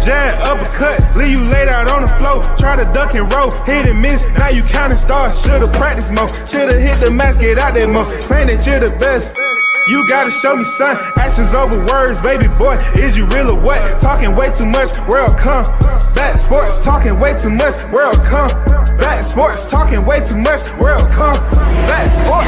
jab, uppercut, leave you laid out on the floor. Try to duck and roll, hit and miss, now you counting stars. Should've practiced more, should've hit the mask, get out that more. Claim that you're the best. You gotta show me, son. Actions over words, baby boy. Is you real or what? Talking way too much, world come. Back sports, talking way too much, world come. Back sports, talking way too much, world come. Back sports,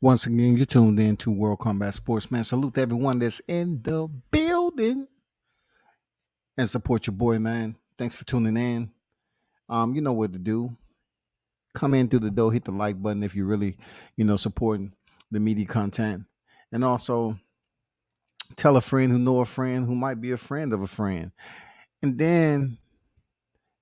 Once again, you're tuned in to World Combat Sports, man. Salute to everyone that's in the building and support your boy, man. Thanks for tuning in. You know what to do. Come in through the door, hit the like button if you're really, supporting the media content. And also tell a friend who know a friend who might be a friend of a friend. And then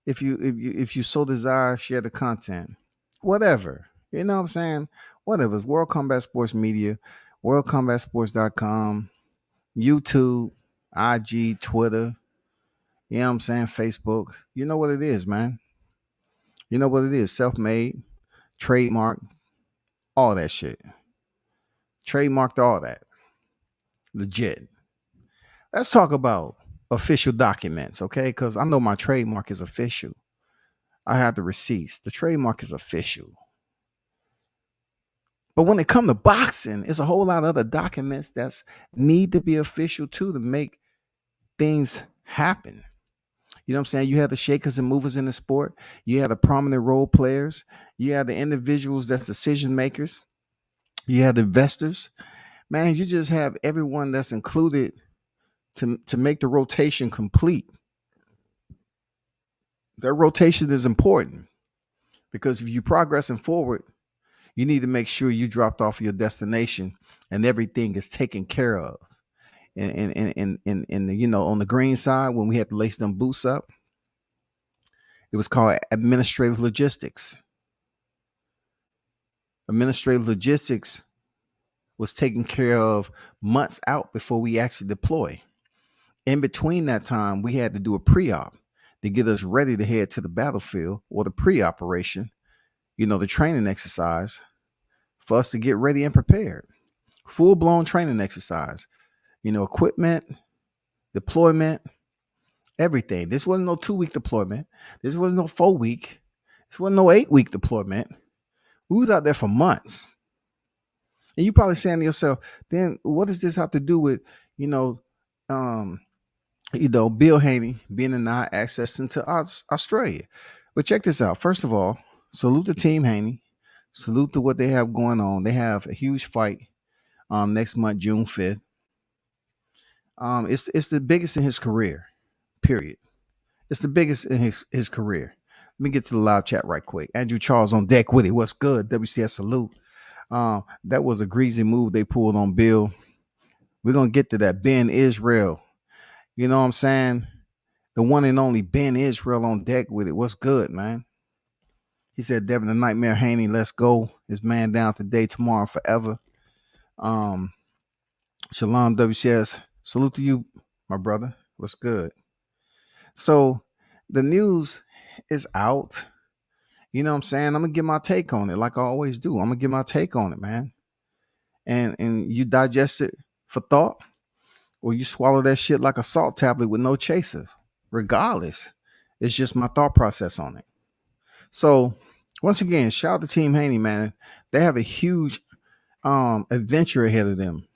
if you so desire, share the content. Whatever. You know what I'm saying? Whatever. It's World Combat Sports Media, worldcombatsports.com, YouTube, IG, Twitter, you know what I'm saying? Facebook. You know what it is, man. You know what it is. Self-made, trademark, all that shit. Trademarked all that. Legit. Let's talk about official documents, okay? Because I know my trademark is official. I have the receipts. The trademark is official. But when it comes to boxing, it's a whole lot of other documents that need to be official too to make things happen. You know what I'm saying? You have the shakers and movers in the sport. You have the prominent role players. You have the individuals that's decision makers. You have the investors. Man, you just have everyone that's included to make the rotation complete. That rotation is important because if you're progressing forward, you need to make sure you dropped off your destination and everything is taken care of. And on the green side, when we had to lace them boots up, it was called administrative logistics. Administrative logistics was taken care of months out before we actually deploy. In between that time, we had to do a pre-op to get us ready to head to the battlefield, or the pre-operation, the training exercise for us to get ready and prepared. Full-blown training exercise, equipment, deployment, everything. This wasn't no 2-week deployment. This wasn't no 4-week. This wasn't no 8-week deployment. We was out there for months. And you probably saying to yourself, then what does this have to do with, Bill Haney being denied access into Australia? But check this out. First of all, salute to Team Haney. Salute to what they have going on. They have a huge fight next month, June 5th. It's the biggest in his career, period. It's the biggest in his career. Let me get to the live chat right quick. Andrew Charles on deck with it. What's good? WCS salute. That was a greasy move they pulled on Bill. We're going to get to that. Ben Israel. You know what I'm saying? The one and only Ben Israel on deck with it. What's good, man? He said, Devin the Nightmare Haney, let's go. His man down today, tomorrow, forever. Shalom WCS. Salute to you, my brother. What's good? So the news is out. You know what I'm saying? I'm going to get my take on it like I always do. I'm going to get my take on it, man. And you digest it for thought, or you swallow that shit like a salt tablet with no chaser. Regardless, it's just my thought process on it. So once again, shout out to Team Haney, man. They have a huge adventure ahead of them.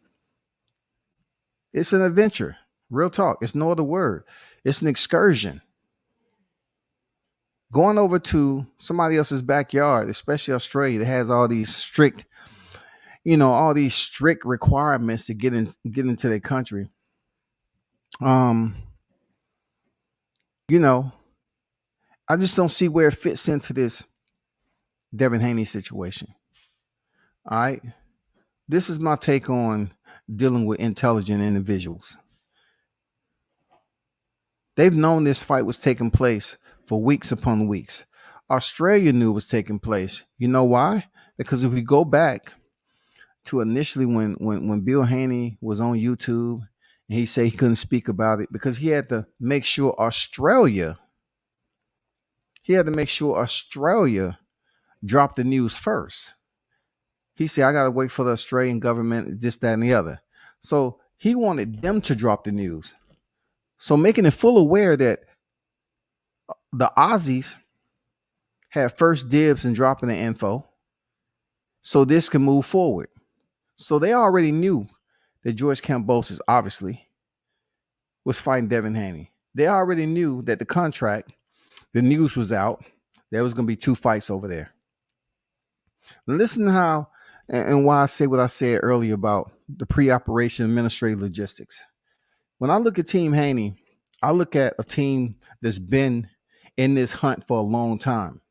It's an adventure. Real talk. It's no other word. It's an excursion. Going over to somebody else's backyard, especially Australia, that has all these strict, all these strict requirements to get into their country. Um, you know, I just don't see where it fits into this Devin Haney situation. All right. This is my take on dealing with intelligent individuals. They've known this fight was taking place for weeks upon weeks. Australia knew it was taking place. You know why? Because if we go back to initially when Bill Haney was on YouTube and he said he couldn't speak about it because he had to make sure Australia dropped the news first. He said, I got to wait for the Australian government, this, that, and the other. So he wanted them to drop the news. So making it full aware that the Aussies had first dibs in dropping the info so this can move forward. So they already knew that George Kambosos obviously was fighting Devin Haney. They already knew that the contract, the news was out. There was going to be 2 fights over there. Listen to how and why I say what I said earlier about the pre-operation administrative logistics. When I look at Team Haney, I look at a team that's been in this hunt for a long time.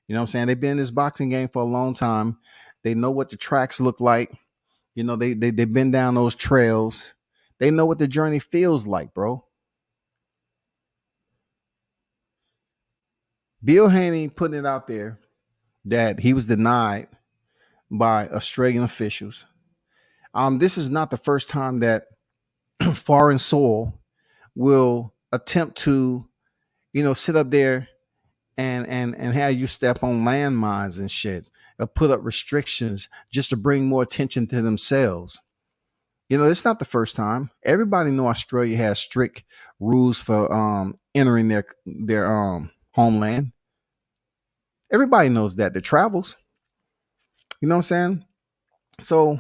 You know what I'm saying? They've been in this boxing game for a long time. They know what the tracks look like. They've been down those trails. They know what the journey feels like, bro. Bill Haney putting it out there that he was denied by Australian officials. This is not the first time that foreign soil will attempt to, sit up there and have you step on landmines and shit, or put up restrictions just to bring more attention to themselves. It's not the first time. Everybody know Australia has strict rules for entering their homeland. Everybody knows that. The travels. You know what I'm saying? So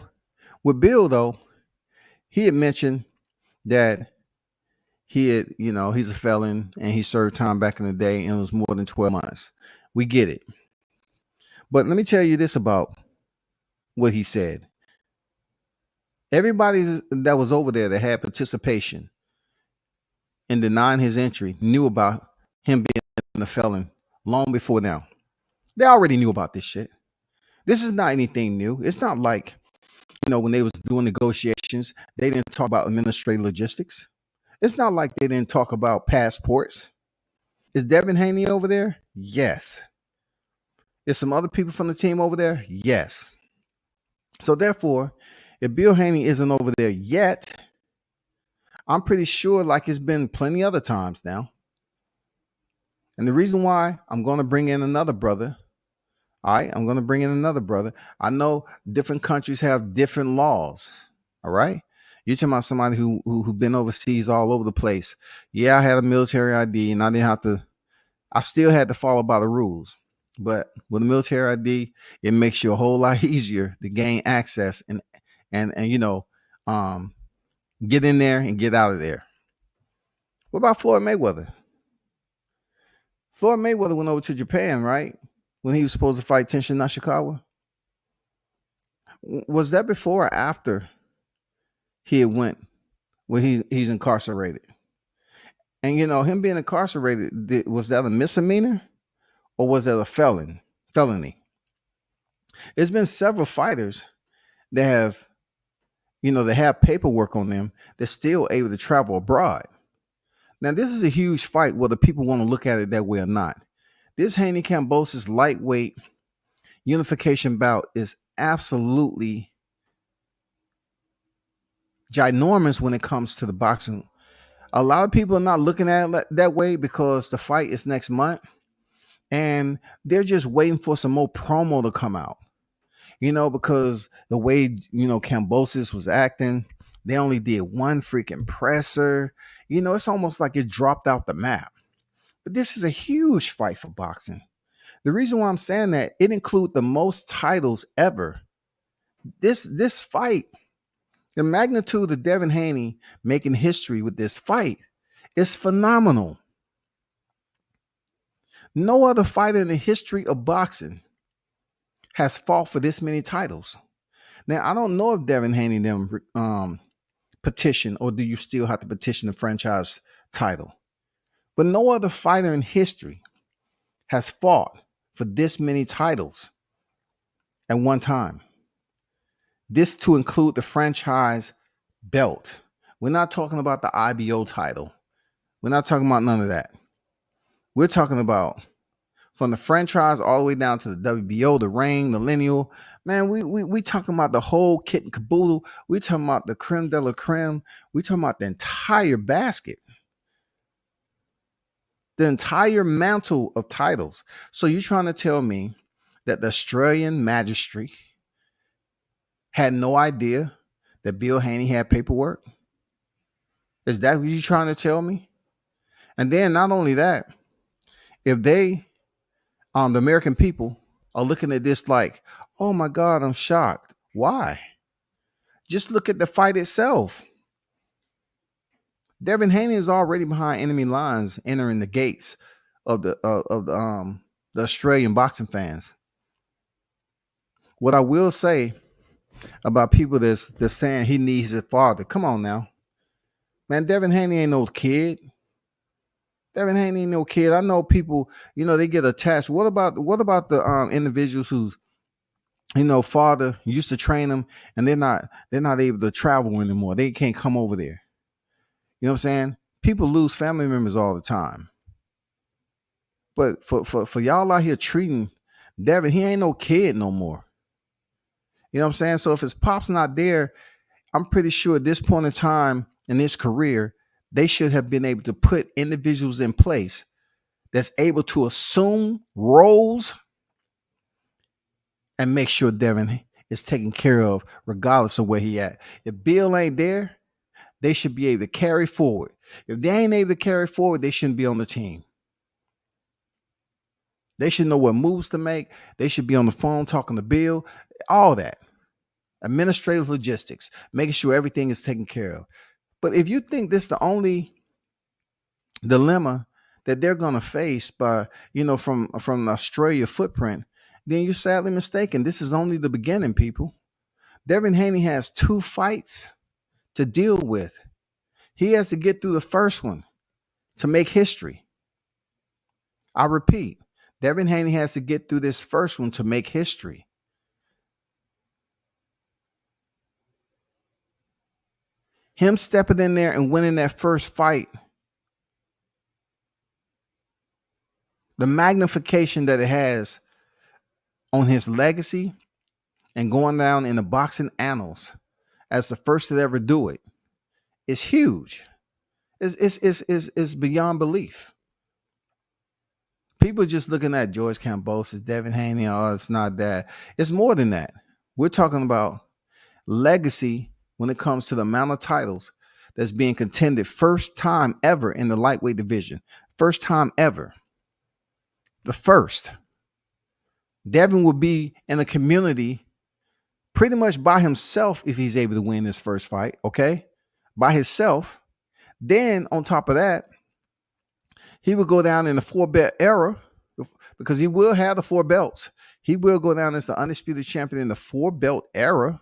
with Bill, though, he had mentioned that he's a felon and he served time back in the day and it was more than 12 months. We get it. But let me tell you this about what he said. Everybody that was over there that had participation in denying his entry knew about him being a felon long before now. They already knew about this shit. This is not anything new. It's not like, when they was doing negotiations, they didn't talk about administrative logistics. It's not like they didn't talk about passports. Is Devin Haney over there? Yes. Is some other people from the team over there? Yes. So therefore, if Bill Haney isn't over there yet, I'm pretty sure like it's been plenty other times now. And the reason why I'm going to bring in another brother. All right, I'm going to bring in another brother. I know different countries have different laws. All right. You're talking about somebody who been overseas all over the place. Yeah, I had a military ID and I still had to follow by the rules. But with a military ID, it makes you a whole lot easier to gain access and get in there and get out of there. What about Floyd Mayweather? Floyd Mayweather went over to Japan, right? When he was supposed to fight Tenshin Nashikawa. Was that before or after he had went when he's incarcerated? And him being incarcerated, was that a misdemeanor or was that a felony? There's been several fighters that have, they have paperwork on them that's still able to travel abroad. Now, this is a huge fight, whether people want to look at it that way or not. This Haney Kambosos lightweight unification bout is absolutely ginormous when it comes to the boxing. A lot of people are not looking at it that way because the fight is next month and they're just waiting for some more promo to come out. Because the way, Kambosos was acting, they only did one freaking presser. It's almost like it dropped out the map. But this is a huge fight for boxing. The reason why I'm saying that, it includes the most titles ever. This fight, the magnitude of Devin Haney making history with this fight is phenomenal. No other fighter in the history of boxing has fought for this many titles. Now, I don't know if Devin Haney them petition, or do you still have to petition the franchise title? But no other fighter in history has fought for this many titles at one time. This to include the franchise belt. We're not talking about the IBO title. We're not talking about none of that. We're talking about from the franchise all the way down to the WBO, the ring, the lineal. Man, we talking about the whole kit and caboodle. We talking about the creme de la creme. We talking about the entire basket. The entire mantle of titles. So you're trying to tell me that the Australian magistrate had no idea that Bill Haney had paperwork? Is that what you're trying to tell me? And then not only that, if they, the American people, are looking at this like, oh my God, I'm shocked. Why? Just look at the fight itself. Devin Haney is already behind enemy lines, entering the gates of the Australian boxing fans. What I will say about people that's saying he needs his father, come on now, man. Devin Haney ain't no kid. Devin Haney ain't no kid. I know people, they get attached. What about the individuals whose father used to train them and they're not able to travel anymore. They can't come over there. You know what I'm saying? People lose family members all the time. But for y'all out here treating Devin, he ain't no kid no more. You know what I'm saying? So if his pop's not there, I'm pretty sure at this point in time in his career, they should have been able to put individuals in place that's able to assume roles and make sure Devin is taken care of regardless of where he at. If Bill ain't there, they should be able to carry forward. If they ain't able to carry forward, they shouldn't be on the team. They should know what moves to make. They should be on the phone talking to Bill, all that. Administrative logistics, making sure everything is taken care of. But if you think this is the only dilemma that they're going to face by, from the Australia footprint, then you're sadly mistaken. This is only the beginning, people. Devin Haney has 2 fights to deal with. He has to get through the first one to make history. I repeat, Devin Haney has to get through this first one to make history. Him stepping in there and winning that first fight, the magnification that it has on his legacy and going down in the boxing annals as the first to ever do it is huge. It's beyond belief. People just looking at George Kambosos, Devin Haney, oh, it's not that. It's more than that. We're talking about legacy when it comes to the amount of titles that's being contended first time ever in the lightweight division. First time ever. The first. Devin will be in a community pretty much by himself if he's able to win this first fight, okay? By himself. Then on top of that, he will go down in the 4-belt era because he will have the 4 belts. He will go down as the undisputed champion in the 4-belt era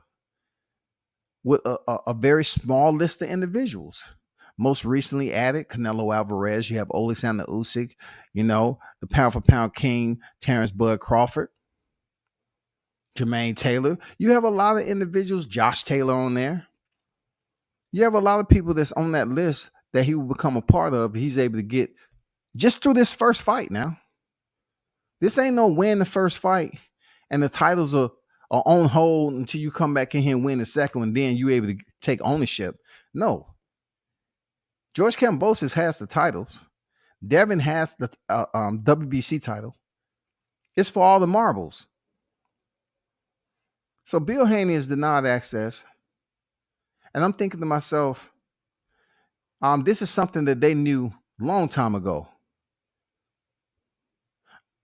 with a very small list of individuals. Most recently added Canelo Alvarez. You have Alexander Usyk, the pound for pound king, Terrence Bud Crawford, Jermaine Taylor. You have a lot of individuals, Josh Taylor on there. You have a lot of people that's on that list that he will become a part of. He's able to get just through this first fight now. This ain't no win the first fight and the titles are on hold until you come back in here and win the second one, then you're able to take ownership. No. George Kambosos has the titles. Devin has the WBC title. It's for all the marbles. So Bill Haney is denied access. And I'm thinking to myself, this is something that they knew a long time ago.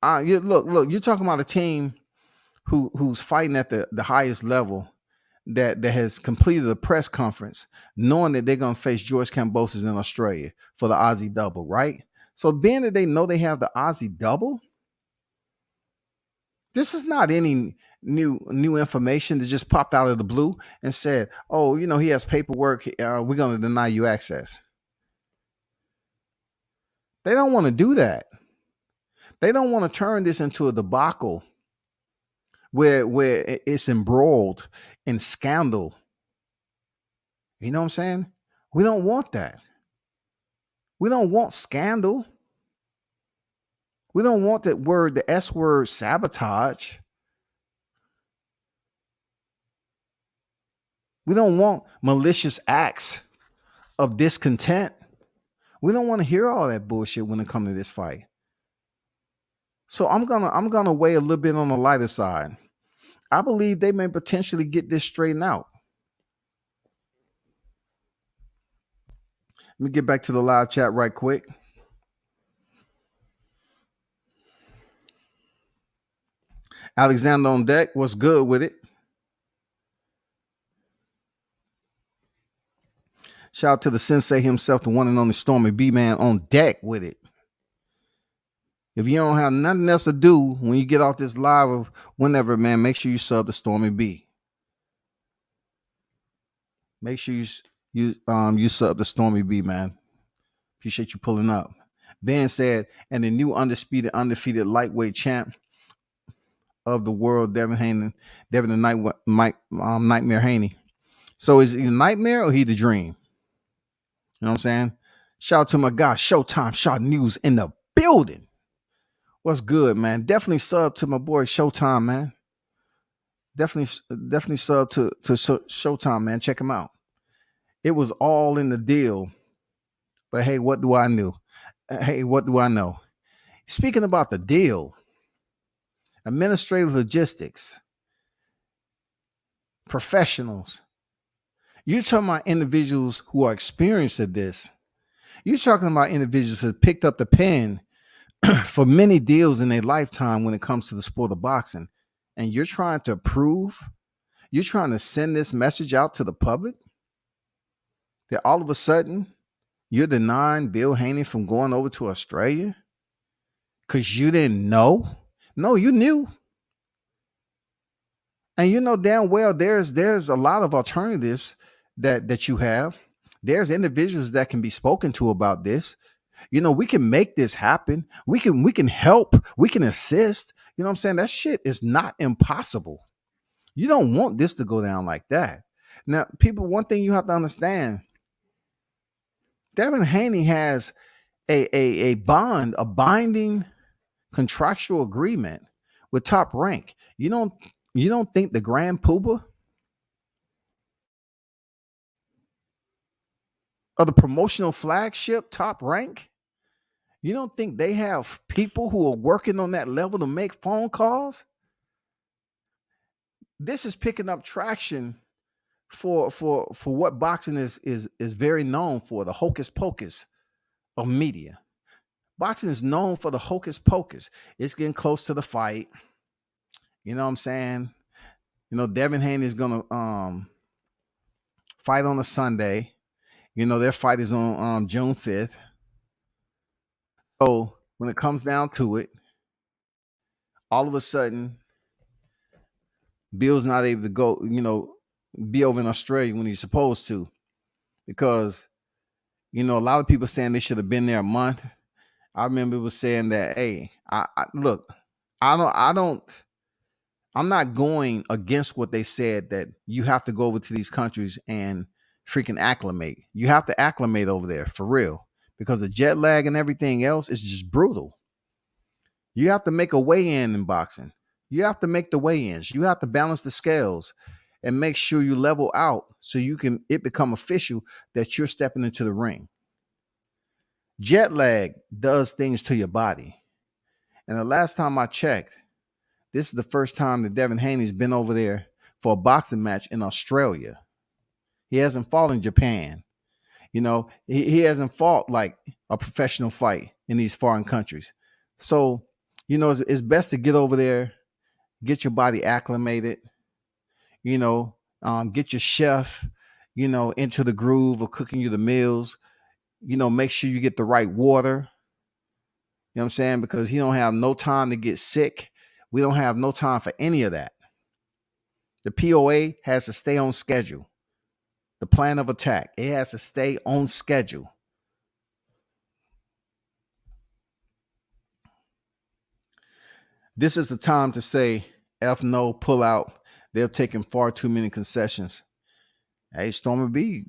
Look, you're talking about a team who's fighting at the highest level that has completed a press conference knowing that they're going to face George Kambosos in Australia for the Aussie double, right? So being that they know they have the Aussie double, This is not any new information that just popped out of the blue and said, "Oh, he has paperwork. We're going to deny you access." They don't want to do that. They don't want to turn this into a debacle where it's embroiled in scandal. You know what I'm saying? We don't want that. We don't want scandal. We don't want that word, the S word, sabotage. We don't want malicious acts of discontent. We don't want to hear all that bullshit when it comes to this fight. So I'm gonna weigh a little bit on the lighter side. I believe they may potentially get this straightened out. Let me get back to the live chat right quick. Alexander on deck. What's good with it? Shout out to the sensei himself, the one and only Stormy B man on deck with it. If you don't have nothing else to do when you get off this live of whenever, man, make sure you sub to Stormy B. Make sure you sub to Stormy B, man. Appreciate you pulling up. Ben said, and the new undefeated lightweight champ of the world, Devin the Nightmare Haney. So is he the nightmare or he the dream? You know what I'm saying? Shout out to my guy, Showtime Shot News in the building. What's good, man? Definitely sub to my boy Showtime, man. Definitely sub to Showtime, man. Check him out. It was all in the deal. But hey, what do I know? Hey, what do I know? Speaking about the deal, administrative logistics, professionals. You're talking about individuals who are experienced at this. You're talking about individuals who picked up the pen for many deals in their lifetime when it comes to the sport of boxing. And you're trying to you're trying to send this message out to the public that all of a sudden you're denying Bill Haney from going over to Australia because you didn't know. No, you knew. And you know damn well there's a lot of alternatives that you have. There's individuals that can be spoken to about this. We can make this happen. We can help. We can assist. You know what I'm saying? That shit is not impossible. You don't want this to go down like that. Now, people, one thing you have to understand, Devin Haney has a binding contractual agreement with Top Rank. You don't think the Grand Poobah of the promotional flagship Top Rank, you don't think they have people who are working on that level to make phone calls? This is picking up traction for what boxing is very known for, the hocus pocus of media. Boxing is known for the hocus pocus. It's getting close to the fight. You know what I'm saying? Devin Haney is gonna fight on a Sunday. Their fight is on June 5th. So when it comes down to it, all of a sudden, Bill's not able to go, be over in Australia when he's supposed to, because, a lot of people saying they should have been there a month. I remember it was saying that, hey, I'm not going against what they said, that you have to go over to these countries and freaking acclimate. You have to acclimate over there for real, because the jet lag and everything else is just brutal. You have to make a weigh-in in boxing. You have to make the weigh-ins. You have to balance the scales and make sure you level out so it become official that you're stepping into the ring. Jet lag does things to your body. And the last time I checked, this is the first time that Devin Haney's been over there for a boxing match in Australia. He hasn't fought in Japan. He hasn't fought like a professional fight in these foreign countries. So, it's best to get over there, get your body acclimated, get your chef, into the groove of cooking you the meals, make sure you get the right water. You know what I'm saying? Because he don't have no time to get sick We don't have no time for any of that. The POA has to stay on schedule. The plan of attack, it has to stay on schedule. This is the time to say, F no, pull out. They're taking far too many concessions. Hey, Stormy B,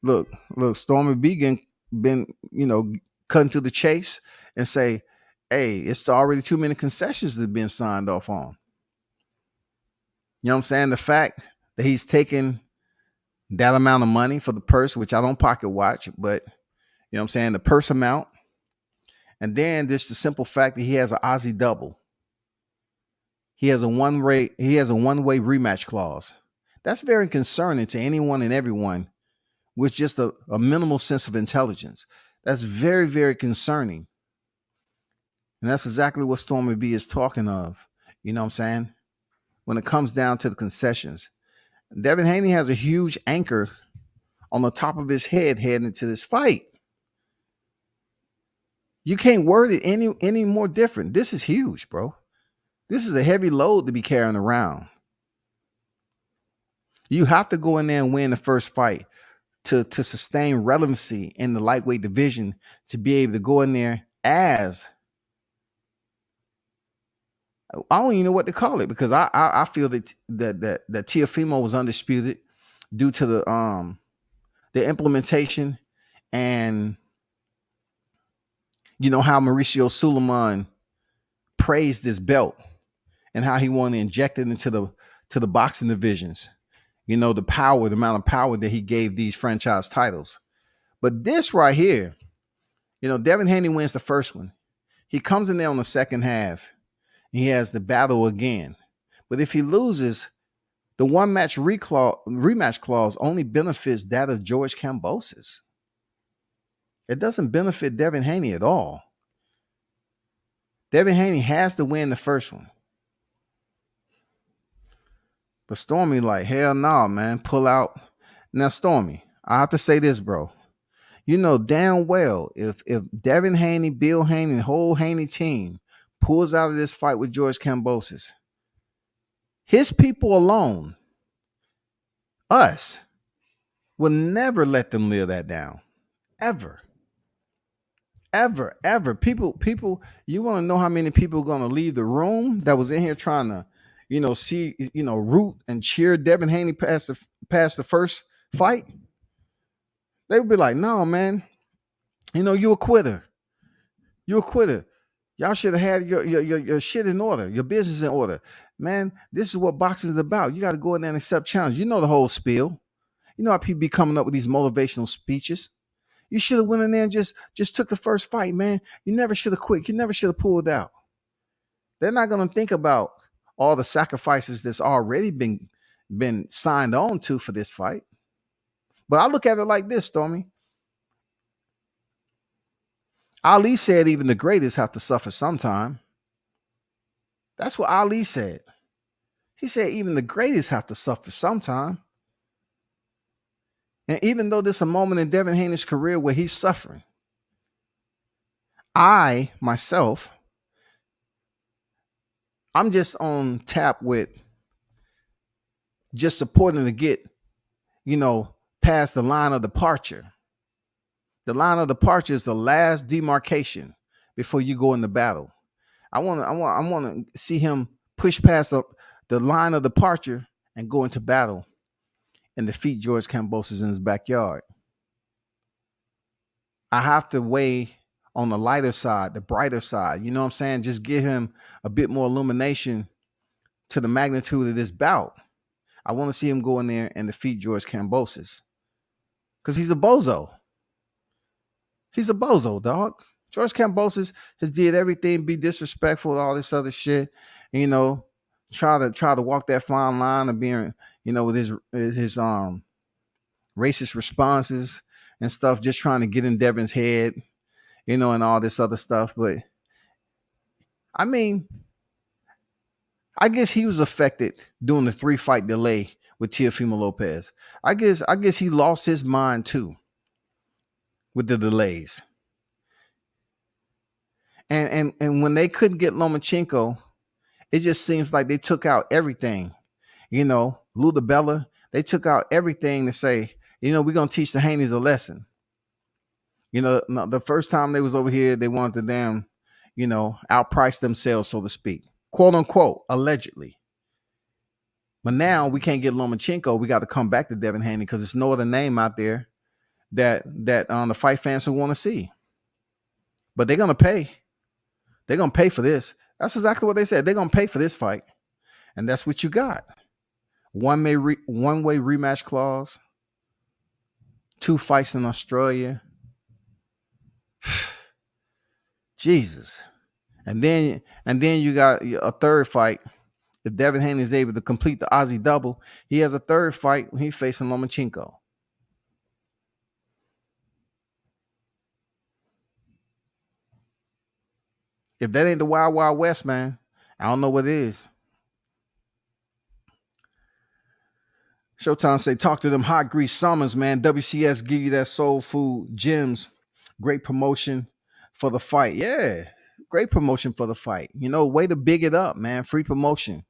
look, Stormy B been, cutting to the chase and say, hey, it's already too many concessions that have been signed off on. You know what I'm saying? The fact that he's taking that amount of money for the purse, which I don't pocket watch, but you know what I'm saying, the purse amount. And then there's the simple fact that he has an Aussie double. He has a one-way rematch clause. That's very concerning to anyone and everyone with just a minimal sense of intelligence. That's very, very concerning. And that's exactly what Stormy B is talking of. You know what I'm saying? When it comes down to the concessions. Devin Haney has a huge anchor on the top of his head heading into this fight. You can't word it any more different. This is huge, bro. This is a heavy load to be carrying around. You have to go in there and win the first fight to sustain relevancy in the lightweight division, to be able to go in there as, I don't even know what to call it, because I feel that Teofimo was undisputed due to the implementation and how Mauricio Suleiman praised this belt and how he wanted to inject it into the boxing divisions. The amount of power that he gave these franchise titles. But this right here, Devin Haney wins the first one. He comes in there on the second half. He has the battle again. But if he loses, the one match rematch clause only benefits that of George Kambosos. It doesn't benefit Devin Haney at all. Devin Haney has to win the first one. But Stormy like, hell no, man, pull out. Now, Stormy, I have to say this, bro. You know damn well if Devin Haney, Bill Haney, the whole Haney team pulls out of this fight with George Kambosos, his people alone, us, will never let them live that down. Ever. People, you want to know how many people are going to leave the room that was in here trying to, see, root and cheer Devin Haney past the first fight? They would be like, no, man, you a quitter. You're a quitter. Y'all should have had your shit in order, your business in order. Man, this is what boxing is about. You got to go in there and accept challenge. You know the whole spiel. You know how people be coming up with these motivational speeches. You should have went in there and just took the first fight, man. You never should have quit. You never should have pulled out. They're not going to think about all the sacrifices that's already been signed on to for this fight. But I look at it like this, Stormy. Ali said even the greatest have to suffer sometime. That's what Ali said. He said even the greatest have to suffer sometime. And even though there's a moment in Devin Haney's career where he's suffering, I, myself, I'm just on tap with just supporting to get, past the line of departure. The line of departure is the last demarcation before you go into battle. I want to see him push past the line of departure and go into battle and defeat George Kambosos in his backyard. I have to weigh on the lighter side, the brighter side. You know what I'm saying? Just give him a bit more illumination to the magnitude of this bout. I want to see him go in there and defeat George Kambosos because he's a bozo. He's a bozo, dog. George Kambosos has did everything, be disrespectful, all this other shit, and, try to walk that fine line of being, with his racist responses and stuff, just trying to get in Devin's head, and all this other stuff. But I mean, I guess he was affected during the 3-fight delay with Teofimo Lopez. I guess he lost his mind too with the delays. And when they couldn't get Lomachenko It just seems like they took out everything. Ludabella, they took out everything to say, we're gonna teach the Haneys a lesson. The first time they was over here, they wanted to outprice themselves, so to speak, quote unquote, allegedly. But now we can't get Lomachenko. We got to come back to Devin Haney because there's no other name out there that the fight fans will want to see. But they're gonna pay. They're gonna pay for this. That's exactly what they said. They're gonna pay for this fight, and that's what you got. One-way rematch clause. 2 fights in Australia. Jesus. And then you got a third fight. If Devin Haney is able to complete the Aussie double, he has a third fight when he's facing Lomachenko. If that ain't the Wild Wild West, man, I don't know what it is. Showtime say, talk to them hot grease summers, man. WCS give you that soul food gems. Great promotion for the fight. Yeah, great promotion for the fight. Way to big it up, man. Free promotion,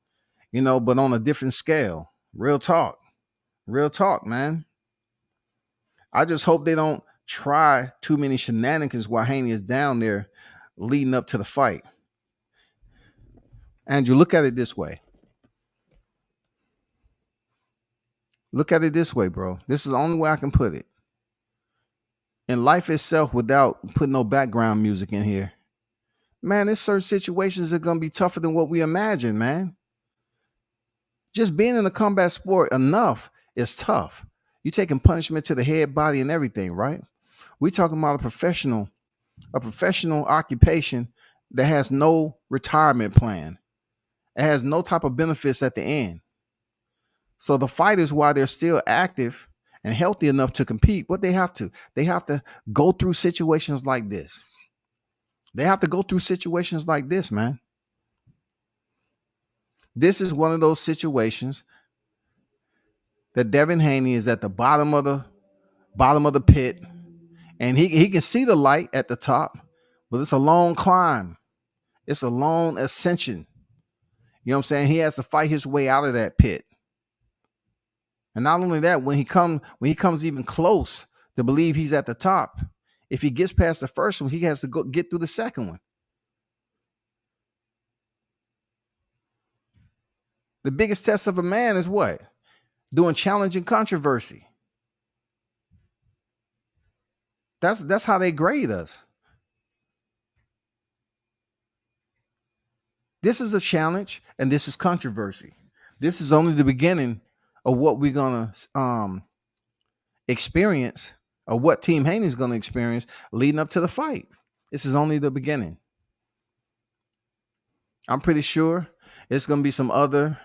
but on a different scale. Real talk, man. I just hope they don't try too many shenanigans while Haney is down there leading up to the fight. Andrew, look at it this way. Look at it this way, bro. This is the only way I can put it. In life itself, without putting no background music in here, man, there's certain situations that are going to be tougher than what we imagine, man. Just being in a combat sport enough is tough. You're taking punishment to the head, body, and everything, right? We're talking about a professional occupation that has no retirement plan. It has no type of benefits at the end. So the fighters, while they're still active and healthy enough to compete, what they have to go through situations like this. They have to go through situations like this, man. This is one of those situations that Devin Haney is at the bottom of the pit, and he can see the light at the top, but it's a long climb. It's a long ascension. You know what I'm saying? He has to fight his way out of that pit. And not only that, when he comes even close to believe he's at the top, if he gets past the first one, he has to get through the second one. The biggest test of a man is what? Doing challenge and controversy. That's how they grade us. This is a challenge and this is controversy. This is only the beginning of what we're going to experience, or what Team Haney is going to experience leading up to the fight. This is only the beginning. I'm pretty sure it's going to be some other,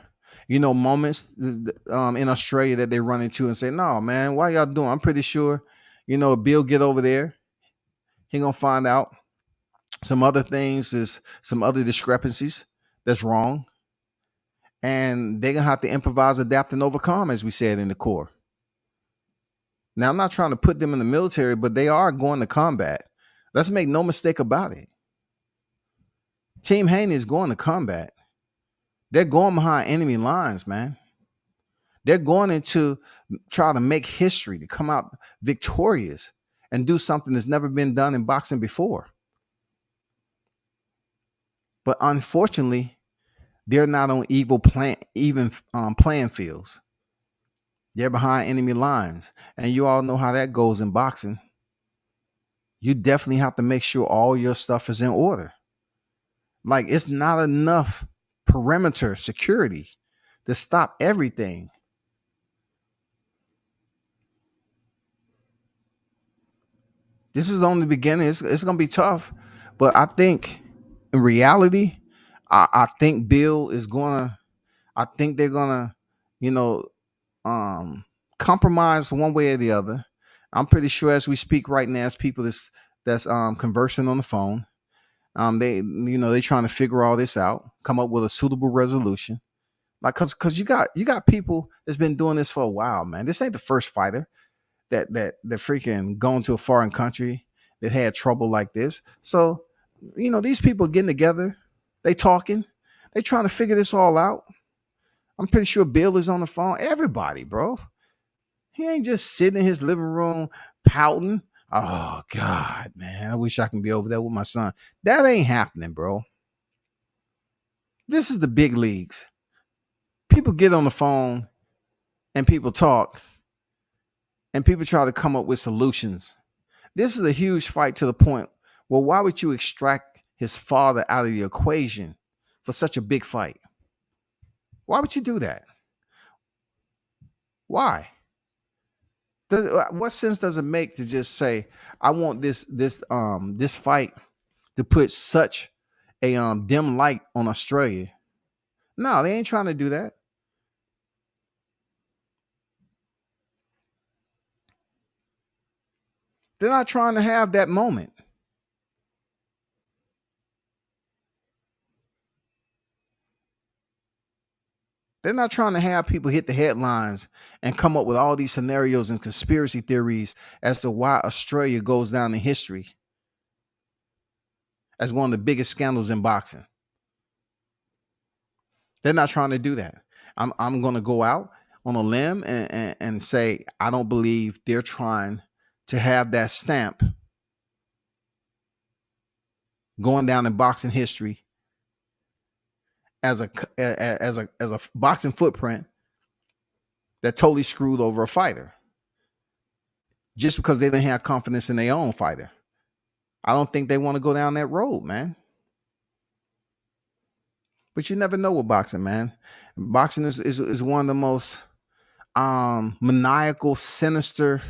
moments in Australia that they run into and say, no, man, why y'all doing? I'm pretty sure, Bill get over there. He going to find out some other things, is some other discrepancies that's wrong. And they're going to have to improvise, adapt, and overcome, as we said in the core. Now, I'm not trying to put them in the military, but they are going to combat. Let's make no mistake about it. Team Haney is going to combat. They're going behind enemy lines, man. They're going into try to make history, to come out victorious and do something that's never been done in boxing before. But unfortunately, they're not on playing fields. They're behind enemy lines. And you all know how that goes in boxing. You definitely have to make sure all your stuff is in order. Like, it's not enough perimeter security to stop everything. This is only the beginning. It's going to be tough. But I think in reality, I think Bill is I think they're going to, compromise one way or the other. I'm pretty sure as we speak right now, as people that's conversing on the phone, they trying to figure all this out, come up with a suitable resolution. Like, cause you got people that's been doing this for a while, man. This ain't the first fighter that freaking gone to a foreign country that had trouble like this. So, these people getting together, they talking, They trying to figure this all out. I'm pretty sure Bill is on the phone. Everybody, bro. He ain't just sitting in his living room pouting. Oh God, man. I wish I can be over there with my son. That ain't happening, bro. This is the big leagues. People get on the phone and people talk and people try to come up with solutions. This is a huge fight to the point. Well, why would you extract his father out of the equation for such a big fight? Why would you do that? Why? What sense does it make to just say, I want this fight to put such a dim light on Australia? No, they ain't trying to do that. They're not trying to have that moment. They're not trying to have people hit the headlines and come up with all these scenarios and conspiracy theories as to why Australia goes down in history as one of the biggest scandals in boxing. They're not trying to do that. I'm going to go out on a limb and say I don't believe they're trying to have that stamp going down in boxing history as a boxing footprint that totally screwed over a fighter just because they didn't have confidence in their own fighter. I don't think they want to go down that road, man. But you never know with boxing, man. Boxing is one of the most maniacal, sinister,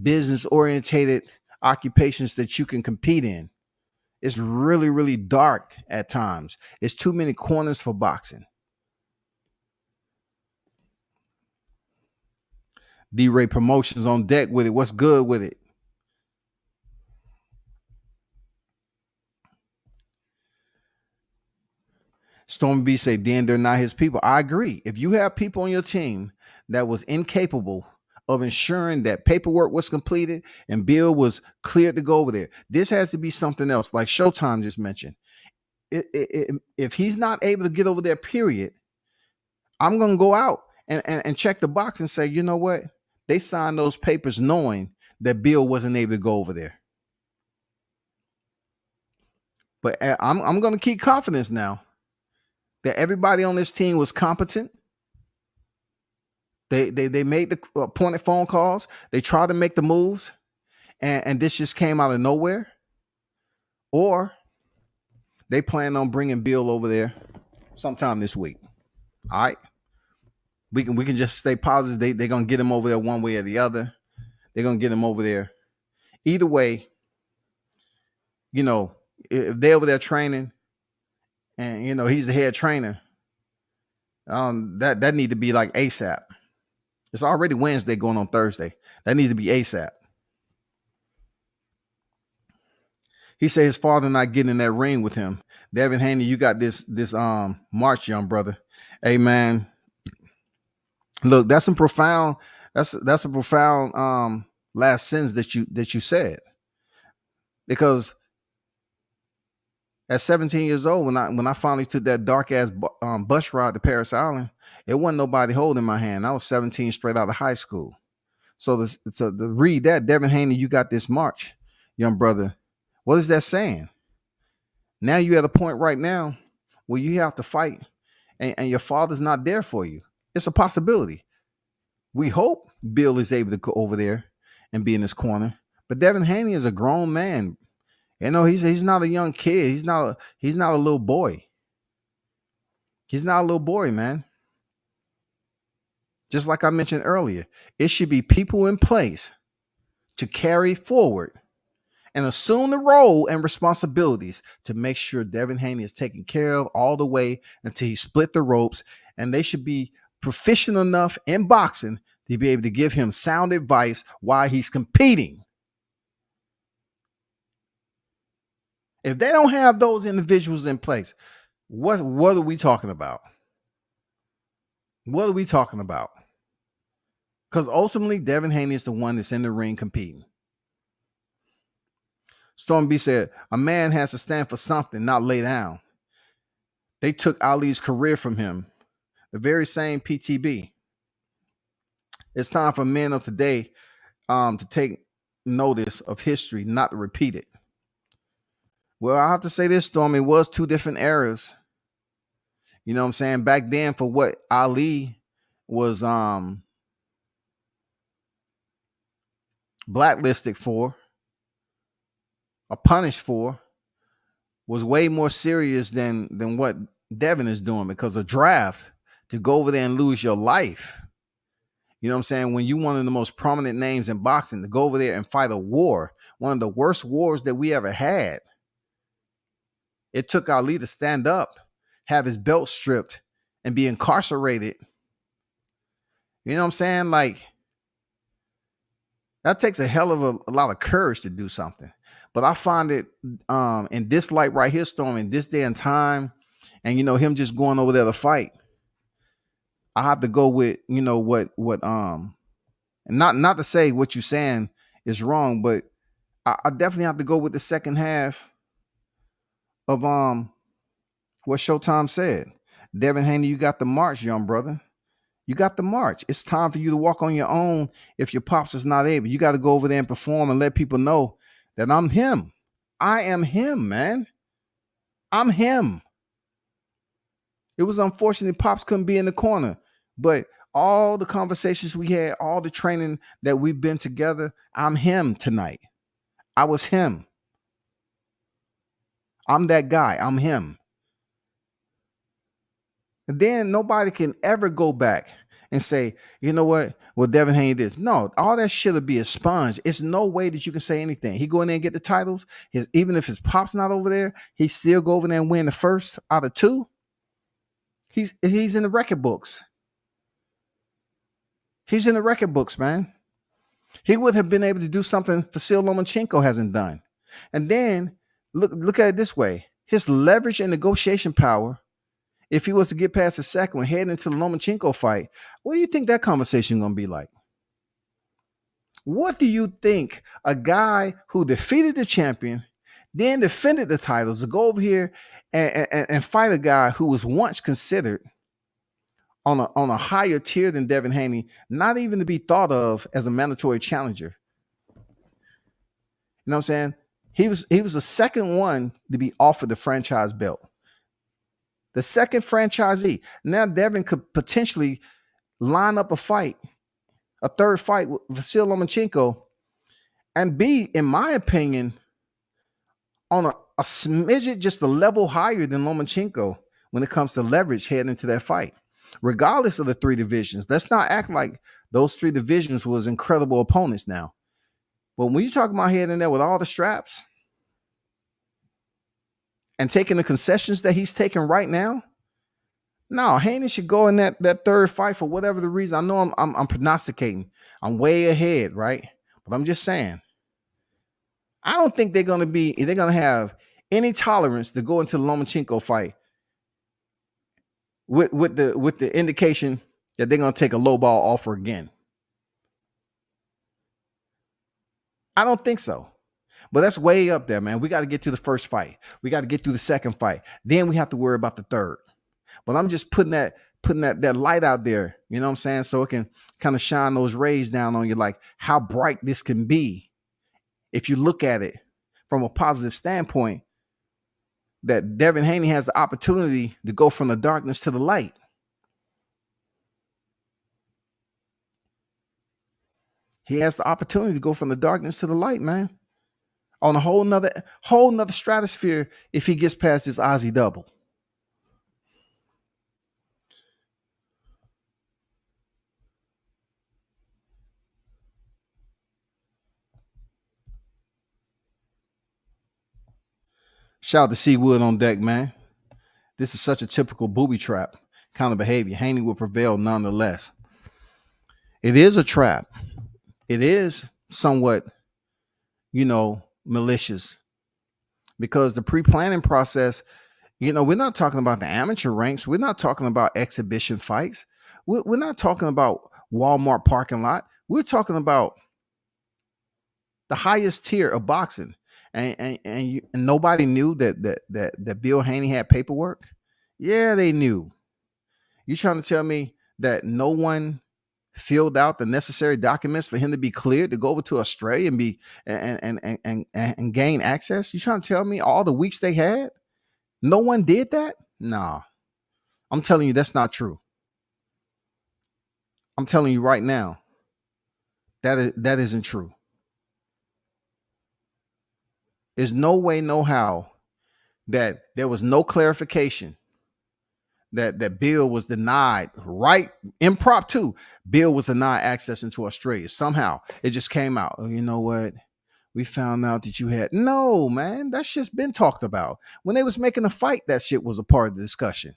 business orientated occupations that you can compete in. It's really, really dark at times. It's too many corners for boxing. D-Ray Promotions on deck with it. What's good with it? Stormy B say, Dan, they're not his people. I agree. If you have people on your team that was incapable of ensuring that paperwork was completed and Bill was cleared to go over there, this has to be something else, like Showtime just mentioned. If he's not able to get over there, period, I'm going to go out and check the box and say, you know what? They signed those papers knowing that Bill wasn't able to go over there. But I'm going to keep confidence now that everybody on this team was competent. They made the appointed phone calls. They tried to make the moves, and this just came out of nowhere. Or they plan on bringing Bill over there sometime this week. All right, we can just stay positive. They're gonna get him over there one way or the other. They're gonna get him over there. Either way, you know, if they're over there training, and you know he's the head trainer, that need to be like ASAP. It's already Wednesday going on Thursday. That needs to be ASAP. He said his father not getting in that ring with him. Devin Haney, you got this March, young brother. Hey man, look, that's a profound last sentence that you said. Because at 17 years old, when I finally took that dark ass bus ride to Paris Island, it wasn't nobody holding my hand. I was 17 straight out of high school. So to read that, Devin Haney, you got this March, young brother. What is that saying? Now you're at a point right now where you have to fight and your father's not there for you. It's a possibility. We hope Bill is able to go over there and be in his corner. But Devin Haney is a grown man. You know, he's not a young kid. He's not a little boy. He's not a little boy, man. Just like I mentioned earlier, it should be people in place to carry forward and assume the role and responsibilities to make sure Devin Haney is taken care of all the way until he split the ropes. And they should be proficient enough in boxing to be able to give him sound advice while he's competing. If they don't have those individuals in place, what are we talking about? What are we talking about? Because ultimately, Devin Haney is the one that's in the ring competing. Storm B said, a man has to stand for something, not lay down. They took Ali's career from him. The very same PTB. It's time for men of today to take notice of history, not to repeat it. Well, I have to say this, Storm. It was two different eras. You know what I'm saying? Back then, for what Ali was blacklisted for or punished for was way more serious than what Devin is doing, because a draft to go over there and lose your life. You know what I'm saying? When you one of the most prominent names in boxing, to go over there and fight a war, one of the worst wars that we ever had. It took Ali to stand up, have his belt stripped, and be incarcerated. You know what I'm saying? Like, that takes a hell of a lot of courage to do something. But I find it in this light right here, Storm, in this day and time, and him just going over there to fight. I have to go with what and not to say what you're saying is wrong, but I definitely have to go with the second half of what Showtime said. Devin Haney, you got the march, young brother. You got the march. It's time for you to walk on your own. If your pops is not able, you got to go over there and perform and let people know that I'm him. I am him, man. I'm him. It was unfortunate Pops couldn't be in the corner, but all the conversations we had, all the training that we've been together, I'm him tonight. I was him. I'm that guy. I'm him. And then nobody can ever go back and say, you know what? Well, Devin Haney this. No, all that shit will be a sponge. It's no way that you can say anything. He go in there and get the titles. Even if his pop's not over there, he still go over there and win the first out of two. He's in the record books. He's in the record books, man. He would have been able to do something Vasyl Lomachenko hasn't done. And then look at it this way. His leverage and negotiation power, if he was to get past the second one, heading into the Lomachenko fight, what do you think that conversation is going to be like? What do you think a guy who defeated the champion, then defended the titles, to go over here and fight a guy who was once considered on a higher tier than Devin Haney, not even to be thought of as a mandatory challenger? You know what I'm saying? He was the second one to be offered the franchise belt. The second franchisee. Now Devin could potentially line up a fight, a third fight with Vasyl Lomachenko, and be, in my opinion, on a smidget, just a level higher than Lomachenko when it comes to leverage heading into that fight. Regardless of the three divisions, let's not act like those three divisions was incredible opponents now. But when you talk about heading there with all the straps and taking the concessions that he's taking right now, no, Haney should go in that third fight for whatever the reason. I know I'm prognosticating. I'm way ahead, right? But I'm just saying, I don't think they're gonna have any tolerance to go into the Lomachenko fight with the indication that they're gonna take a low ball offer again. I don't think so. But that's way up there, man. We got to get to the first fight. We got to get through the second fight. Then we have to worry about the third. But I'm just putting that light out there, you know what I'm saying? So it can kind of shine those rays down on you, like how bright this can be if you look at it from a positive standpoint, that Devin Haney has the opportunity to go from the darkness to the light. He has the opportunity to go from the darkness to the light, man, on a whole nother stratosphere if he gets past this Aussie double. Shout out to Seawood on deck, man. This is such a typical booby trap kind of behavior. Haney will prevail nonetheless. It is a trap. It is somewhat, malicious, because the pre-planning process, we're not talking about the amateur ranks. We're not talking about exhibition fights. We're not talking about Walmart parking lot. We're talking about the highest tier of boxing. And nobody knew that Bill Haney had paperwork. Yeah, they knew. You trying to tell me that no one filled out the necessary documents for him to be cleared to go over to Australia and be and gain access? You trying to tell me all the weeks they had, no one did that? Nah, I'm telling you that's not true. I'm telling you right now that isn't true. There's no way, no how that there was no clarification that Bill was denied right impromptu. Bill was denied access into Australia. Somehow it just came out. Oh, you know what? We found out that you had no man. That shit's been talked about. When they was making the fight, that shit was a part of the discussion.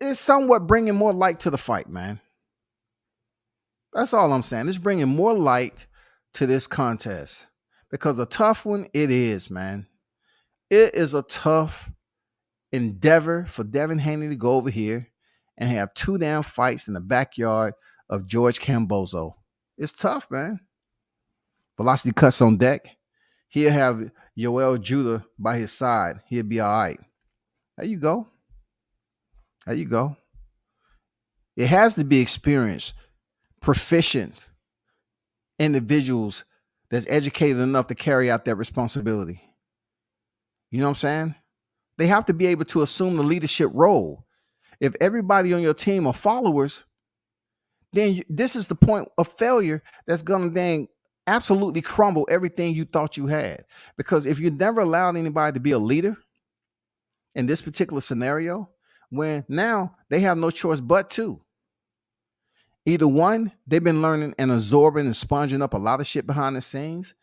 It's somewhat bringing more light to the fight, man. That's all I'm saying. It's bringing more light to this contest because a tough one it is, man. It is a tough endeavor for Devin Haney to go over here and have two damn fights in the backyard of George Cambozo. It's tough, man. Velocity Cuts on deck. He'll have Yoel Judah by his side. He'll be all right. There you go. There you go. It has to be experienced, proficient individuals that's educated enough to carry out that responsibility. You know what I'm saying? They have to be able to assume the leadership role. If everybody on your team are followers, then this is the point of failure that's going to then absolutely crumble everything you thought you had. Because if you never allowed anybody to be a leader in this particular scenario, when now they have no choice but to. Either one, they've been learning and absorbing and sponging up a lot of shit behind the scenes,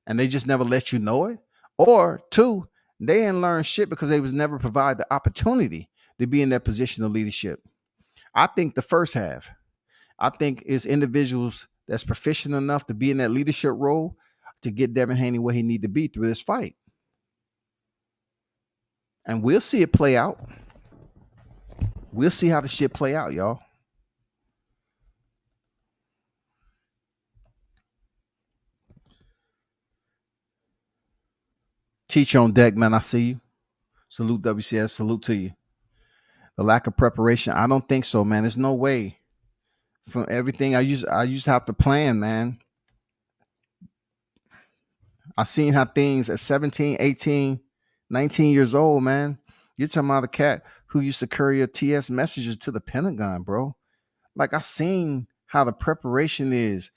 and they just never let you know it. Or two, they didn't learn shit because they was never provided the opportunity to be in that position of leadership. I think the first half, I think is individuals that's proficient enough to be in that leadership role to get Devin Haney where he need to be through this fight. And we'll see it play out. We'll see how the shit play out, y'all. Teach on deck, man. I see you. Salute WCS. Salute to you. The lack of preparation, I don't think so, man. There's no way. From everything I used to have to plan, man. I seen how things at 17, 18, 19 years old, man. You're talking about a cat who used to courier TS messages to the Pentagon, bro. Like I seen how the preparation is.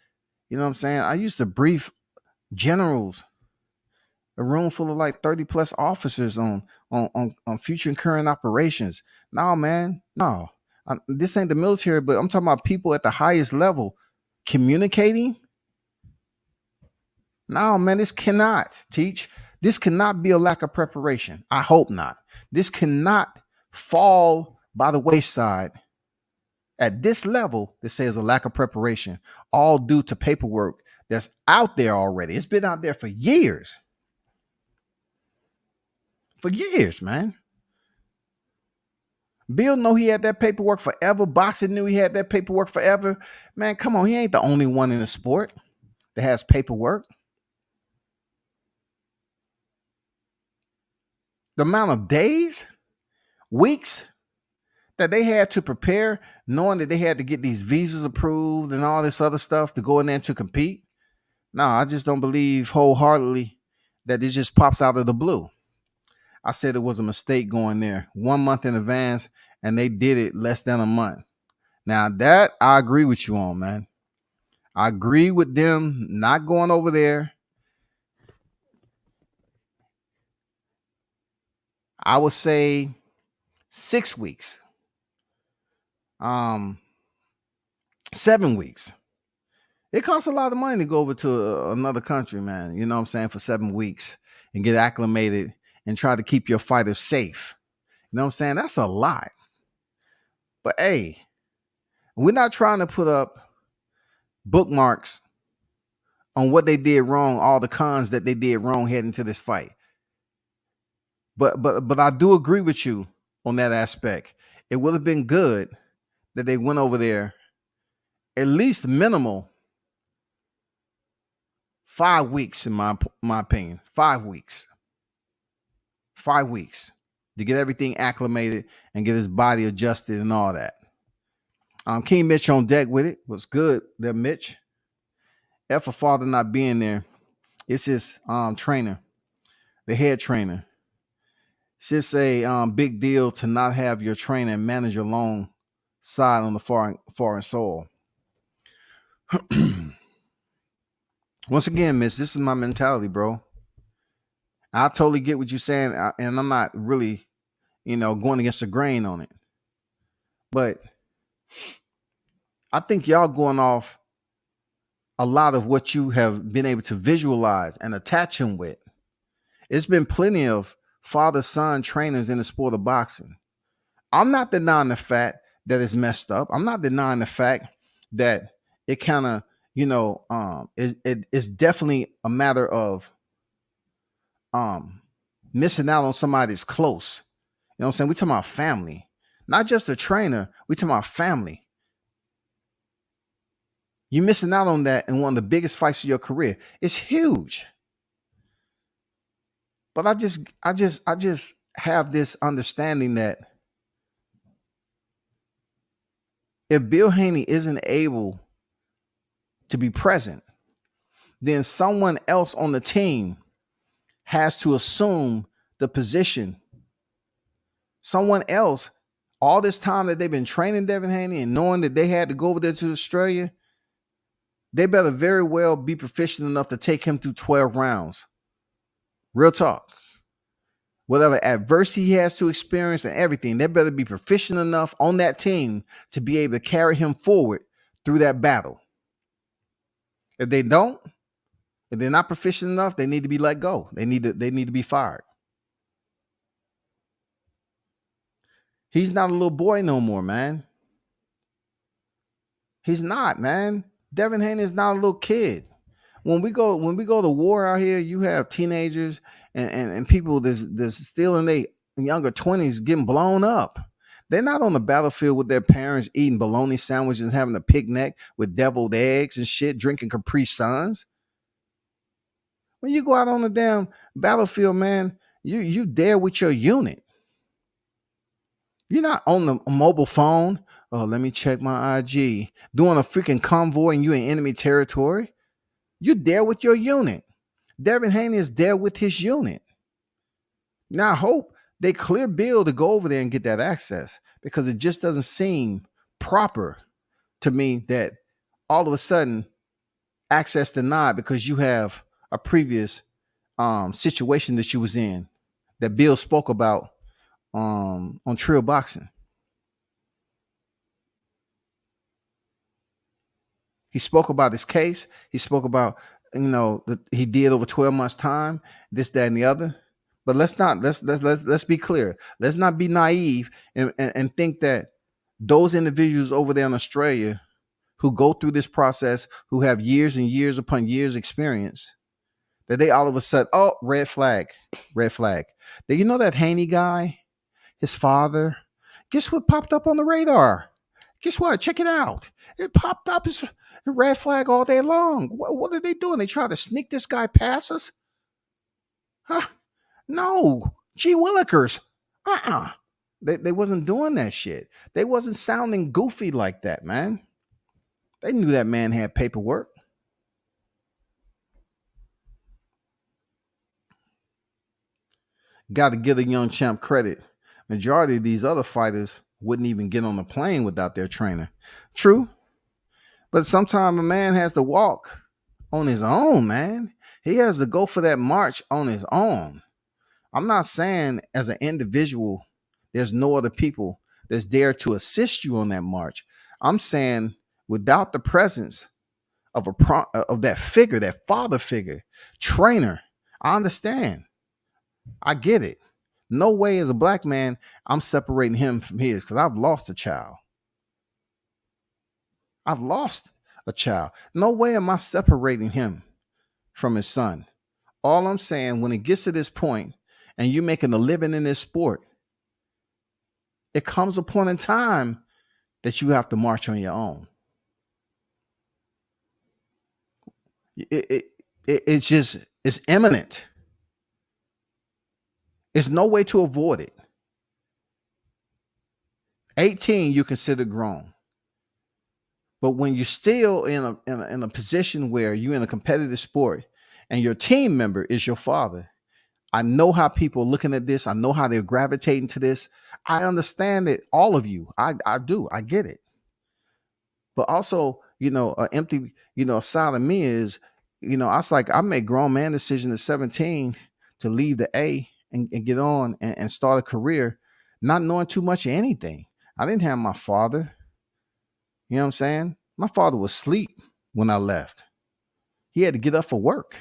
You know what I'm saying? I used to brief generals, a room full of like 30 plus officers on future and current operations. No, man, no. This ain't the military, but I'm talking about people at the highest level communicating. No, man, this cannot teach. This cannot be a lack of preparation. I hope not. This cannot fall by the wayside at this level that says a lack of preparation, all due to paperwork that's out there already. It's been out there for years. For years, man. Bill know he had that paperwork forever. Boxing knew he had that paperwork forever. Man, come on. He ain't the only one in the sport that has paperwork. The amount of days, weeks that they had to prepare, knowing that they had to get these visas approved and all this other stuff to go in there to compete. No, I just don't believe wholeheartedly that it just pops out of the blue. I said it was a mistake going there 1 month in advance, and they did it less than a month. Now that I agree with you on, man. I agree with them not going over there. I would say 6 weeks. 7 weeks. It costs a lot of money to go over to another country, man. You know what I'm saying? For 7 weeks and get acclimated and try to keep your fighters safe. You know what I'm saying? That's a lot. But hey, we're not trying to put up bookmarks on what they did wrong, all the cons that they did wrong heading to this fight. But I do agree with you on that aspect. It would have been good that they went over there at least minimal 5 weeks, in my opinion. 5 weeks. 5 weeks to get everything acclimated and get his body adjusted and all that. King Mitch on deck with it. Was good there, Mitch. F for father not being there. It's his trainer, the head trainer. It's just a big deal to not have your trainer and manager alongside on the foreign soil. Once again, Mitch, this is my mentality, bro. I totally get what you're saying, and I'm not really, going against the grain on it. But I think y'all going off a lot of what you have been able to visualize and attach him with. It's been plenty of father-son trainers in the sport of boxing. I'm not denying the fact that it's messed up. I'm not denying the fact that it kind of, it's definitely a matter of missing out on somebody that's close. You know what I'm saying? We're talking about family, not just a trainer. We're talking about family. You're missing out on that in one of the biggest fights of your career. It's huge. But I just have this understanding that if Bill Haney isn't able to be present, then someone else on the team has to assume the position. Someone else, all this time that they've been training Devin Haney and knowing that they had to go over there to Australia, they better very well be proficient enough to take him through 12 rounds. Real talk. Whatever adversity he has to experience and everything, they better be proficient enough on that team to be able to carry him forward through that battle. If they don't, if they're not proficient enough, they need to be let go. They need to be fired. He's not a little boy no more, man. He's not, man. Devin Haney is not a little kid. When we go to war out here, you have teenagers and people that's still in their younger 20s getting blown up. They're not on the battlefield with their parents eating bologna sandwiches, having a picnic with deviled eggs and shit, drinking Capri Suns. When you go out on the damn battlefield, man, you there with your unit. You're not on the mobile phone. Oh, let me check my IG. Doing a freaking convoy and you in enemy territory. You're there with your unit. Devin Haney is there with his unit. Now, I hope they clear Bill to go over there and get that access, because it just doesn't seem proper to me that all of a sudden access denied because you have a previous situation that you was in that Bill spoke about on Trill Boxing. He spoke about his case. He spoke about, he did over 12 months time, this, that, and the other. But let's be clear. Let's not be naive and think that those individuals over there in Australia who go through this process, who have years and years upon years experience, that they all of a sudden, oh, red flag. Did you know that Haney guy, his father, guess what popped up on the radar? Guess what? Check it out. It popped up as a red flag all day long. What are they doing? They trying to sneak this guy past us? Huh? No. Gee Willikers. They wasn't doing that shit. They wasn't sounding goofy like that, man. They knew that man had paperwork. Got to give the young champ credit. Majority of these other fighters wouldn't even get on the plane without their trainer. True. But sometimes a man has to walk on his own, man. He has to go for that march on his own. I'm not saying as an individual, there's no other people that's there to assist you on that march. I'm saying without the presence of that figure, that father figure, trainer, I understand. I get it. No way as a black man I'm separating him from his, because I've lost a child. No way am I separating him from his son. All I'm saying, when it gets to this point and you're making a living in this sport, it comes a point in time that you have to march on your own. It's imminent. There's no way to avoid it. 18, you consider grown. But when you're still in a position where you're in a competitive sport and your team member is your father, I know how people are looking at this. I know how they're gravitating to this. I understand it, all of you. I do. I get it. But also, an empty, side of me is, I was like, I made grown man decision at 17 to leave the A and get on and start a career, not knowing too much of anything. I didn't have my father. You know what I'm saying? My father was asleep when I left. He had to get up for work.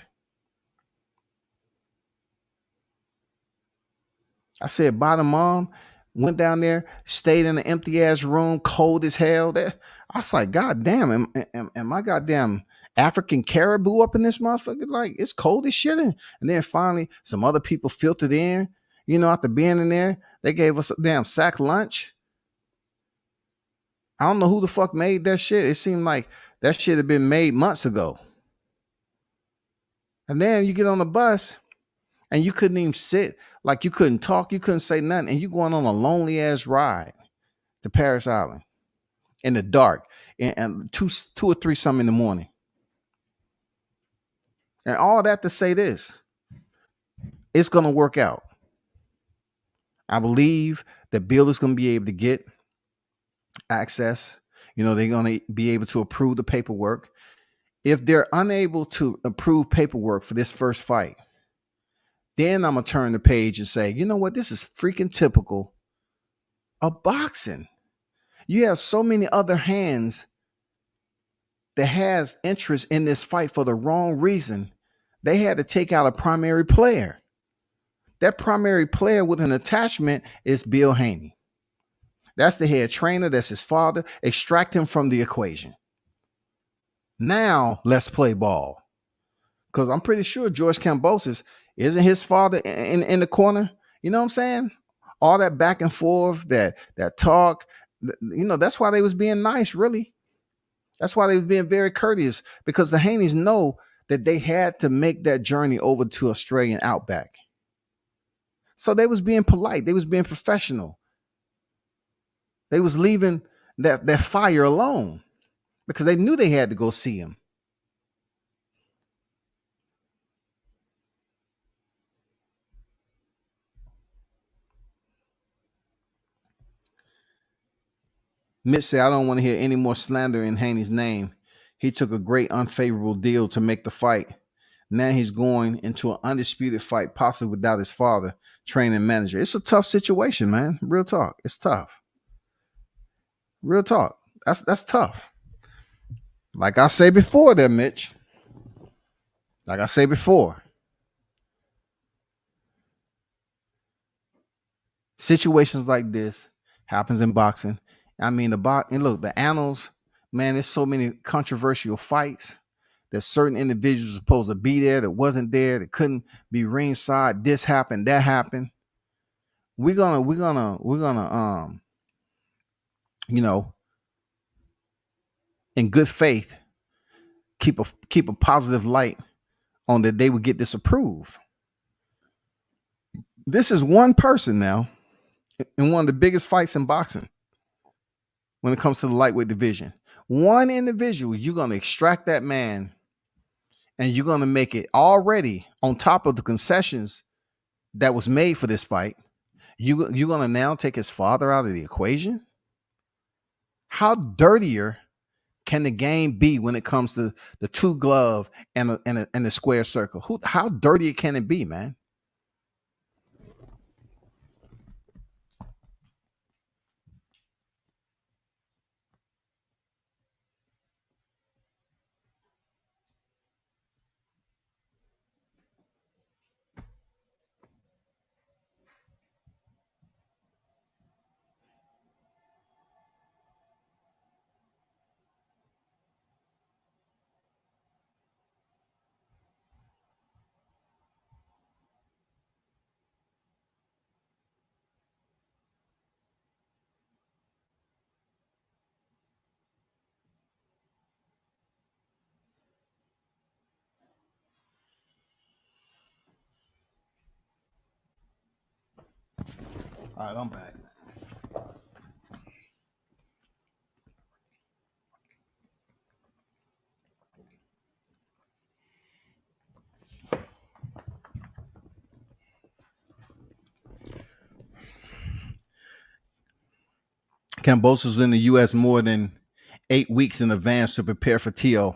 I said bye to mom, went down there, stayed in an empty ass room, cold as hell. I was like, God damn, am I goddamn African caribou up in this motherfucker? Like, it's cold as shit. And then finally, some other people filtered in, after being in there. They gave us a damn sack lunch. I don't know who the fuck made that shit. It seemed like that shit had been made months ago. And then you get on the bus and you couldn't even sit, like you couldn't talk, you couldn't say nothing, and you going on a lonely ass ride to Paris Island in the dark and two or three something in the morning. And all that to say this, it's gonna work out. I believe that Bill is gonna be able to get access. They're gonna be able to approve the paperwork. If they're unable to approve paperwork for this first fight, then I'm gonna turn the page and say, you know what, this is freaking typical of boxing. You have so many other hands that has interest in this fight for the wrong reason. They had to take out a primary player. That primary player with an attachment is Bill Haney. That's the head trainer. That's his father. Extract him from the equation. Now let's play ball. Because I'm pretty sure George Kambosos isn't his father in the corner. You know what I'm saying? All that back and forth, that talk, that's why they was being nice, really. That's why they was being very courteous, because the Haneys know that they had to make that journey over to Australian outback. So they was being polite. They was being professional. They was leaving that fire alone because they knew they had to go see him. Mitch said, I don't want to hear any more slander in Haney's name. He took a great unfavorable deal to make the fight. Now he's going into an undisputed fight, possibly without his father, training manager. It's a tough situation, man. Real talk. It's tough. Real talk. That's tough. Like I say before there, Mitch. Like I say before. Situations like this happens in boxing. I mean, and look, the annals, man, there's so many controversial fights. That certain individuals supposed to be there that wasn't there, that couldn't be ringside. This happened, that happened. We're gonna in good faith, keep a positive light on that they would get disapproved. This is one person now in one of the biggest fights in boxing when it comes to the lightweight division. One individual, you're gonna extract that man and you're going to make it already on top of the concessions that was made for this fight. You're going to now take his father out of the equation? How dirtier can the game be when it comes to the two glove and the square circle? How dirty can it be, man? All right, I'm back. Kambosos was in the U.S. more than 8 weeks in advance to prepare for TO.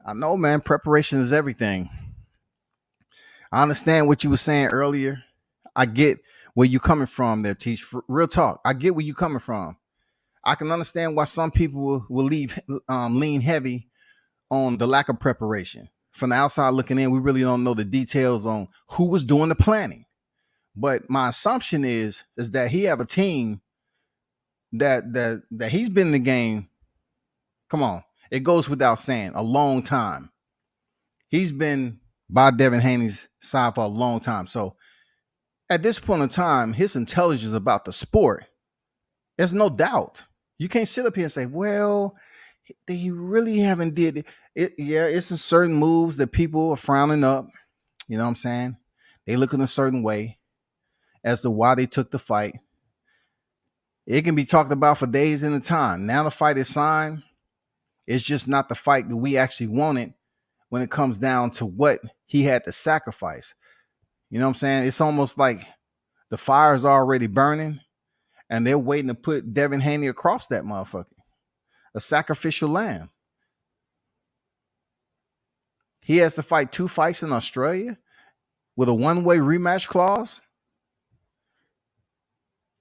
I know, man. Preparation is everything. I understand what you were saying earlier. I get where you coming from there, Teach. Real talk. I get where you coming from. I can understand why some people will lean heavy on the lack of preparation. From the outside looking in, we really don't know the details on who was doing the planning. But my assumption is that he have a team that he's been in the game. Come on, it goes without saying, a long time. He's been by Devin Haney's side for a long time. So at this point in time, his intelligence about the sport, there's no doubt. You can't sit up here and say, well, they really haven't did it. Yeah, it's some certain moves that people are frowning up. You know what I'm saying? They look in a certain way as to why they took the fight. It can be talked about for days in a time. Now the fight is signed. It's just not the fight that we actually wanted when it comes down to what he had to sacrifice. You know what I'm saying? It's almost like the fire is already burning and they're waiting to put Devin Haney across that motherfucker. A sacrificial lamb. He has to fight 2 fights in Australia with a one-way rematch clause.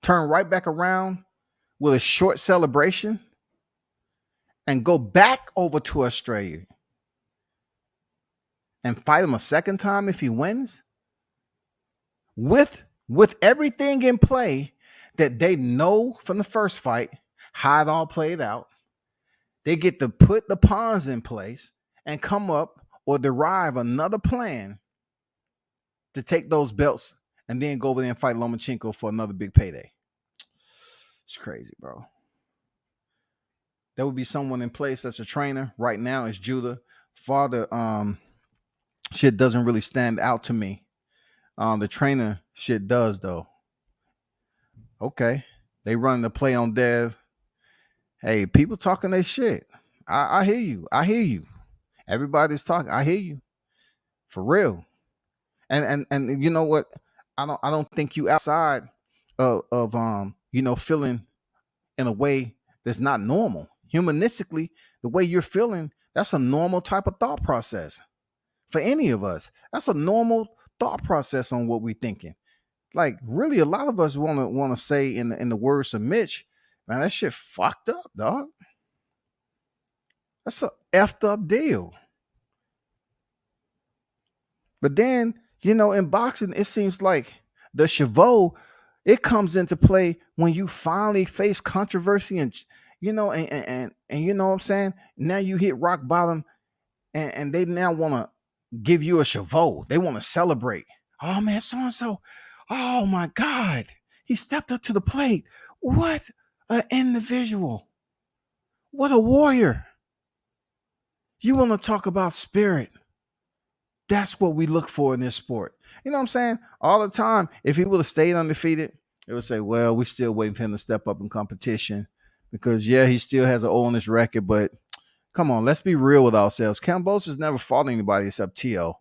Turn right back around with a short celebration and go back over to Australia and fight him a second time if he wins. With everything in play that they know from the first fight, how it all played out. They get to put the pawns in place and come up or derive another plan to take those belts and then go over there and fight Lomachenko for another big payday. It's crazy, bro. There would be someone in place that's a trainer. Right now is Judah. Father shit doesn't really stand out to me. The trainer shit does, though. Okay. They run the play on Dev. Hey, people talking their shit. I hear you. I hear you. Everybody's talking. I hear you. For real. And you know what? I don't think you outside of feeling in a way that's not normal. Humanistically, the way you're feeling, that's a normal type of thought process. For any of us, that's a normal thought process on what we're thinking. Like, really, a lot of us want to say in the words of Mitch, man, that shit fucked up, dog. That's a effed up deal. But then, in boxing, it seems like the chevaux, it comes into play when you finally face controversy and you know what I'm saying? Now you hit rock bottom and they now want to give you a chevaux. They want to celebrate. Oh man, so-and-so. Oh my God. He stepped up to the plate. What an individual. What a warrior. You want to talk about spirit. That's what we look for in this sport. You know what I'm saying? All the time, if he would have stayed undefeated, it would say, well, we're still waiting for him to step up in competition because, yeah, he still has an O on his record. But come on, let's be real with ourselves. Kambosos never fought anybody except T.O.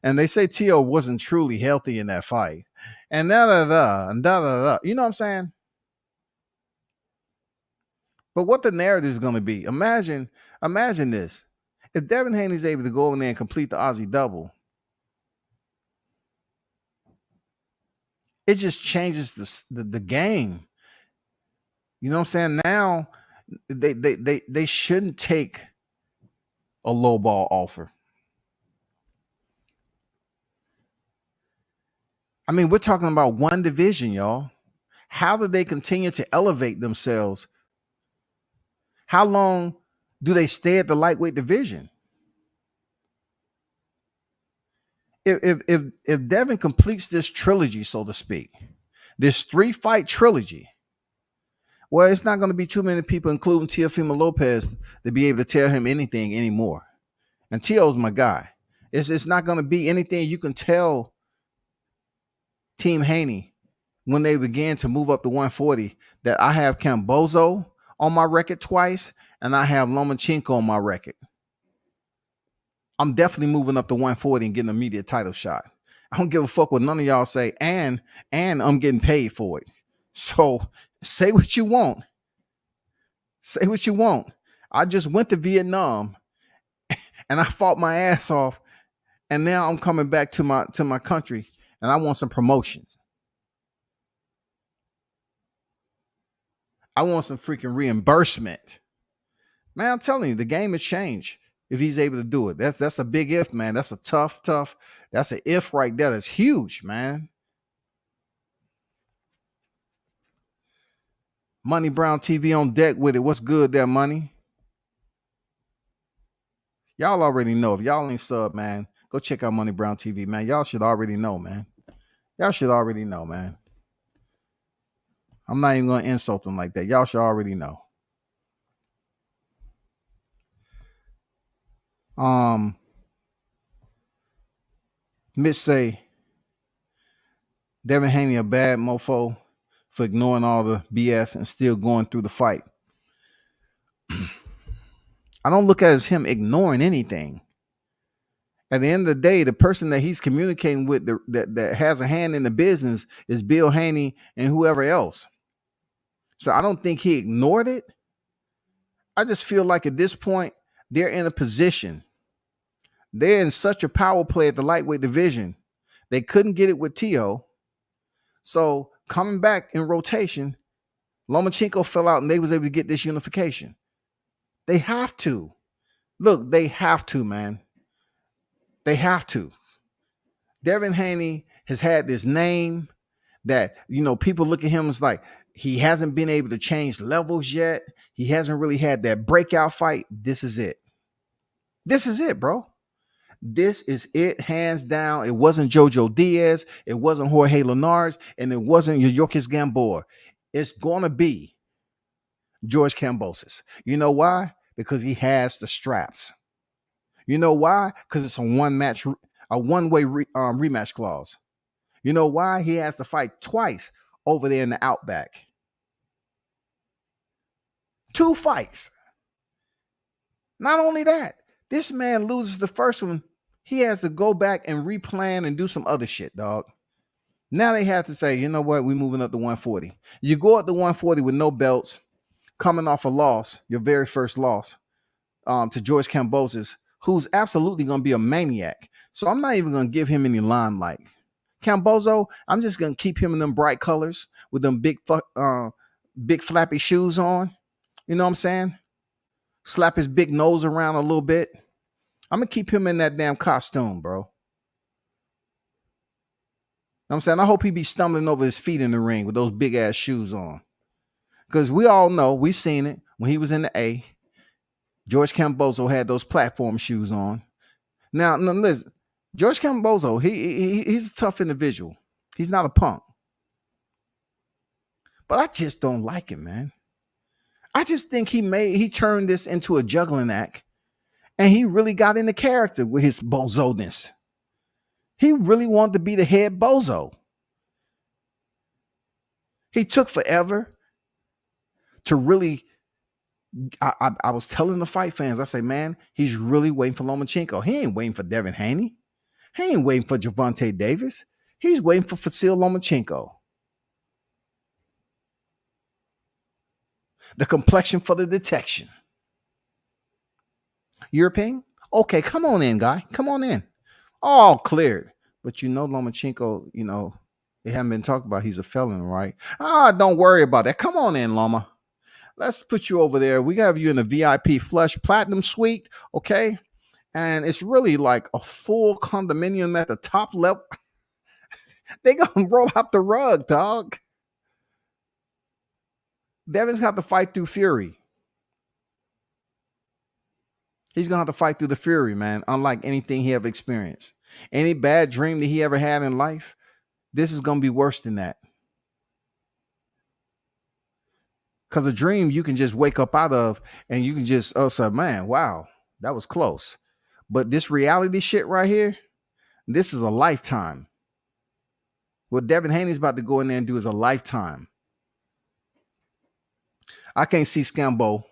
And they say T.O. wasn't truly healthy in that fight. And da-da-da. You know what I'm saying? But what the narrative is going to be, imagine this. If Devin Haney's able to go in there and complete the Aussie double, it just changes the game. You know what I'm saying? Now they shouldn't take a low ball offer. I mean, we're talking about one division, y'all. How do they continue to elevate themselves? How long do they stay at the lightweight division? If Devin completes this trilogy, so to speak, this 3-fight trilogy, well, it's not going to be too many people, including Teofimo Lopez, to be able to tell him anything anymore. And T.O.'s my guy. It's not going to be anything you can tell Team Haney when they began to move up to 140 that I have Cambozo on my record twice and I have Lomachenko on my record. I'm definitely moving up to 140 and getting an immediate title shot. I don't give a fuck what none of y'all say, and I'm getting paid for it. So say what you want. Say what you want. I just went to Vietnam and I fought my ass off, and now I'm coming back to my country and I want some promotions. I want some freaking reimbursement. Man, I'm telling you, the game has changed if he's able to do it. That's a big if, man. That's a tough. That's an if right there. That's huge, man. Money Brown TV on deck with it. What's good there, Money? Y'all already know. If y'all ain't sub, man, go check out Money Brown TV, man. Y'all should already know, man. Y'all should already know, man. I'm not even going to insult them like that. Y'all should already know. Mitch say Devin Haney a bad mofo for ignoring all the BS and still going through the fight. I don't look at it as him ignoring anything. At the end of the day, the person that he's communicating with that has a hand in the business is Bill Haney and whoever else. So I don't think he ignored it. I just feel like at this point, they're in a position. They're in such a power play at the lightweight division. They couldn't get it with Tio. So coming back in rotation, Lomachenko fell out and they was able to get this unification. They have to. Look, they have to, man. They have to. Devin Haney has had this name that, people look at him as like, he hasn't been able to change levels yet. He hasn't really had that breakout fight. This is it. This is it, bro. This is it, hands down. It wasn't Jojo Diaz. It wasn't Jorge Linares. And it wasn't Yokis Gamboa. It's going to be George Kambosos. You know why? Because he has the straps. You know why? Because it's a one-way rematch clause. You know why? He has to fight twice over there in the Outback. 2 fights. Not only that, this man loses the first one. He has to go back and replan and do some other shit, dog. Now they have to say, you know what? We're moving up to 140. You go up to 140 with no belts, coming off a loss, your very first loss, to George Kambosos, who's absolutely going to be a maniac. So I'm not even going to give him any limelight. Cambozo, I'm just going to keep him in them bright colors with them big flappy shoes on. You know what I'm saying? Slap his big nose around a little bit. I'm going to keep him in that damn costume, bro. You know what I'm saying? I hope he be stumbling over his feet in the ring with those big ass shoes on. Because we all know, we seen it when he was in the A. George Kambozo had those platform shoes on. Now listen, George Kambozo, he's a tough individual. He's not a punk. But I just don't like him, man. I just think he turned this into a juggling act, and he really got into character with his bozo-ness. He really wanted to be the head bozo. He took forever to really. I was telling the fight fans, I say, man, he's really waiting for Lomachenko. He ain't waiting for Devin Haney. He ain't waiting for Gervonta Davis. He's waiting for Vasyl Lomachenko. The complexion for the detection. European? Okay, come on in, guy. Come on in. All cleared. But Lomachenko, they haven't been talked about. He's a felon, right? Don't worry about that. Come on in, Loma. Let's put you over there. We have you in the VIP Flush Platinum Suite, okay? And it's really like a full condominium at the top level. They gonna roll out the rug, dog. Devin's got to fight through Fury. He's gonna have to fight through the Fury, man. Unlike anything he ever experienced, any bad dream that he ever had in life, this is gonna be worse than that. Because a dream you can just wake up out of and you can just, say, man, wow, that was close. But this reality shit right here, this is a lifetime. What Devin Haney's about to go in there and do is a lifetime. I can't see Scambo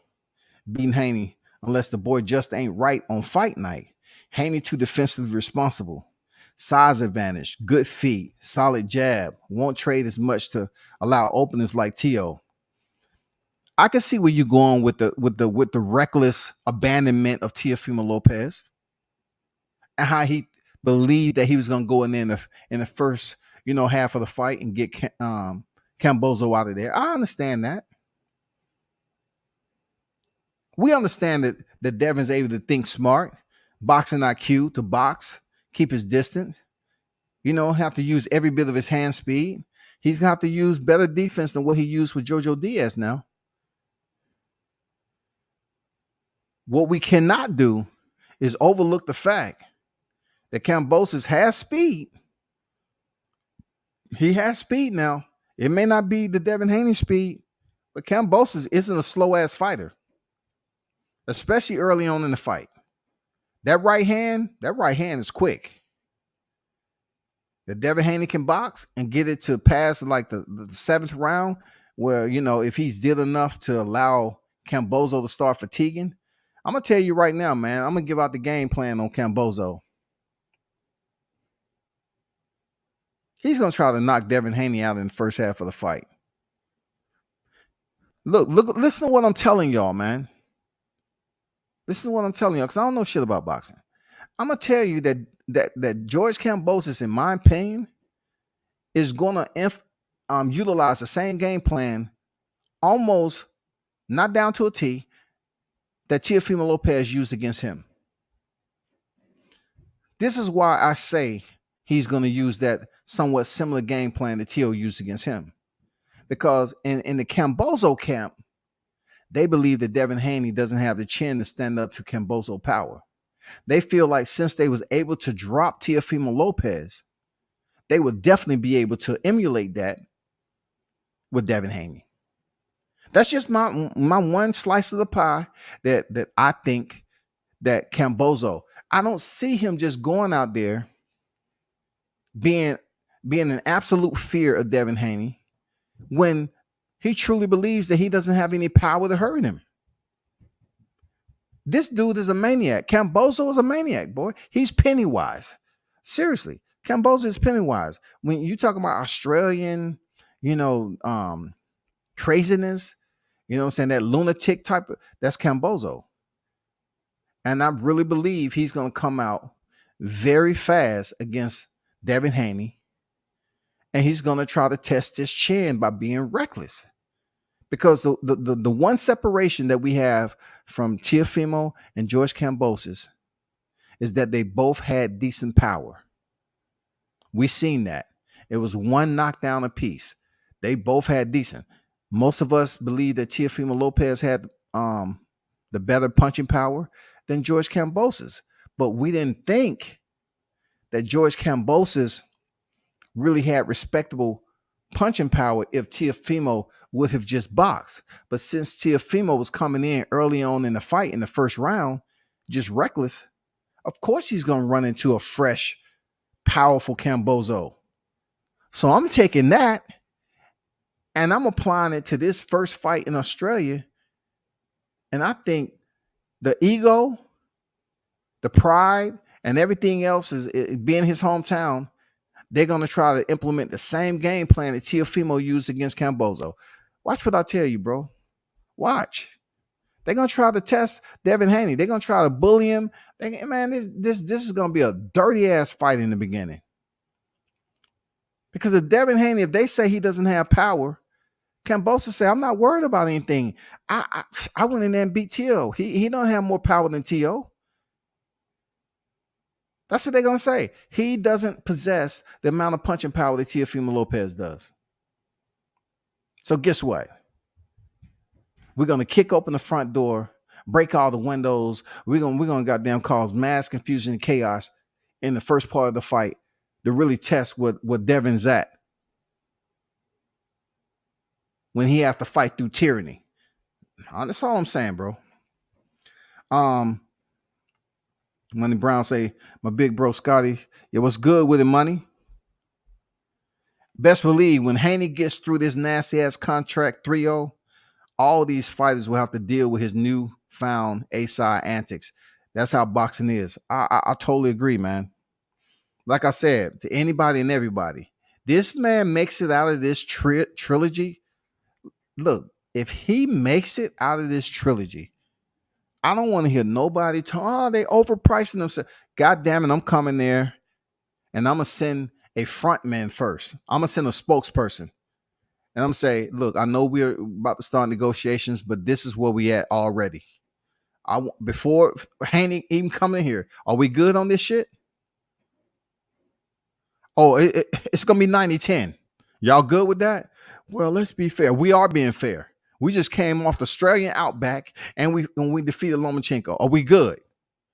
beating Haney unless the boy just ain't right on fight night. Haney too defensively responsible. Size advantage, good feet, solid jab, won't trade as much to allow openings like T.O. I can see where you're going with the reckless abandonment of Teofimo Lopez and how he believed that he was going to go in there in the first half of the fight and get Cambozo out of there. I understand that. We understand that Devin's able to think smart, boxing IQ to box, keep his distance. Have to use every bit of his hand speed. He's going to have to use better defense than what he used with Jojo Diaz now. What we cannot do is overlook the fact that Kambosos has speed. He has speed now. It may not be the Devin Haney speed, but Kambosos isn't a slow-ass fighter, especially early on in the fight. That right hand is quick. The Devin Haney can box and get it to pass like the seventh round, where, if he's did enough to allow Cambozo to start fatiguing. I'm going to tell you right now, man, I'm going to give out the game plan on Cambozo. He's going to try to knock Devin Haney out in the first half of the fight. Look, listen to what I'm telling y'all, man. Listen to what I'm telling y'all, because I don't know shit about boxing. I'm going to tell you that George Kambosos, in my opinion, is going to utilize the same game plan, almost not down to a T, that Teofimo Lopez used against him. This is why I say he's going to use that somewhat similar game plan that Teo used against him. Because in the Cambozo camp, they believe that Devin Haney doesn't have the chin to stand up to Cambozo power. They feel like since they was able to drop Teofimo Lopez, they would definitely be able to emulate that with Devin Haney. That's just my one slice of the pie that I think that Cambozo, I don't see him just going out there being in absolute fear of Devin Haney when he truly believes that he doesn't have any power to hurt him. This dude is a maniac. Cambozo is a maniac, boy. He's Pennywise. Seriously, Cambozo is Pennywise. When you talk about Australian, craziness, what I'm saying, that lunatic type that's Cambozo. And I really believe he's going to come out very fast against Devin Haney. And he's going to try to test his chin by being reckless. Because the one separation that we have from Teofimo and George Kambosos is that they both had decent power. We seen that. It was one knockdown apiece. They both had decent. Most of us believe that Teofimo Lopez had the better punching power than George Kambosos. But we didn't think that George Kambosos really had respectable punching power if Teofimo would have just boxed. But since Teofimo was coming in early on in the fight in the first round, just reckless, of course he's going to run into a fresh, powerful Cambozo. So I'm taking that and I'm applying it to this first fight in Australia. And I think the ego, the pride, and everything else is being his hometown. They're going to try to implement the same game plan that Teofimo used against Cambozo. Watch what I tell you, bro. Watch. They're going to try to test Devin Haney. They're going to try to bully him. This is going to be a dirty-ass fight in the beginning. Because if Devin Haney, if they say he doesn't have power, Cambozo say, I'm not worried about anything. I went in there and beat T.O. He don't have more power than T.O. That's what they're going to say. He doesn't possess the amount of punching power that Teofimo Lopez does. So guess what? We're going to kick open the front door, break all the windows. We're going to goddamn cause mass confusion and chaos in the first part of the fight to really test what Devin's at when he has to fight through tyranny. That's all I'm saying, bro. Money Brown say, my big bro Scotty, yeah, what's good with it, money? Best believe when Haney gets through this nasty ass contract 3-0, all these fighters will have to deal with his newfound A-side antics. That's how boxing is. I totally agree, man. Like I said, to anybody and everybody, this man makes it out of this trilogy. Look, if he makes it out of this trilogy, I don't want to hear nobody talk, oh, they overpricing themselves. God damn it, I'm coming there and I'm going to send a front man first. I'm going to send a spokesperson. And I'm say, look, I know we're about to start negotiations, but this is where we at already. Before Haney even coming here, are we good on this shit? Oh, it's gonna be 90-10. Y'all good with that? Well, let's be fair. We are being fair. We just came off the Australian Outback and we defeated Lomachenko. Are we good?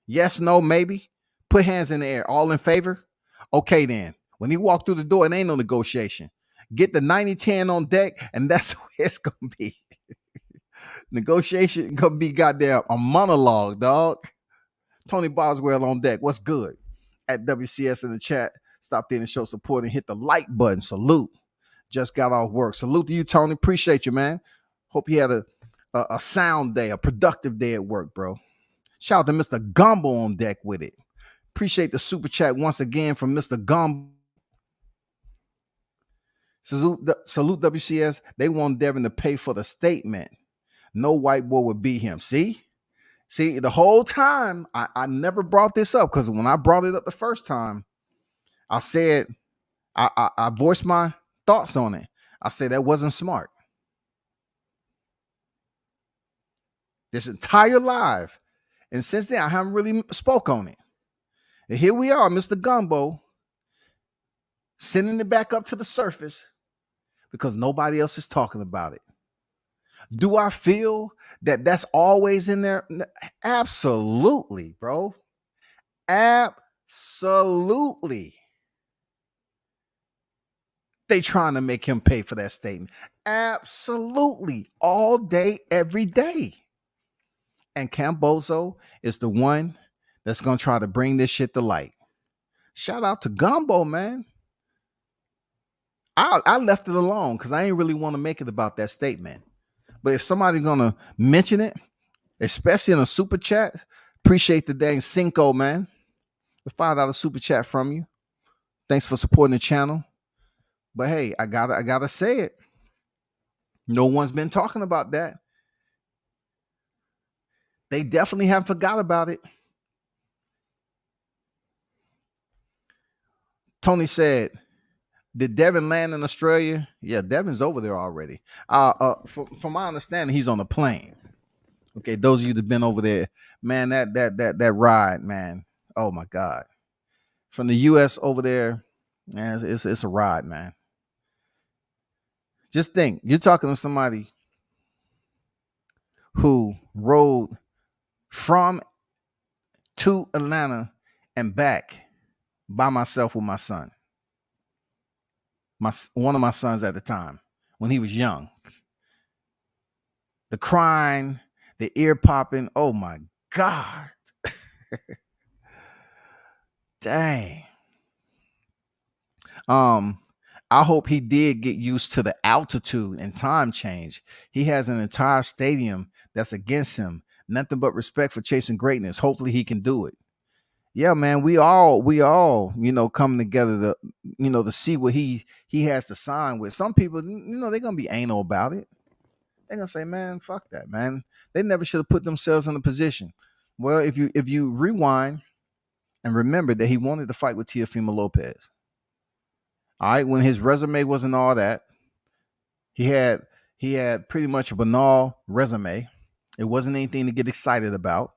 Yes, no, maybe. Put hands in the air. All in favor? Okay, then. When he walked through the door, it ain't no negotiation. Get the 90-10 on deck, and that's what it's gonna be. Negotiation gonna be goddamn a monologue, dog. Tony Boswell on deck. What's good? At WCS in the chat. Stop in and show support and hit the like button. Salute. Just got off work. Salute to you, Tony. Appreciate you, man. Hope you had a sound day, a productive day at work, bro. Shout out to Mr. Gumbo on deck with it. Appreciate the super chat once again from Mr. Gumbo. Salute WCS. They want Devin to pay for the statement. No white boy would beat him. See, the whole time I never brought this up because when I brought it up the first time, I said I voiced my thoughts on it. I said that wasn't smart. This entire live, and since then I haven't really spoke on it. And here we are, Mr. Gumbo, sending it back up to the surface because nobody else is talking about it. Do I feel that that's always in there? Absolutely, bro. Absolutely. They trying to make him pay for that statement. Absolutely. All day, every day. And Cambozo is the one that's going to try to bring this shit to light. Shout out to Gumbo, man. I left it alone because I ain't really want to make it about that statement. But if somebody's going to mention it, especially in a super chat, appreciate the dang Cinco, man. The $5 super chat from you. Thanks for supporting the channel. But hey, I gotta say it. No one's been talking about that. They definitely haven't forgot about it. Tony said, did Devin land in Australia? Yeah, Devin's over there already. From my understanding, he's on a plane. Okay, those of you that been over there, man, that ride, man. Oh my God. From the US over there, man, it's a ride, man. Just think, you're talking to somebody who rode from to Atlanta and back by myself with my son. One of my sons at the time, when he was young. The crying, the ear popping. Oh my God. Dang. I hope he did get used to the altitude and time change. He has an entire stadium that's against him. Nothing but respect for chasing greatness. Hopefully he can do it. Yeah, man, we all, come together to see what he has to sign with. Some people, they're going to be anal about it. They're going to say, man, fuck that, man. They never should have put themselves in a position. Well, if you rewind and remember that he wanted to fight with Teofimo Lopez. All right, when his resume wasn't all that, he had pretty much a banal resume. It wasn't anything to get excited about.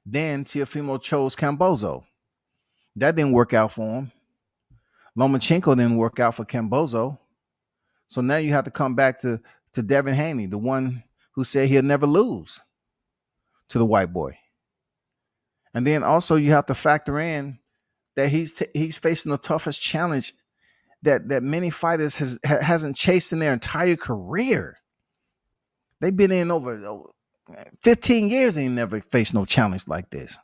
Then Teofimo chose Cambozo. That didn't work out for him. Lomachenko didn't work out for Cambozo. So now you have to come back to Devin Haney, the one who said he'll never lose to the white boy. And then also you have to factor in that he's facing the toughest challenge that many fighters hasn't chased in their entire career. They've been in over 15 years and never faced no challenge like this.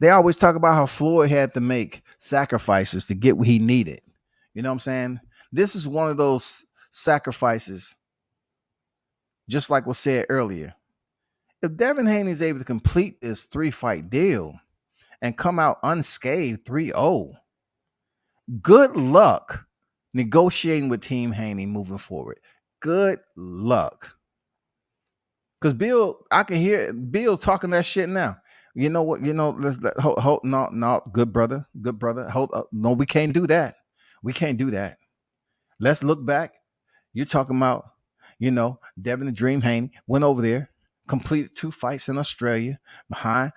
They always talk about how Floyd had to make sacrifices to get what he needed. You know what I'm saying? This is one of those sacrifices, just like was said earlier. If Devin Haney is able to complete this 3-fight deal and come out unscathed 3-0, good luck negotiating with Team Haney moving forward. Good luck. Because Bill, I can hear Bill talking that shit now. You know what? No, good brother. Hold up. No, we can't do that. We can't do that. Let's look back. You're talking about, Devin the Dream Haney went over there, completed 2 fights in Australia behind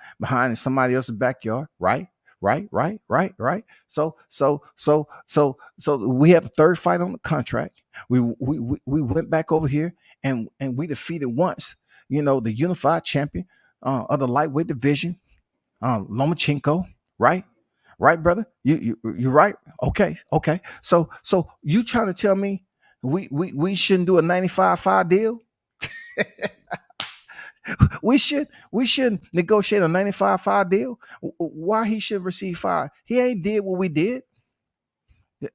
in somebody else's backyard, right? Right. So we had a 3rd fight on the contract. We went back over here and we defeated once, the unified champion of the lightweight division, Lomachenko, right? Right, brother? You're right. Okay. So you trying to tell me we shouldn't do a 95-5 deal? we should negotiate a 95-5 deal. Why he should receive 5? He ain't did what we did,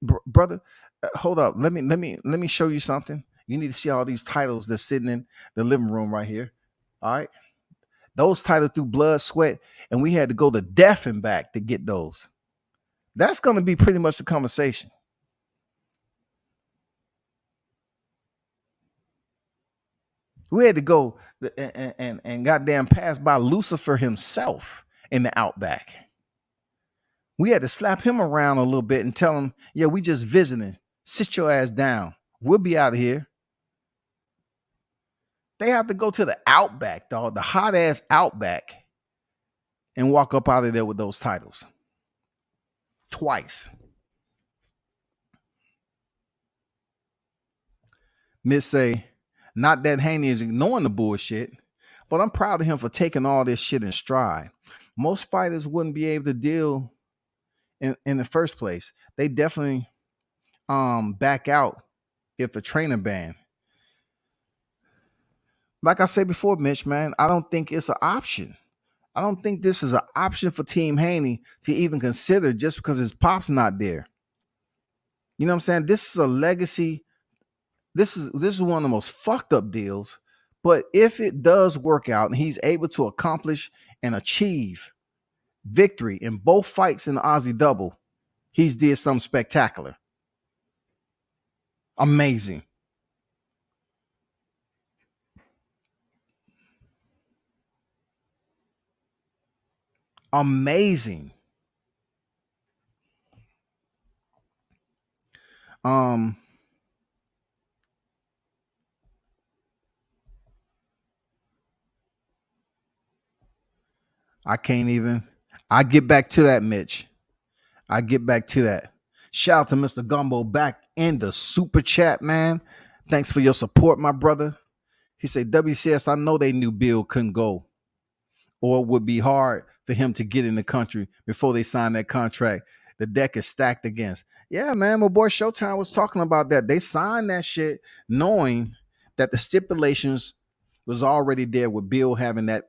brother. Hold up. Let me show you something. You need to see all these titles that's sitting in the living room right here. All right, those titles through blood, sweat, and we had to go to death and back to get those. That's going to be pretty much the conversation. We had to go and goddamn pass by Lucifer himself in the outback. We had to slap him around a little bit and tell him, yeah, we just visiting. Sit your ass down. We'll be out of here. They have to go to the outback, dog, the hot ass outback, and walk up out of there with those titles. Twice. Miss say, not that Haney is ignoring the bullshit, but I'm proud of him for taking all this shit in stride. Most fighters wouldn't be able to deal in the first place. They definitely back out if the trainer banned. Like I said before, Mitch, man, I don't think it's an option. I don't think this is an option for Team Haney to even consider just because his pop's not there. You know what I'm saying? This is a legacy. This is one of the most fucked up deals. But if it does work out and he's able to accomplish and achieve victory in both fights in the Aussie double, he's did something spectacular. Amazing. Amazing. I can't even. I get back to that, Mitch. I get back to that. Shout out to Mr. Gumbo back in the super chat, man. Thanks for your support, my brother. He said, WCS, I know they knew Bill couldn't go, or it would be hard for him to get in the country before they signed that contract. The deck is stacked against. Yeah, man, my boy Showtime was talking about that. They signed that shit knowing that the stipulations was already there with Bill having that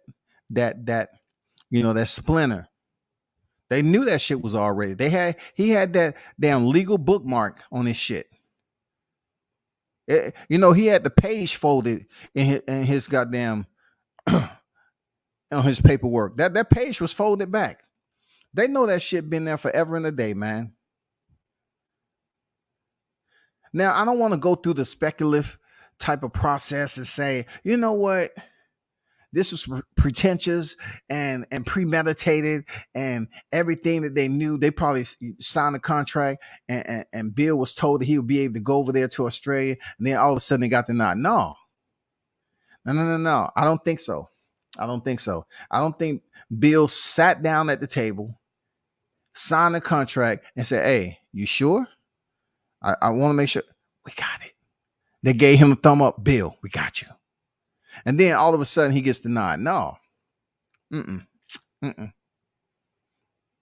splinter. They knew that shit was already. He had that damn legal bookmark on his shit. He had the page folded in his goddamn on his paperwork. That page was folded back. They know that shit been there forever and a day, man. Now, I don't want to go through the speculative type of process and say, you know what? This was pretentious and premeditated, and everything that they knew, they probably signed a contract, and Bill was told that he would be able to go over there to Australia, and then all of a sudden they got the nod. No. I don't think so. I don't think Bill sat down at the table, signed a contract, and said, hey, you sure? I want to make sure. We got it. They gave him a thumb up. Bill, we got you. And then all of a sudden he gets the nod. No.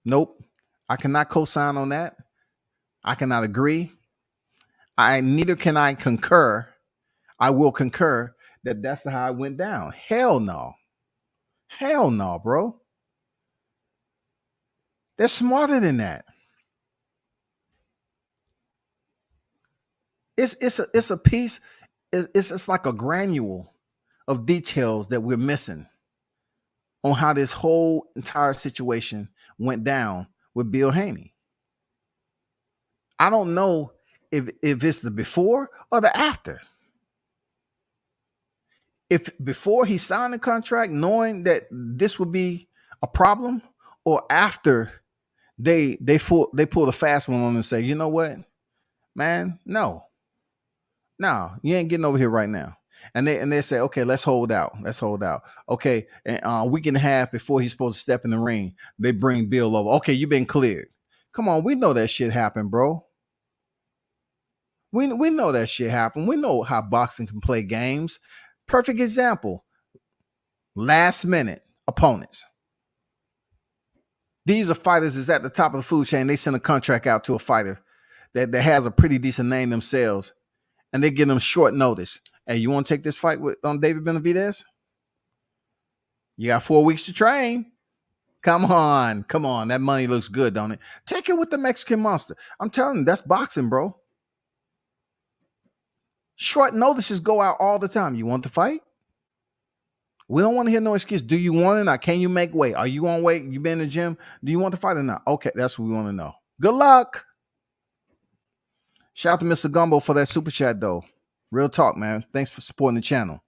Nope. I cannot co-sign on that. I cannot agree. Neither can I concur. I will concur that that's how it went down. Hell no. Hell no, bro. They're smarter than that. It's a piece. It's like a granule of details that we're missing on how this whole entire situation went down with Bill Haney. I don't know if it's the before or the after. If before he signed the contract, knowing that this would be a problem, or after they pull the fast one on and say, you know what, man, no, you ain't getting over here right now. And they say, okay, let's hold out. Okay, and a week and a half before he's supposed to step in the ring, they bring Bill over. Okay, you've been cleared. Come on, we know that shit happened, bro. We know that shit happened. We know how boxing can play games. Perfect example. Last minute opponents. These are fighters that's at the top of the food chain. They send a contract out to a fighter that has a pretty decent name themselves, and they give them short notice. Hey, you want to take this fight with David Benavidez? You got 4 weeks to train. Come on. That money looks good, don't it? Take it with the Mexican Monster. I'm telling you, that's boxing, bro. Short notices go out all the time. You want to fight? We don't want to hear no excuse. Do you want it or can you make weight? Are you on weight? You been in the gym? Do you want to fight or not? Okay, that's what we want to know. Good luck. Shout out to Mr. Gumbo for that super chat, though. Real talk, man. Thanks for supporting the channel.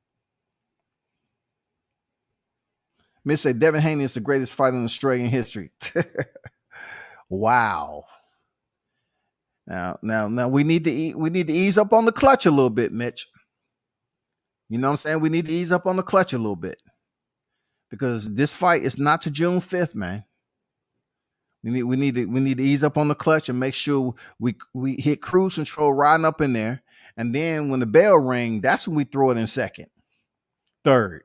Miss say Devin Haney is the greatest fighter in Australian history. Wow. Now we need to ease up on the clutch a little bit, Mitch. You know what I'm saying? We need to ease up on the clutch a little bit, because this fight is not to June 5th, man. We need to ease up on the clutch and make sure we hit cruise control riding up in there, and then when the bell ring, that's when we throw it in second, third.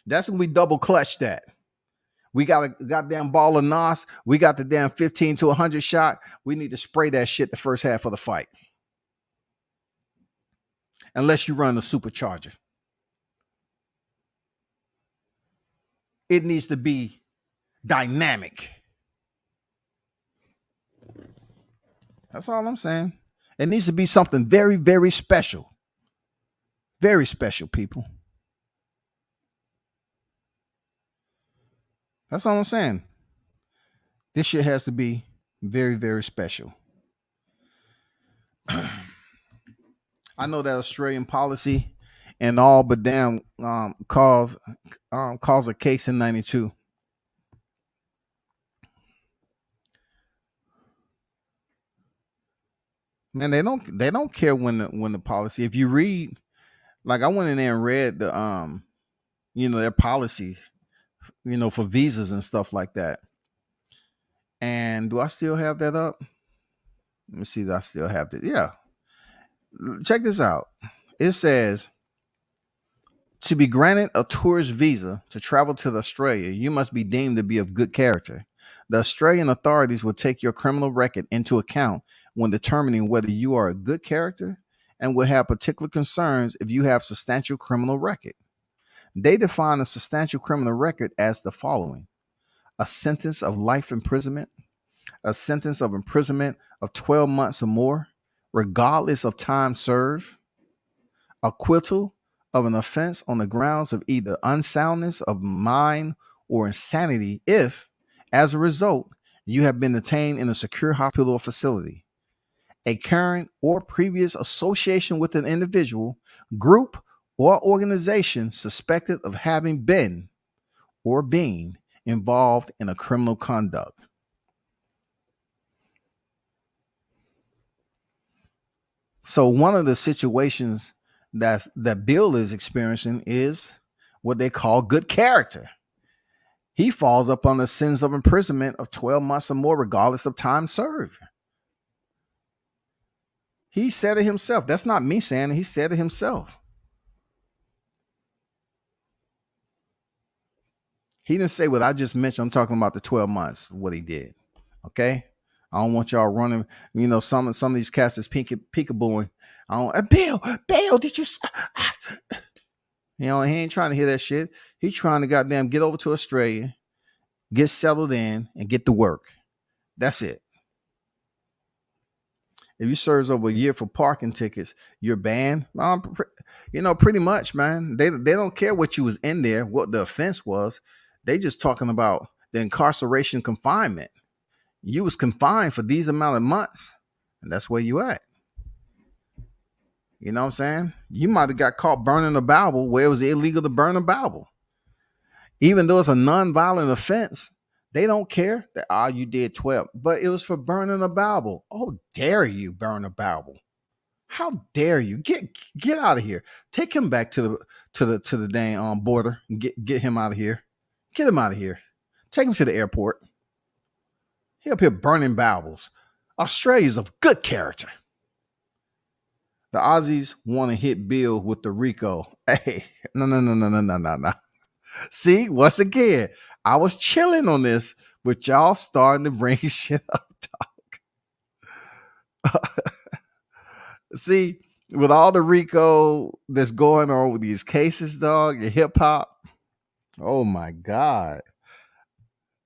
That's when we double clutch that. We got a goddamn ball of NOS. We got the damn 15 to 100 shot. We need to spray that shit the first half of the fight. Unless you run the supercharger. It needs to be dynamic. That's all I'm saying. It needs to be something very, very special. Very special, people. That's all I'm saying. This shit has to be very, very special. I know that Australian policy and all, but damn, calls a case in 92. Man, they don't care when the policy. If you read, like I went in there and read the their policies, for visas and stuff like that. And do I still have that up? Let me see. I still have it. Yeah. Check this out. It says, to be granted a tourist visa to travel to Australia, you must be deemed to be of good character. The Australian authorities will take your criminal record into account when determining whether you are a good character, and will have particular concerns if you have substantial criminal record. They define a substantial criminal record as the following: a sentence of life imprisonment, a sentence of imprisonment of 12 months or more, regardless of time served, acquittal of an offense on the grounds of either unsoundness of mind or insanity if, as a result, you have been detained in a secure hospital or facility, a current or previous association with an individual, group, or organization suspected of having been or being involved in a criminal conduct. So one of the situations that Bill is experiencing is what they call good character. He falls up on the sins of imprisonment of 12 months or more, regardless of time served. He said it himself. That's not me saying it. He said it himself. He didn't say what I just mentioned. I'm talking about the 12 months, what he did. Okay? I don't want y'all running, some of these cats is peekabooing. Bill, did you? He ain't trying to hear that shit. He's trying to goddamn get over to Australia, get settled in, and get to work. That's it. If you serve over a year for parking tickets, you're banned. Pretty much, man. They don't care what you was in there, what the offense was. They just talking about the incarceration confinement. You was confined for these amount of months, and that's where you at. You know what I'm saying? You might have got caught burning a Bible where it was illegal to burn a Bible. Even though it's a non-violent offense, they don't care that you did 12, but it was for burning a Bible. Oh, dare you burn a Bible? How dare you? Get out of here. Take him back to the dang border and get him out of here. Get him out of here. Take him to the airport. He up here burning Bibles. Australia's of good character. The Aussies want to hit Bill with the Rico. Hey, no. See, once again, I was chilling on this, but y'all starting to bring shit up, dog. See, with all the Rico that's going on with these cases, dog, your hip hop. Oh my God.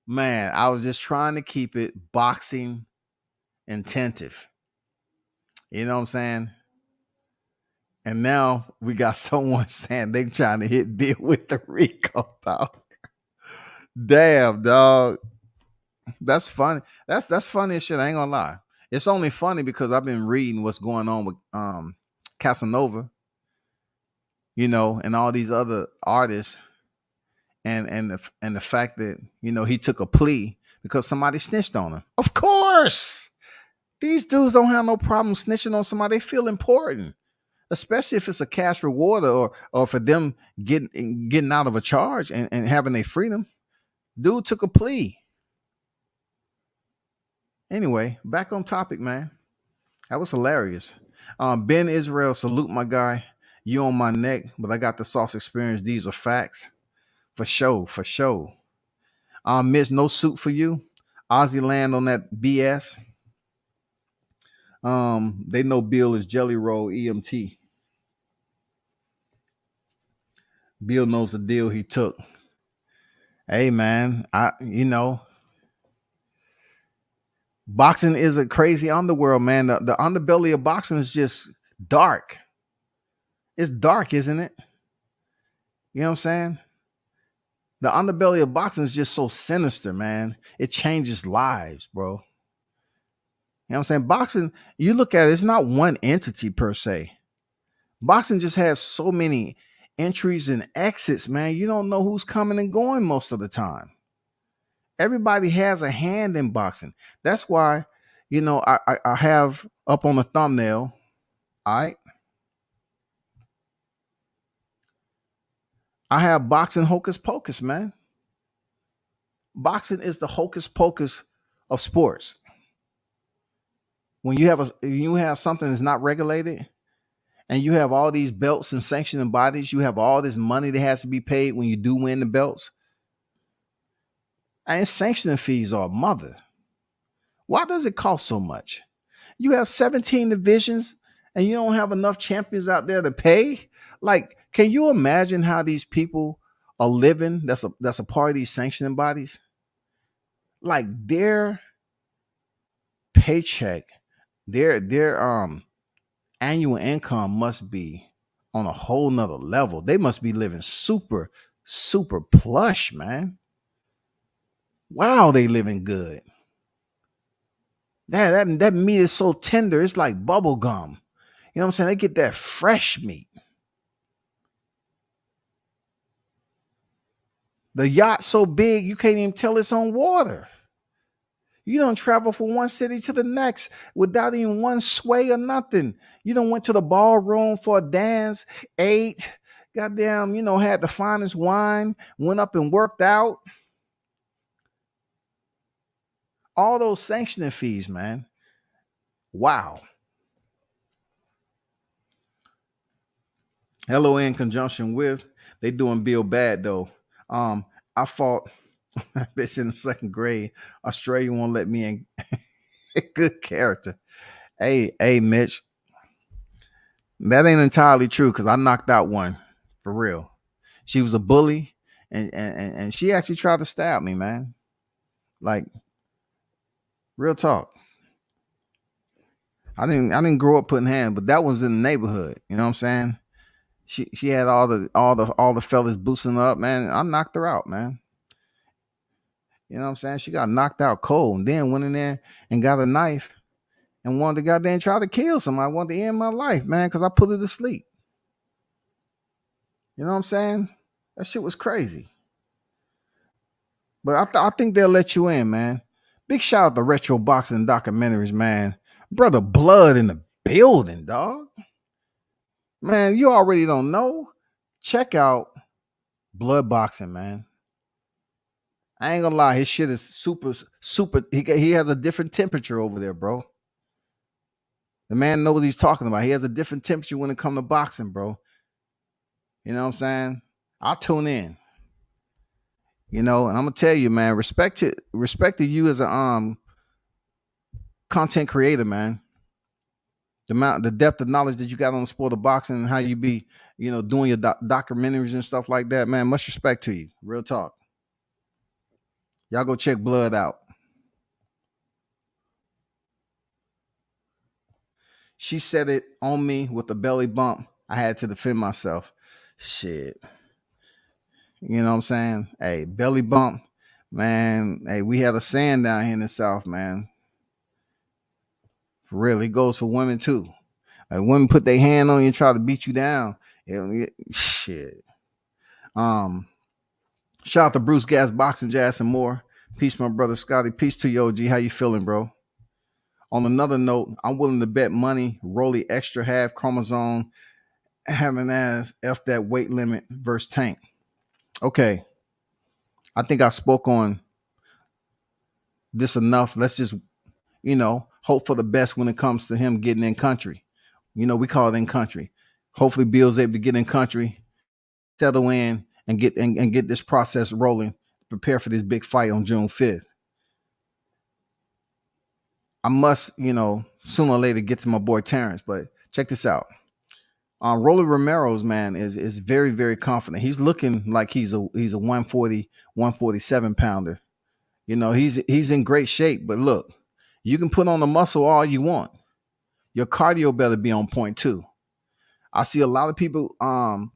Man, I was just trying to keep it boxing attentive. You know what I'm saying? And now we got someone saying they trying to hit Bill with the Rico, dog. Damn, dog. That's funny. That's funny as shit. I ain't gonna lie. It's only funny because I've been reading what's going on with Casanova, and all these other artists, and the fact that he took a plea because somebody snitched on him. Of course, these dudes don't have no problem snitching on somebody. They feel important, especially if it's a cash reward or for them getting out of a charge and having their freedom. Dude took a plea. Anyway, back on topic, man. That was hilarious. Ben Israel, salute my guy. You on my neck, but I got the sauce experience. These are facts. For sure. Mitch, no suit for you. Aussie land on that BS. They know Bill is Jelly Roll EMT. Bill knows the deal he took. Hey, man, boxing is a crazy underworld, man. The underbelly of boxing is just dark. It's dark, isn't it? You know what I'm saying? The underbelly of boxing is just so sinister, man. It changes lives, bro. You know what I'm saying? Boxing, you look at it, it's not one entity per se. Boxing just has so many entries and exits, man. You don't know who's coming and going most of the time. Everybody has a hand in boxing. That's why, I have up on the thumbnail, all right? I have boxing hocus pocus, man. Boxing is the hocus pocus of sports. When you have something that's not regulated, and you have all these belts and sanctioning bodies, you have all this money that has to be paid when you do win the belts. And sanctioning fees are mother. Why does it cost so much? You have 17 divisions and you don't have enough champions out there to pay? Like, can you imagine how these people are living that's a part of these sanctioning bodies? Like their paycheck, their annual income must be on a whole nother level. They must be living super, super plush, man. Wow, they living good. That meat is so tender, it's like bubble gum. You know what I'm saying? They get that fresh meat. The yacht so big you can't even tell it's on water. You don't travel from one city to the next without even one sway or nothing. You don't went to the ballroom for a dance, ate, goddamn, had the finest wine, went up and worked out. All those sanctioning fees, man. Wow. Hello in conjunction with, they doing Bill bad though. I fought bitch in the second grade. Australia won't let me in. Good character. Hey, Mitch. That ain't entirely true because I knocked out one for real. She was a bully and she actually tried to stab me, man. Like, Real talk. I didn't grow up putting hands, but that was in the neighborhood. You know what I'm saying? She had all the fellas boosting up, man. I knocked her out, man. You know what I'm saying? She got knocked out cold and then went in there and got a knife and wanted to goddamn try to kill somebody. I wanted to end my life, man, because I put her to sleep. You know what I'm saying? That shit was crazy. But I think they'll let you in, man. Big shout out to Retro Boxing Documentaries, man. Brother Blood in the building, dog. Man, you already don't know. Check out Blood Boxing, man. I ain't gonna lie, his shit is super, super. He has a different temperature over there, bro. The man knows what he's talking about. He has a different temperature when it comes to boxing, bro. You know what I'm saying? I'll tune in. You know, and I'm gonna tell you, man, respect to you as a content creator, man. The depth of knowledge that you got on the sport of boxing and how you be, doing your documentaries and stuff like that, man. Much respect to you. Real talk. Y'all go check Blood out. She said it on me with a belly bump. I had to defend myself. Shit. You know what I'm saying? Hey, belly bump, man. Hey, we had a saying down here in the South, man. For real, it goes for women too. Like women put their hand on you and try to beat you down. Shit. Shout out to Bruce Gas, Boxing, Jazz, and more. Peace, my brother Scotty. Peace to you, OG. How you feeling, bro? On another note, I'm willing to bet money, Rolly extra half chromosome, having ass F that weight limit versus Tank. Okay. I think I spoke on this enough. Let's just, hope for the best when it comes to him getting in country. We call it in country. Hopefully Bill's able to get in country, settle in, and get this process rolling, prepare for this big fight on June 5th. I must, sooner or later get to my boy Terrence, but check this out. Rolly Romero's man is very, very confident. He's looking like he's a 140, 147 pounder. He's in great shape, but look, you can put on the muscle all you want. Your cardio better be on point too. I see a lot of people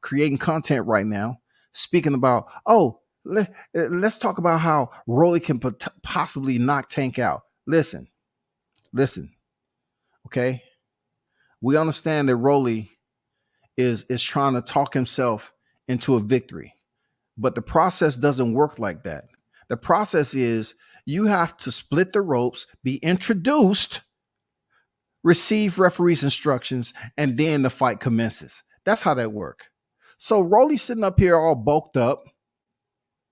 creating content right now, speaking about, let's talk about how Rolly can possibly knock Tank out. Listen, okay? We understand that Rolly is trying to talk himself into a victory, but the process doesn't work like that. The process is you have to split the ropes, be introduced, receive referee's instructions, and then the fight commences. That's how that works. So Rolly's sitting up here all bulked up.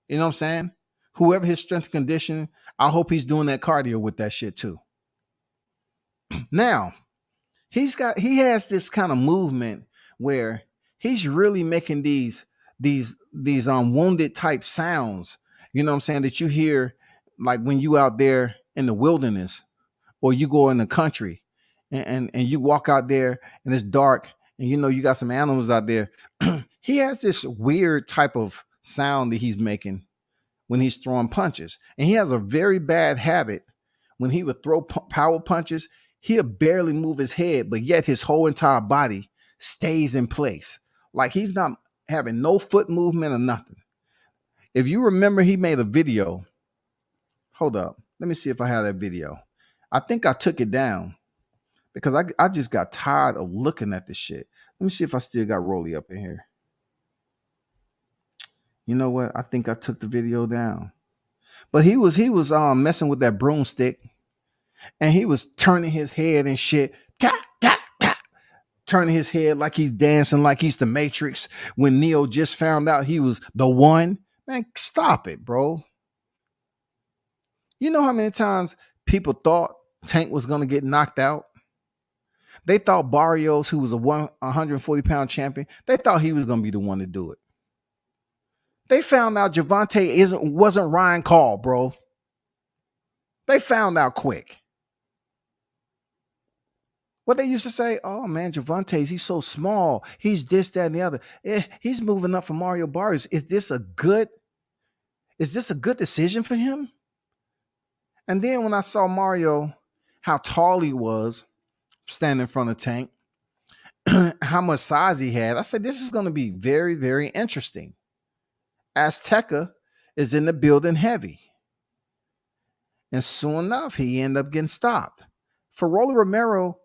You know what I'm saying? Whoever his strength and condition, I hope he's doing that cardio with that shit too. Now, he has this kind of movement where he's really making these wounded type sounds. You know what I'm saying? That you hear like when you out there in the wilderness or you go in the country and you walk out there and it's dark and you got some animals out there. He has this weird type of sound that he's making when he's throwing punches. And he has a very bad habit. When he would throw power punches, he'll barely move his head, but yet his whole entire body stays in place. Like he's not having no foot movement or nothing. If you remember, he made a video. Hold up. Let me see if I have that video. I think I took it down because I just got tired of looking at this shit. Let me see if I still got Rolly up in here. You know what? I think I took the video down. But he was messing with that broomstick and he was turning his head and shit. Turning his head like he's dancing like he's the Matrix when Neo just found out he was the one. Man, stop it, bro. You know how many times people thought Tank was going to get knocked out? They thought Barrios, who was a 140-pound champion, they thought he was going to be the one to do it. They found out Gervonta wasn't Ryan Call, bro. They found out quick. What they used to say, oh man, Gervonta's, he's so small. He's this, that, and the other. He's moving up from Mario Barrios. Is this a good decision for him? And then when I saw Mario, how tall he was standing in front of Tank, how much size he had, I said, this is going to be very, very interesting. Azteca is in the building heavy. And soon enough, he ended up getting stopped. For Rolly Romero,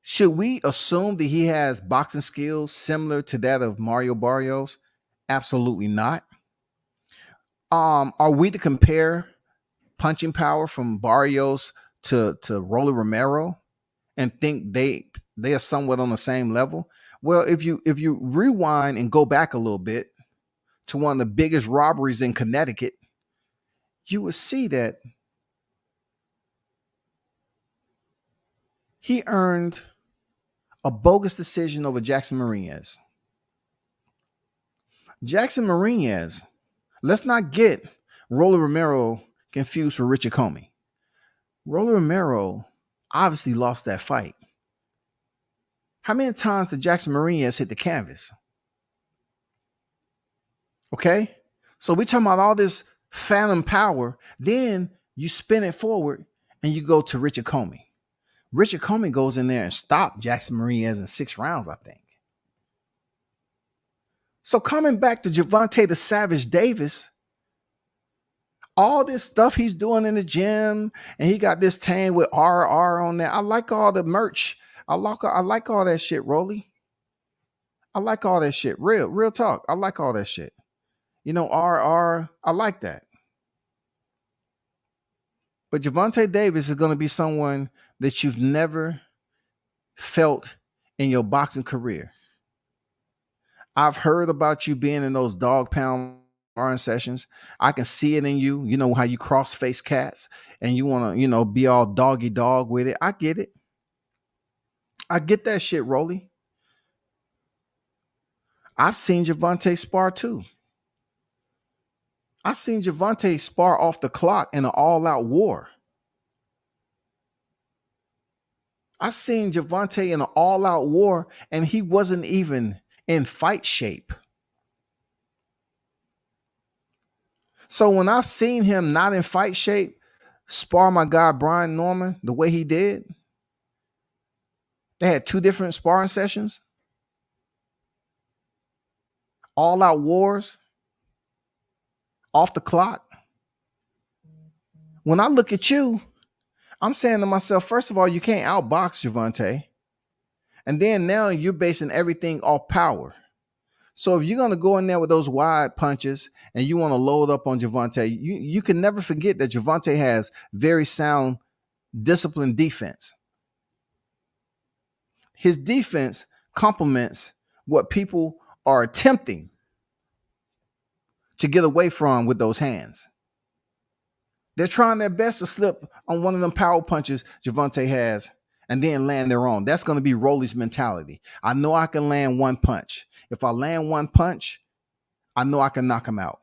should we assume that he has boxing skills similar to that of Mario Barrios? Absolutely not. Are we to compare punching power from Barrios to Rolly Romero and think they are somewhat on the same level? Well, if you rewind and go back a little bit to one of the biggest robberies in Connecticut, you would see that he earned a bogus decision over Jackson Mariñez. Jackson Mariñez, let's not get Rolly Romero confused with Richard Comey. Rolly Romero obviously lost that fight. How many times did Jackson Mariñez hit the canvas? Okay? So we're talking about all this phantom power. Then you spin it forward and you go to Richard Comey. Richard Comey goes in there and stopped Jackson Mariñez in 6 rounds, I think. So coming back to Gervonta the Savage Davis, all this stuff he's doing in the gym, and he got this tan with RR on there. I like all the merch. I like all that shit, Rolly. I like all that shit. Real talk. I like all that shit. You know, RR, I like that. But Gervonta Davis is going to be someone that you've never felt in your boxing career. I've heard about you being in those dog pound sparring sessions. I can see it in you. You know how you cross face cats and you want to, be all doggy dog with it. I get it. I get that shit, Rolly. I've seen Gervonta spar too. I've seen Gervonta spar off the clock in an all-out war. I seen Gervonta in an all-out war, and he wasn't even in fight shape. So when I've seen him not in fight shape spar my guy Brian Norman the way he did, they had 2 different sparring sessions, all-out wars, off the clock. When I look at you, I'm saying to myself, first of all, you can't outbox Gervonta. And then now you're basing everything off power. So if you're going to go in there with those wide punches and you want to load up on Gervonta, you can never forget that Gervonta has very sound, disciplined defense. His defense complements what people are attempting to get away from with those hands. They're trying their best to slip on one of them power punches Gervonta has and then land their own. That's going to be Rolly's mentality. I know I can land one punch. If I land one punch, I know I can knock him out.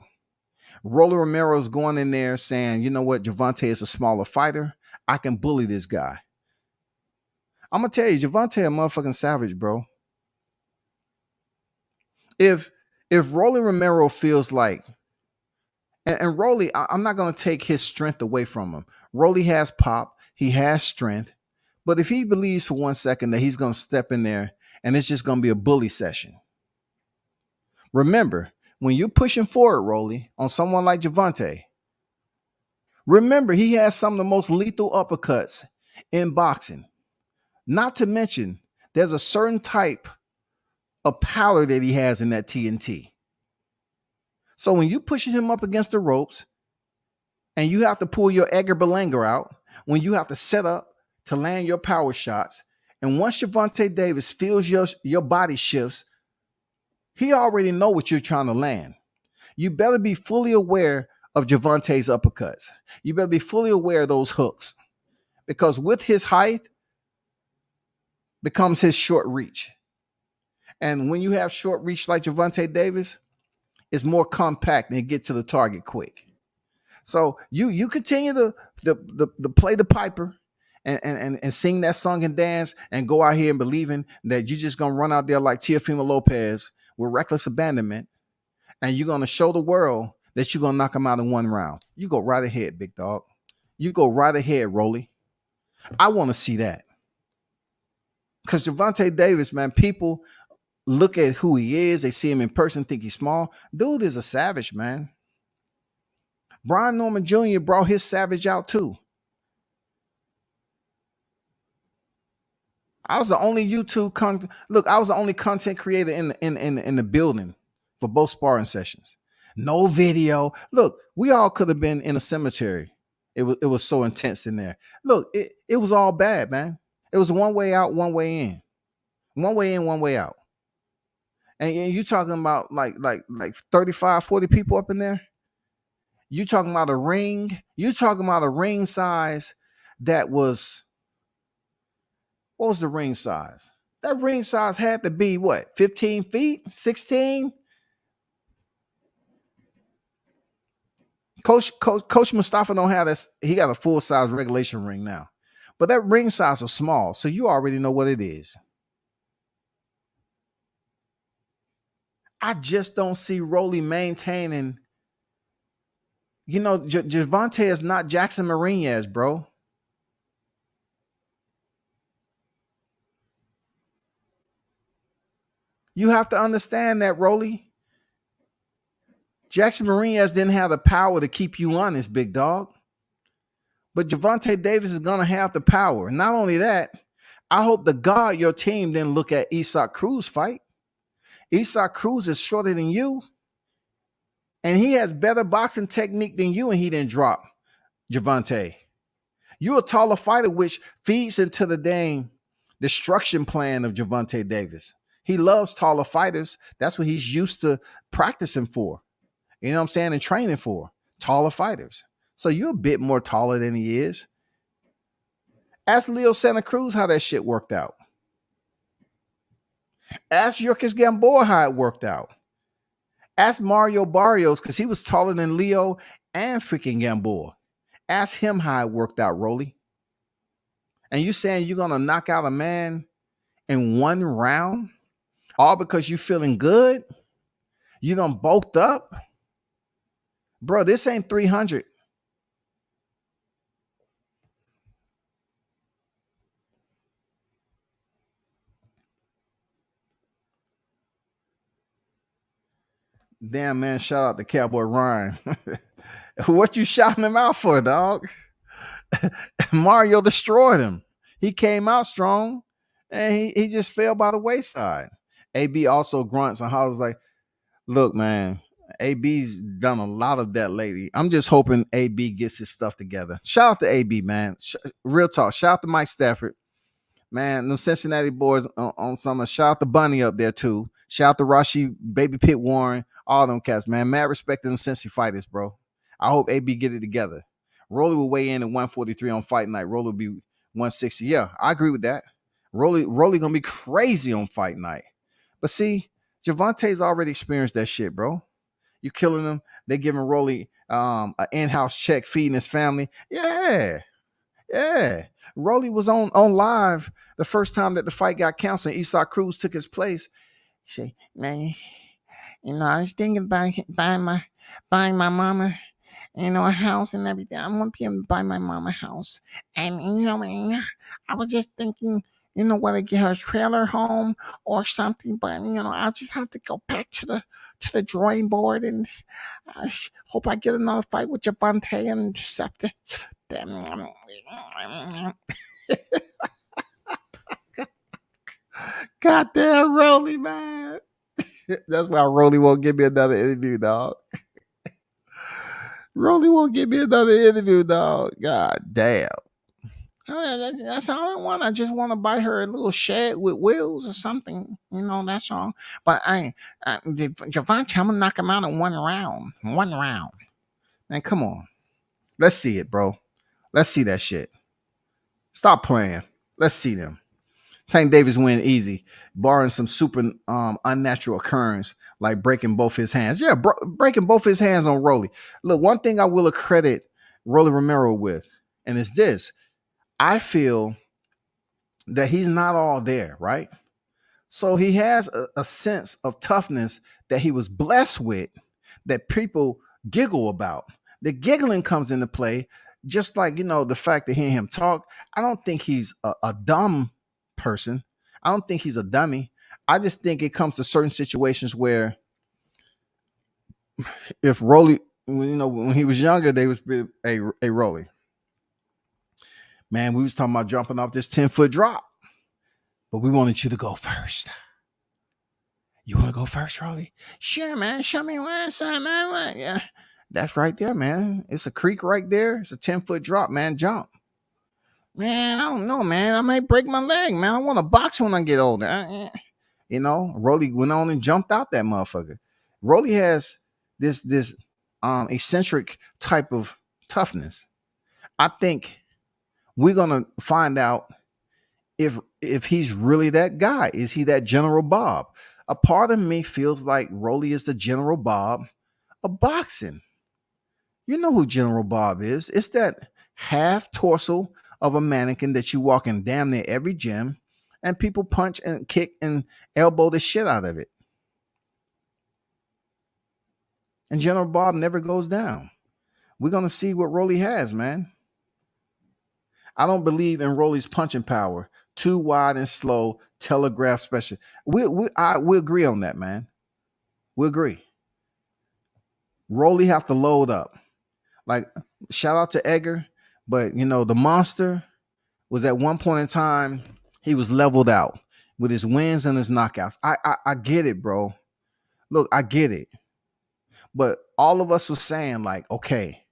Rolly Romero's going in there saying, you know what, Gervonta is a smaller fighter. I can bully this guy. I'm going to tell you, Gervonta a motherfucking savage, bro. If Rolly Romero feels like, and Rolly, I'm not going to take his strength away from him. Rolly has pop. He has strength. But if he believes for 1 second that he's going to step in there and it's just going to be a bully session, remember, when you're pushing forward, Rolly, on someone like Gervonta, remember he has some of the most lethal uppercuts in boxing. Not to mention, there's a certain type of power that he has in that TNT. So when you're pushing him up against the ropes and you have to pull your Edgar Berlanga out, when you have to set up to land your power shots, and once Gervonta Davis feels your body shifts, he already know what you're trying to land. You better be fully aware of Gervonta's uppercuts. You better be fully aware of those hooks, because with his height becomes his short reach. And when you have short reach like Gervonta Davis, it's more compact and get to the target quick. So you continue to play the piper and sing that song and dance and go out here and believing that you're just gonna run out there like Teofimo Lopez with reckless abandonment, and you're gonna show the world that you're gonna knock him out in 1 round. You go right ahead, big dog. You go right ahead, Rolly. I want to see that. Because Gervonta Davis, man, people look at who he is. They see him in person, think he's small. Dude is a savage, man. Brian Norman Jr. brought his savage out too. I was the only I was the only content creator in the building for both sparring sessions. No video. Look, we all could have been in a cemetery. It was so intense in there. Look, it was all bad, man. It was one way out, one way in. One way in, one way out. And you talking about like 35, 40 people up in there? You talking about a ring? You talking about a ring size that was, what was the ring size? That ring size had to be what, 15 feet, 16? Coach Mustafa don't have this. He got a full size regulation ring now, but that ring size was small, so you already know what it is. I just don't see Rolly maintaining. You know, Gervonta is not Jackson Mariñez, bro. You have to understand that, Rolly. Jackson Mariñez didn't have the power to keep you honest, big dog. But Gervonta Davis is going to have the power. Not only that, I hope to God your team didn't look at Isaac Cruz fight. Isaac Cruz is shorter than you, and he has better boxing technique than you, and he didn't drop Gervonta. You're a taller fighter, which feeds into the dang destruction plan of Gervonta Davis. He loves taller fighters. That's what he's used to practicing for. You know what I'm saying? And training for taller fighters. So you're a bit more taller than he is. Ask Leo Santa Cruz how that shit worked out. Ask Yurkis Gamboa how it worked out. Ask Mario Barrios, because he was taller than Leo and freaking Gamboa. Ask him how it worked out, Rolly. And you saying you're going to knock out a man in one round? All because you feeling good? You done bulked up? Bro, this ain't 300. Damn, man, shout out to Cowboy Ryan. What you shouting him out for, dog? Mario destroyed him. He came out strong, and he just fell by the wayside. AB also grunts and hollers like, look, man, AB's done a lot of that lately. I'm just hoping AB gets his stuff together. Shout out to AB, man. Real talk. Shout out to Mike Stafford. Man, them Cincinnati boys on summer. Shout out to Bunny up there, too. Shout out to Rashi, Baby Pitt Warren, all them cats, man. Mad respect to them Cincy fighters, bro. I hope AB get it together. Rolly will weigh in at 143 on fight night. Rolly will be 160. Yeah, I agree with that. Rolly gonna be crazy on fight night. But see, Gervonta's already experienced that shit, bro. You killing him. They giving Rolly an in-house check, feeding his family. Yeah. Rolly was on live the first time that the fight got canceled. Isaac Cruz took his place. He said, man, I was thinking about buying my mama, a house and everything. I want to be able to buy my mama a house. And, I was just thinking, whether get her trailer home or something. But, I'll just have to go back to the drawing board, and I hope I get another fight with Gervonta and just have to. Goddamn Rolly, man. That's why Rolly won't give me another interview, dog. Rolly won't give me another interview, dog. God damn. That's all I want. I just want to buy her a little shed with wheels or something. That's all. But Gervonta, I'm going to knock him out in one round. One round. Man, come on. Let's see it, bro. Let's see that shit. Stop playing. Let's see them. Tank Davis win easy, barring some super unnatural occurrence like breaking both his hands. Yeah, breaking both his hands on Rolly. Look, one thing I will accredit Rolly Romero with, and it's this. I feel that he's not all there, right? So he has a sense of toughness that he was blessed with that people giggle about. The giggling comes into play just like, the fact that hearing him talk, I don't think he's a dumb person. I don't think he's a dummy. I just think it comes to certain situations where if Rolly, when he was younger, they was a Rolly. Man, we was talking about jumping off this 10-foot drop, but we wanted you to go first. You want to go first, Rolly? Sure, man. Show me where side, man. Yeah, that's right there, man. It's a creek right there. It's a 10-foot drop, man. Jump. Man, I don't know, man. I might break my leg, man. I want to box when I get older. Rolly went on and jumped out that motherfucker. Rolly has this eccentric type of toughness. I think we're gonna find out if he's really that guy. Is he that General Bob? A part of me feels like Rolly is the General Bob of boxing. You know who General Bob is. It's that half torso of a mannequin that you walk in damn near every gym, and people punch and kick and elbow the shit out of it. And General Bob never goes down. We're going to see what Rolly has, man. I don't believe in Rolly's punching power. Too wide and slow, telegraph special. We agree on that, man. We agree. Rolly have to load up. Like, shout out to Edgar, but the monster was at one point in time, he was leveled out with his wins and his knockouts. I get it, bro. Look, I get it. But all of us was saying, like, okay,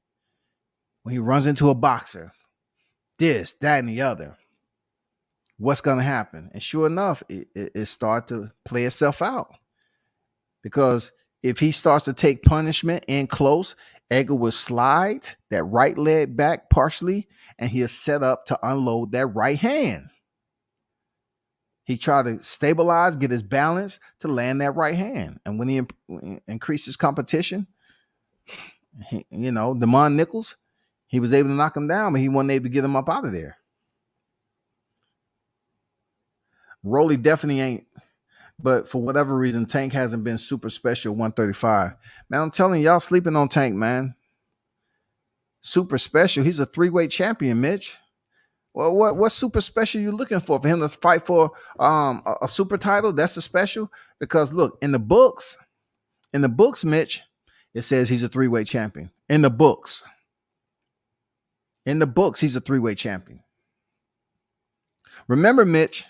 when he runs into a boxer, this, that, and the other, what's going to happen? And sure enough, it started to play itself out. Because if he starts to take punishment in close, Edgar will slide that right leg back partially, and he'll set up to unload that right hand. He tried to stabilize, get his balance to land that right hand. And when he increases competition, Demond Nichols, he was able to knock him down, but he wasn't able to get him up out of there. Rolly definitely ain't. But for whatever reason, Tank hasn't been super special 135. Man, I'm telling y'all sleeping on Tank, man. Super special. He's a 3-weight champion, Mitch. Well, what's super special you looking for? For him to fight for a super title? That's a special? Because look, in the books, Mitch, it says he's a 3-weight champion. In the books, he's a 3-weight champion. Remember, Mitch,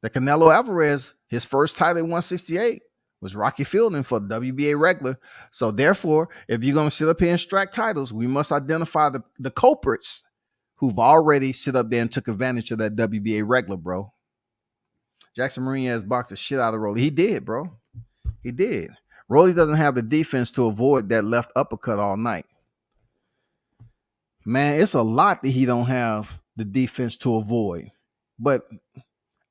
the Canelo Alvarez, his first title at 168 was Rocky Fielding for the WBA regular. So therefore, if you're going to sit up here and strike titles, we must identify the culprits who've already sit up there and took advantage of that WBA regular, bro. Jackson Mariñez boxed the shit out of Rolly. He did, bro. He did. Rolly doesn't have the defense to avoid that left uppercut all night. Man, it's a lot that he don't have the defense to avoid. But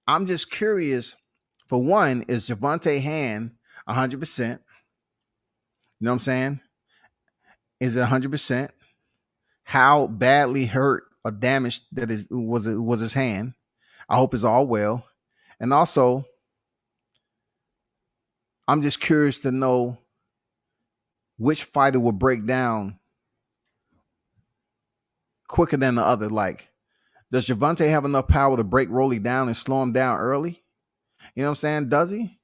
I'm just curious, for one, is Gervonta Hand 100%? You know what I'm saying? Is it 100%? How badly hurt or damaged was his hand? I hope it's all well. And also, I'm just curious to know which fighter will break down quicker than the other. Like, does Gervonta have enough power to break Rolly down and slow him down early? You know what I'm saying? Does he?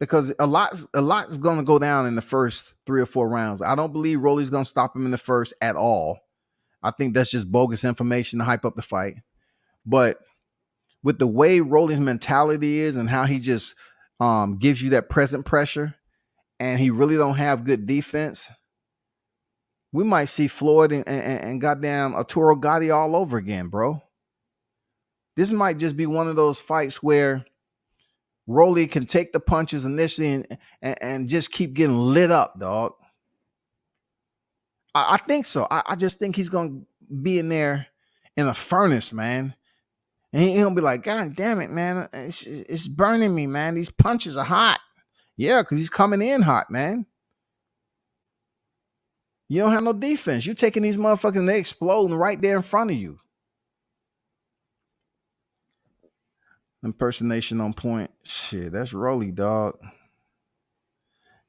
Because a lot is going to go down in the first 3 or 4 rounds. I don't believe Rolly's going to stop him in the first at all. I think that's just bogus information to hype up the fight. But with the way Rolly's mentality is and how he just gives you that present pressure, and he really don't have good defense, we might see Floyd and goddamn Arturo Gatti all over again, bro. This might just be one of those fights where Rolly can take the punches initially and just keep getting lit up, dog. I think so. I just think he's going to be in there in a furnace, man. And he'll be like, God damn it, man. It's burning me, man. These punches are hot. Yeah, because he's coming in hot, man. You don't have no defense. You're taking these motherfuckers and they exploding right there in front of you. Impersonation on point. Shit, that's Rolly, dog.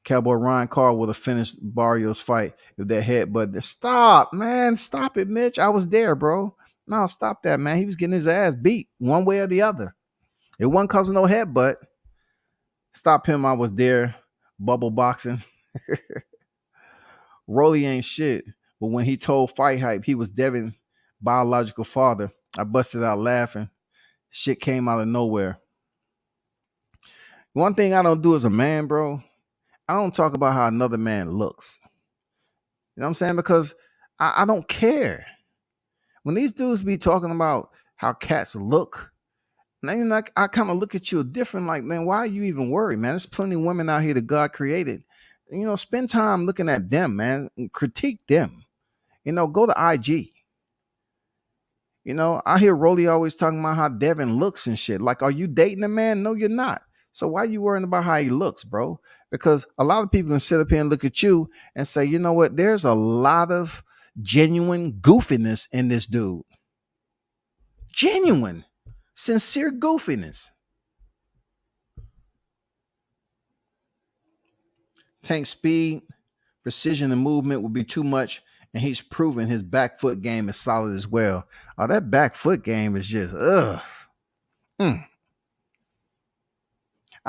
Cowboy Ryan Carr would have finished Barrios' fight if that headbutt. Stop, man. Stop it, Mitch. I was there, bro. No, stop that, man. He was getting his ass beat one way or the other. It wasn't causing no headbutt. Stop him. I was there. Bubble boxing. Rolly ain't shit. But when he told Fight Hype he was Devin's biological father, I busted out laughing. Shit came out of nowhere. One thing I don't do as a man, bro, I don't talk about how another man looks. You know what I'm saying? Because I don't care. When these dudes be talking about how cats look, then I kind of look at you different, like, man, why are you even worried, man? There's plenty of women out here that God created. You know, spend time looking at them, man, and critique them. You know, go to IG. You know, I hear Rolly always talking about how Devin looks and shit. Like, are you dating a man? No, you're not. So why are you worrying about how he looks, bro? Because a lot of people can sit up here and look at you and say, you know what? There's a lot of genuine goofiness in this dude. Genuine, sincere goofiness. Tank speed, precision, and movement would be too much, and he's proven his back foot game is solid as well. That back foot game is just ugh.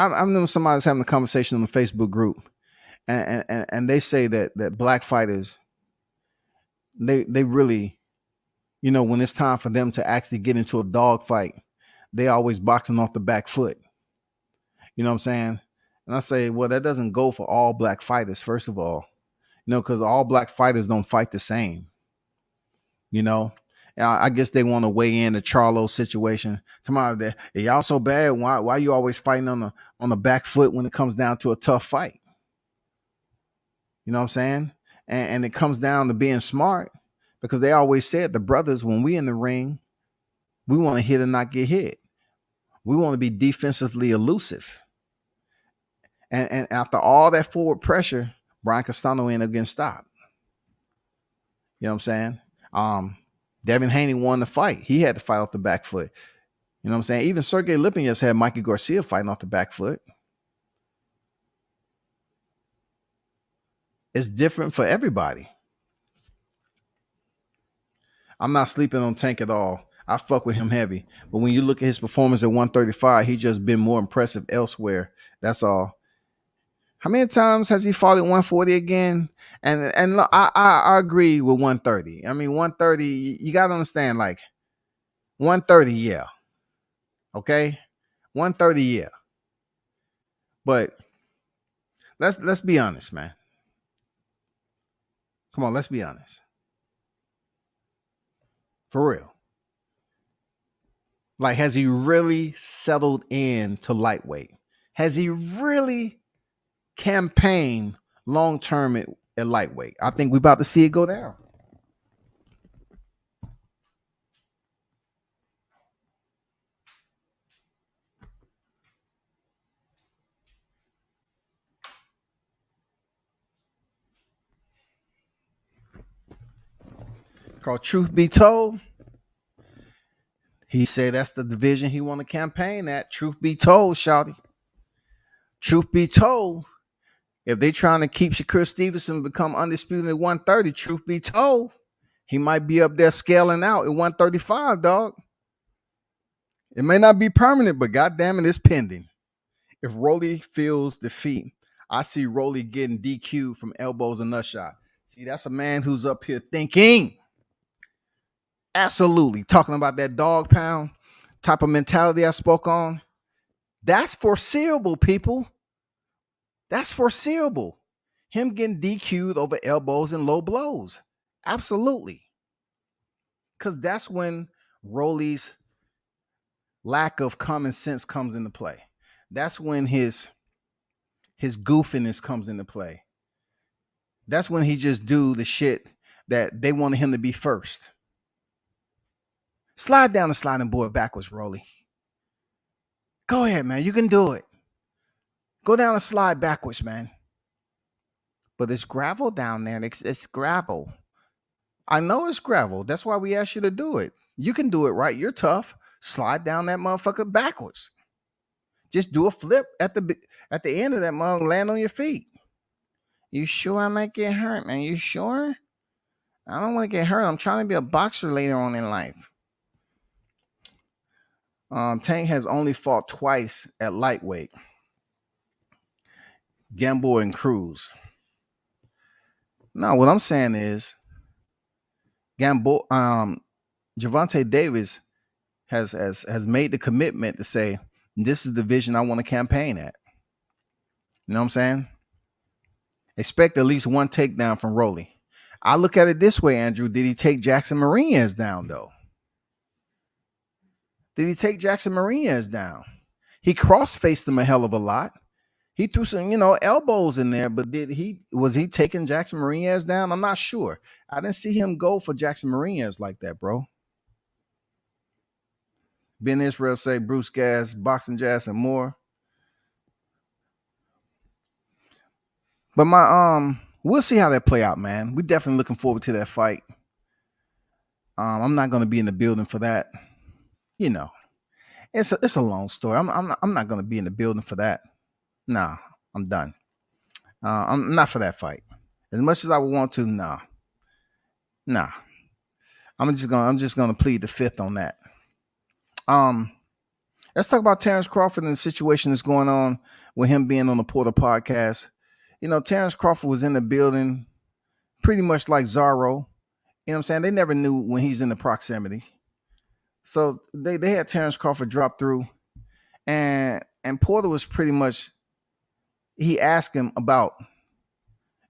I know somebody's having a conversation on the Facebook group, and they say that black fighters, they really, you know, when it's time for them to actually get into a dog fight, they always boxing off the back foot. You know what I'm saying? And I say, well, that doesn't go for all black fighters, first of all. You know, because all black fighters don't fight the same. You know, I guess they want to weigh in the Charlo situation. Come on, y'all so bad. Why you always fighting on the back foot when it comes down to a tough fight? You know what I'm saying? And it comes down to being smart, because they always said, the brothers, when we in the ring, we want to hit and not get hit. We want to be defensively elusive. And after all that forward pressure, Brian Castano ain't against stop. You know what I'm saying? Devin Haney won the fight. He had to fight off the back foot. You know what I'm saying? Even Sergey Lipinets had Mikey Garcia fighting off the back foot. It's different for everybody. I'm not sleeping on Tank at all. I fuck with him heavy. But when you look at his performance at 135, he's just been more impressive elsewhere. That's all. How many times has he fought at 140 again? And look, I agree with 130. I mean, 130, you got to understand, like, 130, yeah. Okay? 130, yeah. But let's be honest, man. Come on, let's be honest. For real. Like, has he really settled in to lightweight? Has he really campaign long term at lightweight? I think we're about to see it go down. Called Truth Be Told. He said that's the division he want to campaign at. Truth be told, shawty. Truth be told, if they trying to keep Shakur Stevenson become undisputed at 130, truth be told, he might be up there scaling out at 135, dog. It may not be permanent, but goddamn it, it's pending. If Rolly feels defeat, I see Rolly getting DQ'd from elbows and nut shot. See, that's a man who's up here thinking. Absolutely. Talking about that dog pound type of mentality I spoke on. That's foreseeable, people. That's foreseeable. Him getting DQ'd over elbows and low blows. Absolutely. Because that's when Rolly's lack of common sense comes into play. That's when his goofiness comes into play. That's when he just do the shit that they wanted him to be first. Slide down the sliding board backwards, Rolly. Go ahead, man. You can do it. Go down and slide backwards, man. But it's gravel down there. It's gravel. I know it's gravel. That's why we asked you to do it. You can do it, right? You're tough. Slide down that motherfucker backwards. Just do a flip at the end of that motherfucker. Land on your feet. You sure I might get hurt, man? You sure? I don't want to get hurt. I'm trying to be a boxer later on in life. Tank has only fought twice at lightweight. Gamble and Cruz. No, what I'm saying is Gamble, Gervonta Davis has made the commitment to say, this is the vision I want to campaign at. You know what I'm saying? Expect at least one takedown from Rolly. I look at it this way, Andrew. Did he take Jackson Mariñez down, though? Did he take Jackson Mariñez down? He cross-faced him a hell of a lot. He threw some, elbows in there, but was he taking Jackson Mariñez down? I'm not sure. I didn't see him go for Jackson Mariñez like that, bro. Ben Israel say Bruce Gas, Boxing Jazz, and more. But we'll see how that play out, man. We're definitely looking forward to that fight. I'm not going to be in the building for that. It's a long story. I'm not going to be in the building for that. Nah, I'm done. I'm not for that fight. As much as I would want to, nah. I'm just gonna plead the fifth on that. Let's talk about Terrence Crawford and the situation that's going on with him being on the Porter podcast. Terrence Crawford was in the building pretty much like Zorro. You know what I'm saying? They never knew when he's in the proximity. So they had Terrence Crawford drop through, and Porter was pretty much, he asked him about,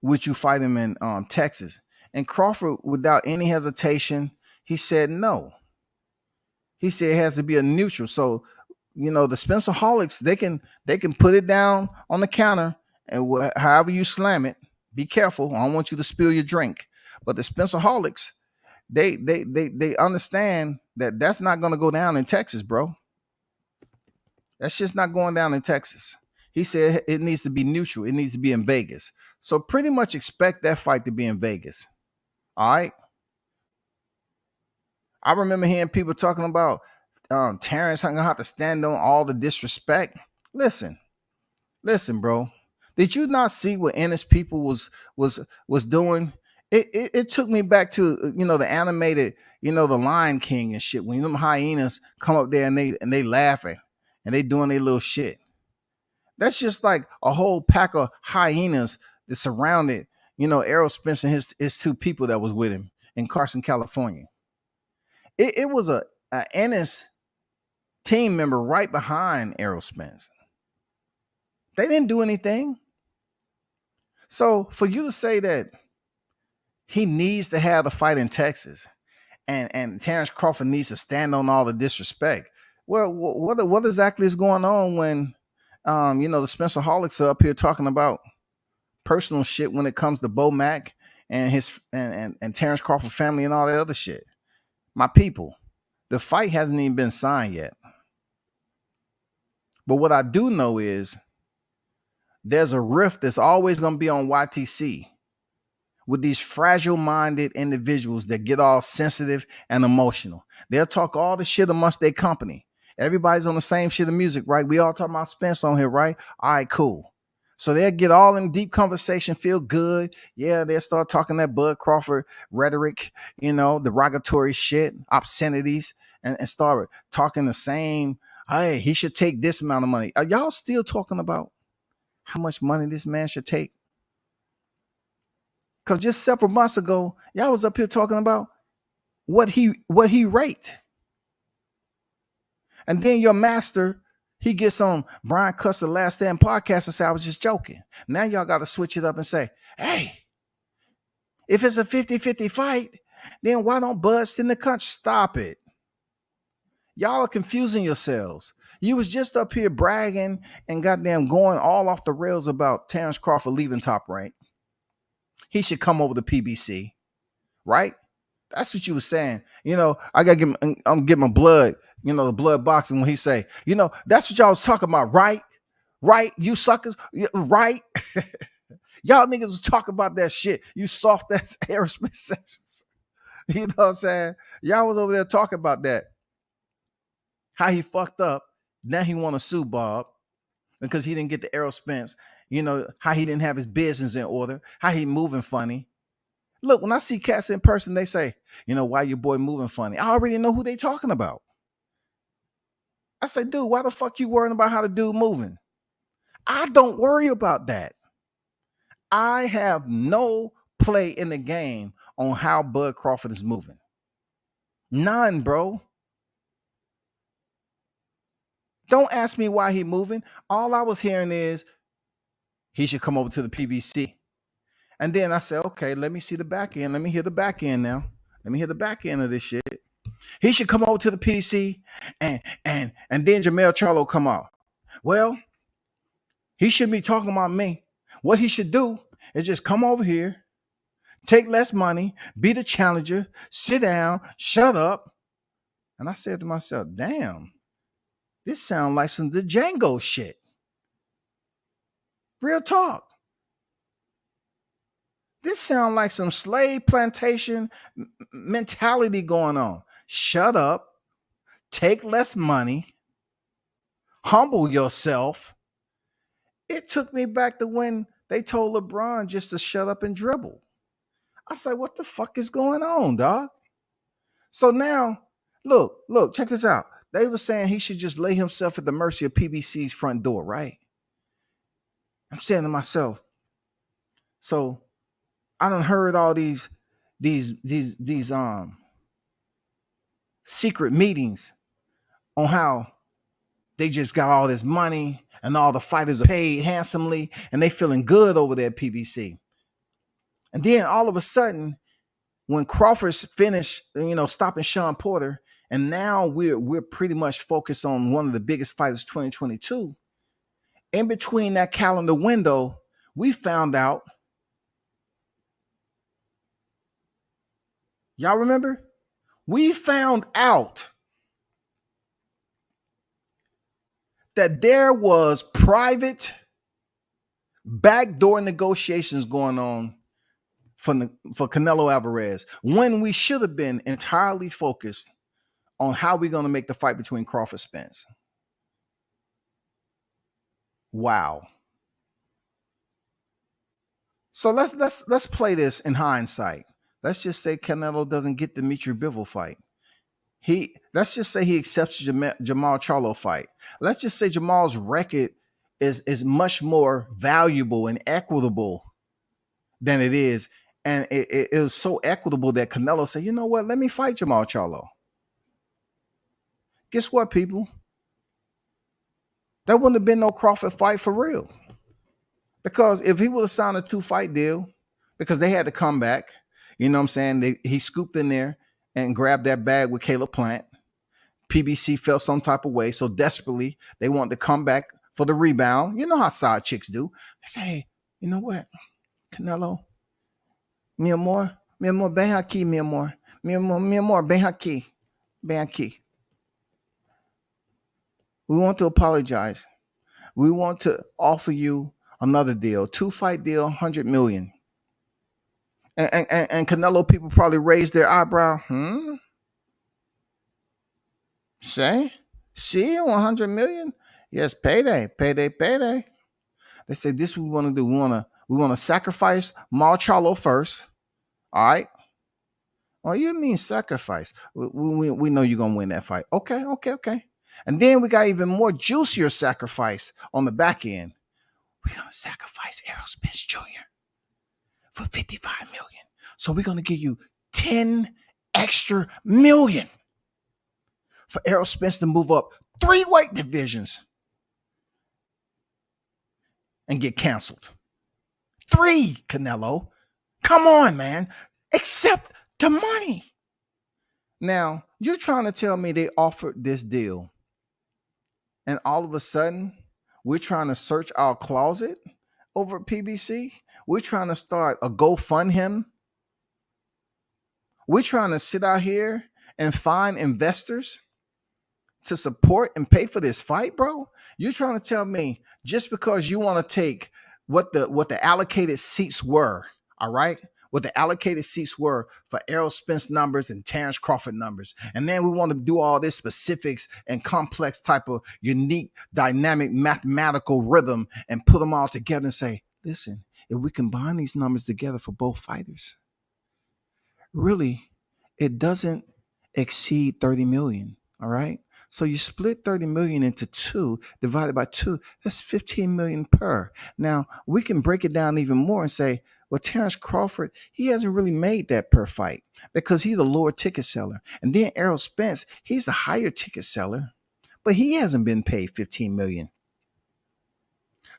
would you fight him in Texas? And Crawford, without any hesitation, he said no. He said it has to be a neutral. So, the Spencer Holics, they can put it down on the counter, and however you slam it, be careful. I don't want you to spill your drink. But the Spencer Holics, they understand that that's not going to go down in Texas, bro. That's just not going down in Texas. He said it needs to be neutral. It needs to be in Vegas. So pretty much expect that fight to be in Vegas. All right. I remember hearing people talking about Terrence going to have to stand on all the disrespect. Listen, bro. Did you not see what Ennis people was doing? It took me back to the animated, the Lion King and shit. When them hyenas come up there and they laughing and they doing their little shit. That's just like a whole pack of hyenas that surrounded, Errol Spence and his two people that was with him in Carson, California. It was a Ennis team member right behind Errol Spence. They didn't do anything. So for you to say that he needs to have the fight in Texas and Terrence Crawford needs to stand on all the disrespect. Well, what exactly is going on when, the Spencer Holics are up here talking about personal shit when it comes to Bo Mack and his and Terrence Crawford family and all that other shit? My people, the fight hasn't even been signed yet. But what I do know is there's a rift that's always going to be on YTC with these fragile-minded individuals that get all sensitive and emotional. They'll talk all the shit amongst their company. Everybody's on the same shit of music, right? We all talking about Spence on here, right? All right, cool. So they'll get all in deep conversation, feel good. Yeah, they'll start talking that Bud Crawford rhetoric, derogatory shit, obscenities, and start talking the same, hey, he should take this amount of money. Are y'all still talking about how much money this man should take? Because just several months ago, y'all was up here talking about what he rate. And then your master, he gets on Brian Custer Last Stand podcast and say, I was just joking. Now y'all got to switch it up and say, hey, if it's a 50-50 fight, then why don't Bud stay in the country? Stop it. Y'all are confusing yourselves. You was just up here bragging and goddamn going all off the rails about Terrence Crawford leaving Top Rank. He should come over to PBC, right? That's what you were saying. I got to get my blood, the blood boxing when he say, that's what y'all was talking about, right? Right? You suckers, right? Y'all niggas was talking about that shit. You soft ass aerospace sections. You know what I'm saying? Y'all was over there talking about that. How he fucked up. Now he want to sue Bob because he didn't get the Errol Spence You know, how he didn't have his business in order, how he moving funny. Look, when I see cats in person, they say, you know, why your boy moving funny? I already know who they talking about. I say, dude, why the fuck you worrying about how the dude moving? I don't worry about that. I have no play in the game on how Bud Crawford is moving. None, bro. Don't ask me why he moving. All I was hearing is he should come over to the PBC. And then I said, okay, let me see the back end. Let me hear the back end now. Let me hear the back end of this shit. He should come over to the PBC and then Jamel Charlo come out. Well, he shouldn't be talking about me. What he should do is just come over here, take less money, be the challenger, sit down, shut up. And I said to myself, damn, this sounds like some the Django shit. Real talk. This sounds like some slave plantation mentality going on. Shut up, take less money, humble yourself. It took me back to when they told LeBron just to shut up and dribble. I said, what the fuck is going on, dog? So now, look, check this out. They were saying he should just lay himself at the mercy of PBC's front door, right? I'm saying to myself, so I done heard all these secret meetings on how they just got all this money and all the fighters are paid handsomely and they feeling good over there at PBC. And then all of a sudden, when Crawford's finished, stopping Sean Porter, and now we're pretty much focused on one of the biggest fighters 2022. In between that calendar window, we found out. Y'all remember? We found out that there was private backdoor negotiations going on for Canelo Alvarez when we should have been entirely focused on how we're going to make the fight between Crawford Spence. Wow. So let's play this in hindsight. Let's just say Canelo doesn't get the Dimitri Bivol fight. Let's just say he accepts Jamal Charlo fight. Let's just say Jamal's record is much more valuable and equitable than it is. And it was so equitable that Canelo said, you know what, let me fight Jamal Charlo. Guess what, people? There wouldn't have been no Crawford fight for real. Because if he would have signed a 2-fight deal, because they had to come back, you know what I'm saying? He scooped in there and grabbed that bag with Caleb Plant. PBC felt some type of way. So desperately, they wanted to come back for the rebound. You know how side chicks do. They say, hey, you know what? Canelo, mi amor, ven aquí, mi amor. Mi amor, ven aquí. Ven aquí. We want to apologize. We want to offer you another deal, 2-fight deal, $100 million. And Canelo people probably raised their eyebrow. Say, see, $100 million? Yes, payday. They say this is what we want to do. We want to sacrifice Charlo first. All right. Oh, you mean sacrifice? We know you're gonna win that fight. Okay. And then we got even more juicier sacrifice on the back end. We're gonna sacrifice Errol Spence Jr. for $55 million. So we're gonna give you 10 extra million for Errol Spence to move up 3 weight divisions and get canceled. 3, Canelo. Come on, man. Accept the money. Now, you're trying to tell me they offered this deal, and all of a sudden, we're trying to search our closet over at PBC? We're trying to start a GoFundMe. We're trying to sit out here and find investors to support and pay for this fight, bro? You're trying to tell me just because you want to take what the allocated seats were, all right? what the allocated seats were for Errol Spence numbers and Terrence Crawford numbers. And then we want to do all this specifics and complex type of unique, dynamic, mathematical rhythm and put them all together and say, listen, if we combine these numbers together for both fighters, really, it doesn't exceed 30 million. All right. So you split 30 million into two, divided by two, that's 15 million per. Now we can break it down even more and say, well, Terrence Crawford, he hasn't really made that per fight because he's a lower ticket seller. And then Errol Spence, he's a higher ticket seller, but he hasn't been paid 15 million.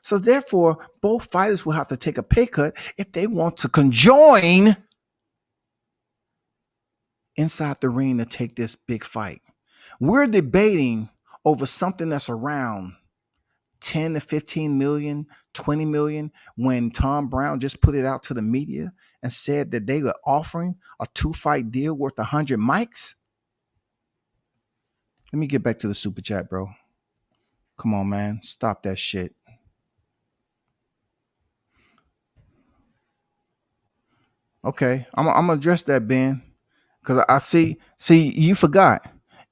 So therefore, both fighters will have to take a pay cut if they want to conjoin inside the ring to take this big fight. We're debating over something that's around 10 to 15 million, 20 million, when Tom Brown just put it out to the media and said that they were offering a 2-fight deal worth 100 mics. Let me get back to the super chat, bro. Come on, man. Stop that shit. Okay, I'm gonna address that, Ben, because I see you forgot.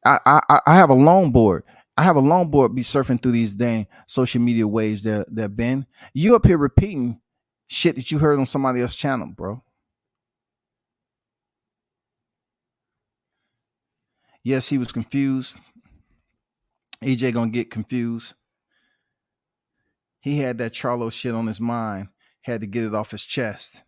I have a longboard. I have a longboard be surfing through these dang social media waves that Ben. You up here repeating shit that you heard on somebody else's channel, bro. Yes, he was confused. EJ gonna get confused. He had that Charlo shit on his mind. Had to get it off his chest.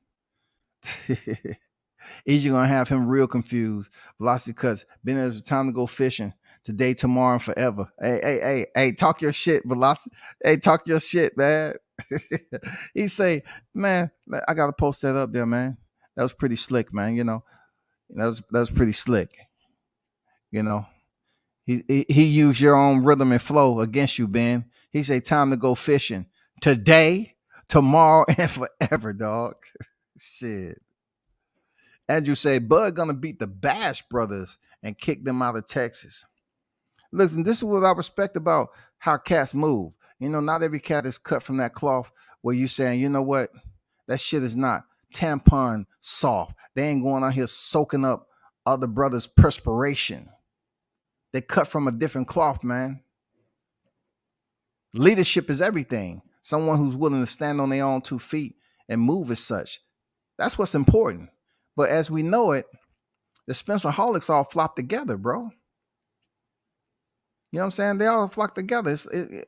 EJ gonna have him real confused. Velocity cuts. Ben, there's time to go fishing. Today, tomorrow, and forever. Hey, talk your shit, Velocity. Hey, talk your shit, man. He say, man, I gotta post that up there, man. That was pretty slick, man. You know, that was pretty slick. You know, he used your own rhythm and flow against you, Ben. He say, time to go fishing. Today, tomorrow, and forever, dog. Shit. Andrew say, Bud gonna beat the Bash brothers and kick them out of Texas. Listen, this is what I respect about how cats move. You know, not every cat is cut from that cloth where you saying, you know what, that shit is not tampon soft. They ain't going out here soaking up other brothers' perspiration. They cut from a different cloth, man. Leadership is everything. Someone who's willing to stand on their own 2 feet and move as such. That's what's important. But as we know it, the Spencerholics all flop together, bro. You know what I'm saying? They all flock together.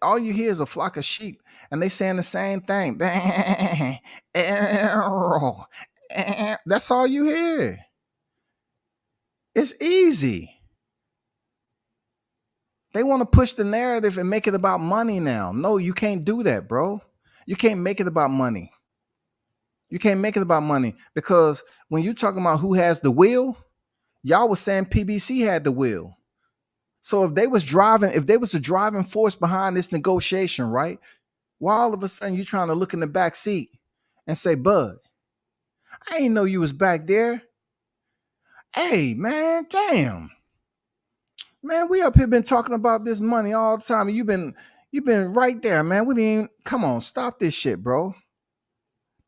All you hear is a flock of sheep, and they saying the same thing. That's all you hear. It's easy. They want to push the narrative and make it about money now. No, you can't do that, bro. You can't make it about money. You can't make it about money because when you're talking about who has the wheel, y'all was saying PBC had the wheel. So if they was the driving force behind this negotiation, right? Why all of a sudden you trying to look in the back seat and say, Bud, I ain't know you was back there. Hey, man, damn. Man, we up here been talking about this money all the time. And you've been right there, man. We didn't come on, stop this shit, bro.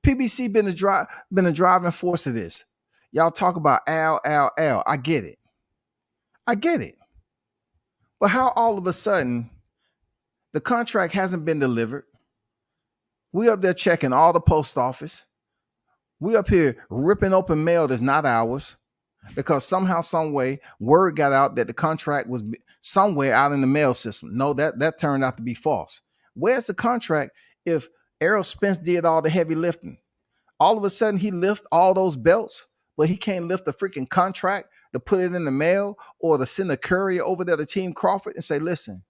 PBC been the driving force of this. Y'all talk about Al. I get it. But how all of a sudden the contract hasn't been delivered? We up there checking all the post office. We up here ripping open mail that's not ours because somehow, some way, word got out that the contract was somewhere out in the mail system. No, that turned out to be false. Where's the contract if Errol Spence did all the heavy lifting? All of a sudden, he lift all those belts, but he can't lift the freaking contract to put it in the mail or to send a courier over there to Team Crawford and say, listen,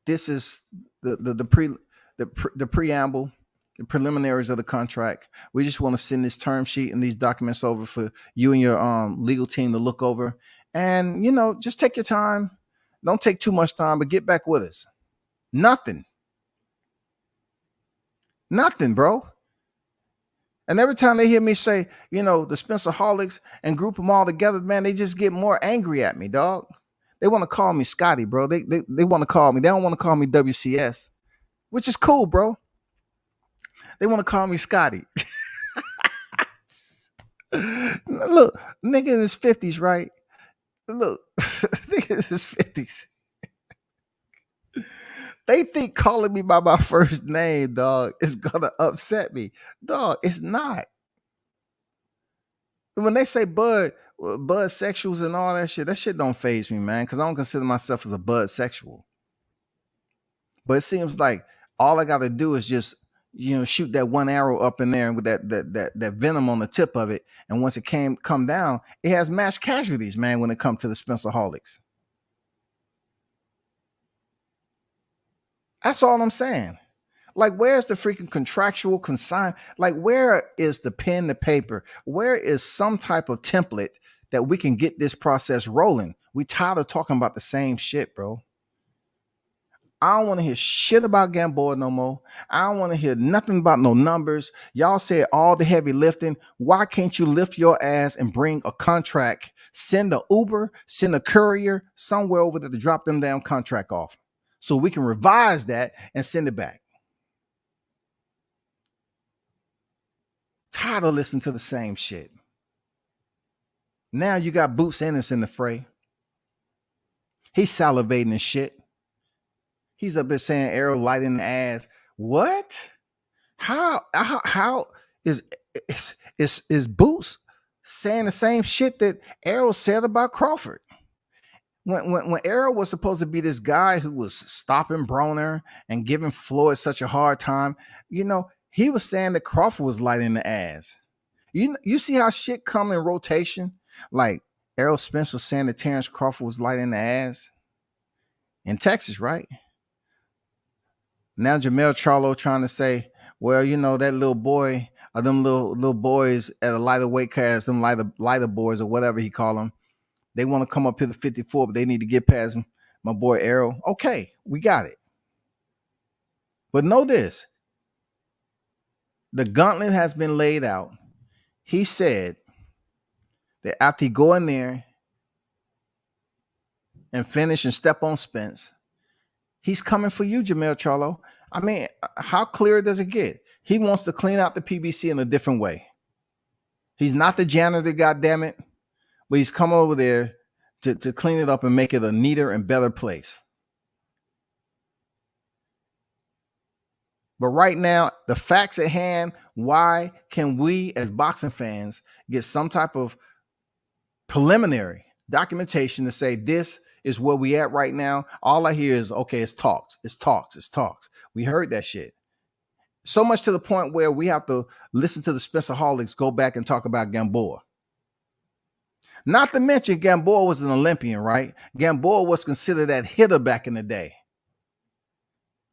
this is the preamble, the preliminaries of the contract. We just want to send this term sheet and these documents over for you and your legal team to look over. And, you know, just take your time. Don't take too much time, but get back with us. Nothing, bro. And every time they hear me say, you know, the Spencerholics and group them all together, man, they just get more angry at me, dog. They want to call me Scotty, bro. They want to call me. They don't want to call me WCS, which is cool, bro. They want to call me Scotty. Look, nigga in his 50s, right? Look, nigga in his 50s. They think calling me by my first name, dog, is gonna upset me. Dog, it's not. When they say bud sexuals and all that shit don't faze me, man, because I don't consider myself as a bud sexual. But it seems like all I gotta do is just, shoot that one arrow up in there with that venom on the tip of it. And once it come down, it has mass casualties, man, when it comes to the Spencerholics. That's all I'm saying. Like, where's the freaking contractual consign? Like, where is the pen, the paper? Where is some type of template that we can get this process rolling? We tired of talking about the same shit, bro. I don't want to hear shit about Gamboa no more. I don't want to hear nothing about no numbers. Y'all said all the heavy lifting. Why can't you lift your ass and bring a contract? Send a Uber, send a courier somewhere over there to drop them damn contract off, so we can revise that and send it back. Tired of listening to the same shit. Now you got Boots Ennis in the fray. He's salivating and shit. He's up there saying Errol light in the ass. What? How is Boots saying the same shit that Errol said about Crawford? When Errol was supposed to be this guy who was stopping Broner and giving Floyd such a hard time, he was saying that Crawford was light in the ass. You see how shit come in rotation? Like Errol Spence was saying that Terrence Crawford was light in the ass in Texas, right? Now Jamel Charlo trying to say, well, that little boy, or them little boys at a lighter weight class, them lighter boys or whatever he call them, they want to come up here to 54, but they need to get past my boy Errol. Okay, we got it. But know this. The gauntlet has been laid out. He said that after he go in there and finish and step on Spence, he's coming for you, Jamel Charlo. I mean, how clear does it get? He wants to clean out the PBC in a different way. He's not the janitor, goddammit, but he's come over there to clean it up and make it a neater and better place. But right now, the facts at hand, why can we as boxing fans get some type of preliminary documentation to say this is where we at right now? All I hear is, okay, it's talks. We heard that shit. So much to the point where we have to listen to the Spencerholics go back and talk about Gamboa. Not to mention Gamboa was an Olympian, right? Gamboa was considered that hitter back in the day.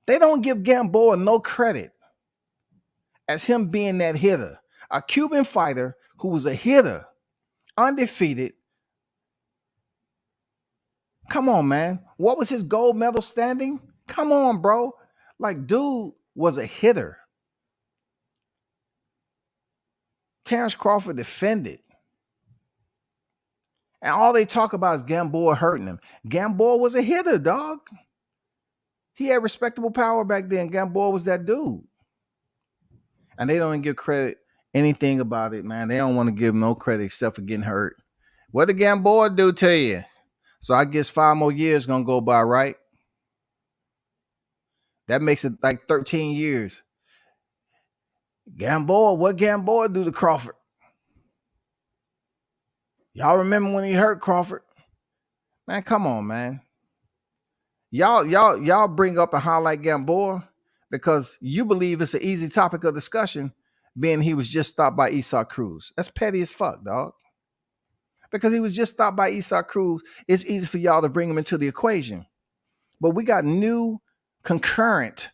They don't give Gamboa no credit as him being that hitter. A Cuban fighter who was a hitter, undefeated. Come on, man. What was his gold medal standing? Come on, bro. Like, dude was a hitter. Terrence Crawford defended. And all they talk about is Gamboa hurting him. Gamboa was a hitter, dog. He had respectable power back then. Gamboa was that dude. And they don't give credit anything about it, man. They don't want to give him no credit except for getting hurt. What did Gamboa do to you? So I guess 5 more years going to go by, right? That makes it like 13 years. Gamboa, what Gamboa do to Crawford? Y'all remember when he hurt Crawford? Man, come on, man. Y'all bring up and highlight Gamboa because you believe it's an easy topic of discussion, being he was just stopped by Esau Cruz. That's petty as fuck, dog. Because he was just stopped by Esau Cruz, it's easy for y'all to bring him into the equation. But we got new, concurrent,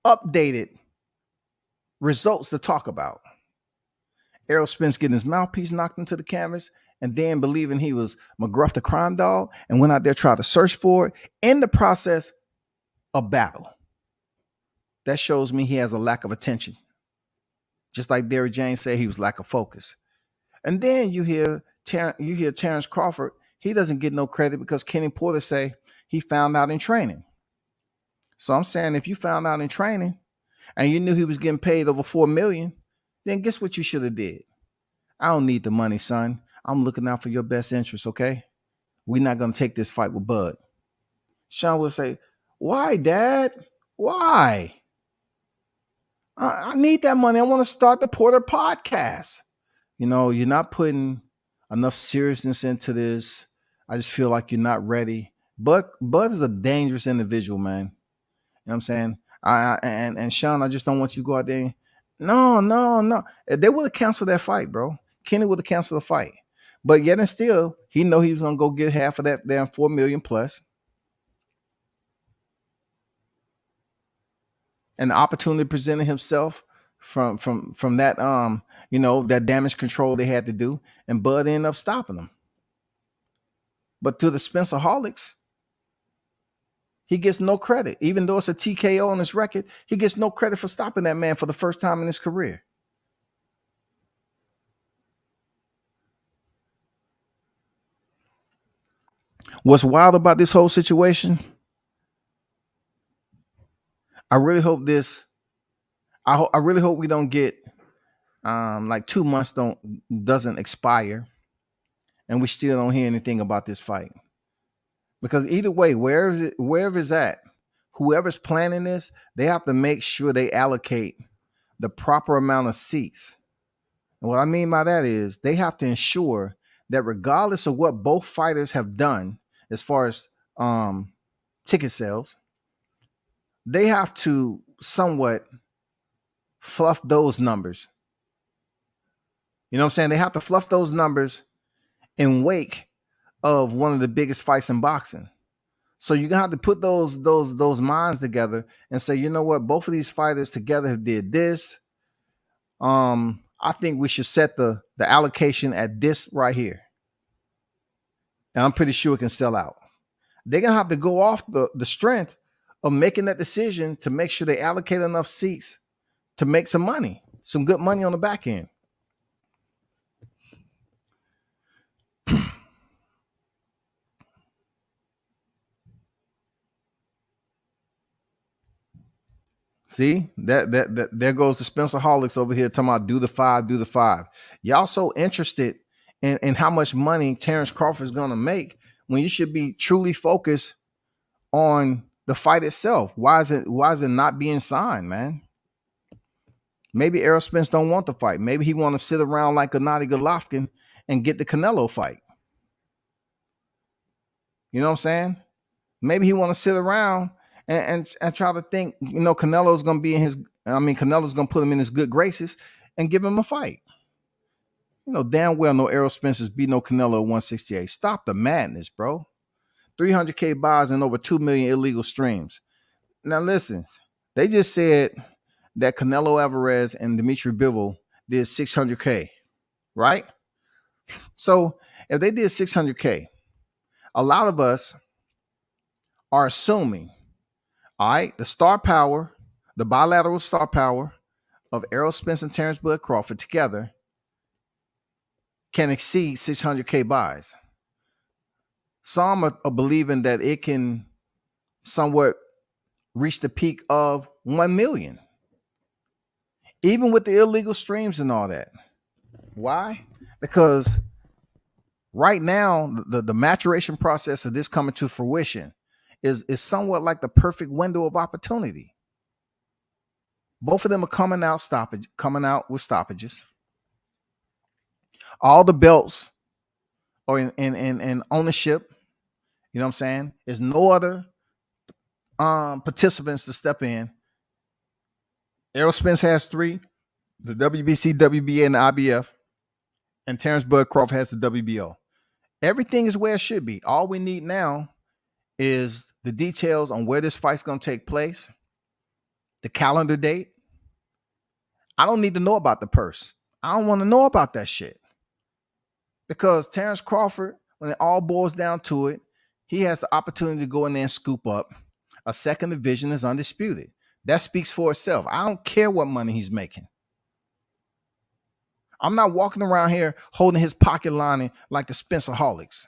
updated results to talk about. Errol Spence getting his mouthpiece knocked into the canvas and then believing he was McGruff the crime dog and went out there trying to search for it in the process of battle. That shows me he has a lack of attention. Just like Derrick James said, he was lack of focus. And then you hear Terrence Crawford. He doesn't get no credit because Kenny Porter say he found out in training. So I'm saying if you found out in training and you knew he was getting paid over $4 million, then guess what you should have did? I don't need the money, son. I'm looking out for your best interest, okay? We're not going to take this fight with Bud. Sean will say, why, Dad? Why? I need that money. I want to start the Porter podcast. You're not putting enough seriousness into this. I just feel like you're not ready. But Bud is a dangerous individual, man. You know what I'm saying? And Sean, I just don't want you to go out there. No. They would have canceled that fight, bro. Kenny would have canceled the fight. But yet and still, he know he was gonna go get half of that damn 4 million plus. And the opportunity presented himself from that that damage control they had to do, and Bud ended up stopping them. But to the Spencer Holics, he gets no credit. Even though it's a TKO on his record, he gets no credit for stopping that man for the first time in his career. What's wild about this whole situation? I really hope I really hope we don't get like 2 months doesn't expire and we still don't hear anything about this fight. Because either way, wherever it's at, whoever's planning this, they have to make sure they allocate the proper amount of seats. And what I mean by that is they have to ensure that regardless of what both fighters have done as far as ticket sales, they have to somewhat fluff those numbers. You know what I'm saying? They have to fluff those numbers in wake of one of the biggest fights in boxing. So you're gonna have to put those minds together and say, you know what, both of these fighters together have did this. I think we should set the allocation at this right here. And I'm pretty sure it can sell out. They're gonna have to go off the strength of making that decision to make sure they allocate enough seats to make some money, some good money on the back end. See, that there goes the Spencer Holics over here talking about do the five. Y'all so interested in how much money Terrence Crawford is gonna make when you should be truly focused on the fight itself. Why is it not being signed, man? Maybe Errol Spence don't want the fight. Maybe he want to sit around like Gennady Golovkin and get the Canelo fight. You know what I'm saying? Maybe he want to sit around and try to think, Canelo's going to be Canelo's going to put him in his good graces and give him a fight. Damn well no Errol Spence's beat no Canelo at 168. Stop the madness, bro. 300K buys and over 2 million illegal streams. Now listen, they just said that Canelo Alvarez and Dimitri Bivol did 600K, right? So if they did 600K, a lot of us are assuming, all right, the star power, the bilateral star power of Errol Spence and Terrence Bud Crawford together can exceed 600K buys. Some are believing that it can somewhat reach the peak of 1 million, even with the illegal streams and all that. Why? Because right now, the maturation process of this coming to fruition is somewhat like the perfect window of opportunity. Both of them are coming out with stoppages. All the belts are in ownership. You know what I'm saying? There's no other participants to step in. Errol Spence has 3, the WBC, WBA, and the IBF. And Terrence Bud Crawford has the WBO. Everything is where it should be. All we need now is the details on where this fight's going to take place, the calendar date. I don't need to know about the purse. I don't want to know about that shit. Because Terrence Crawford, when it all boils down to it, he has the opportunity to go in there and scoop up a second division is undisputed. That speaks for itself. I don't care what money he's making. I'm not walking around here holding his pocket lining like the Spencer Holics.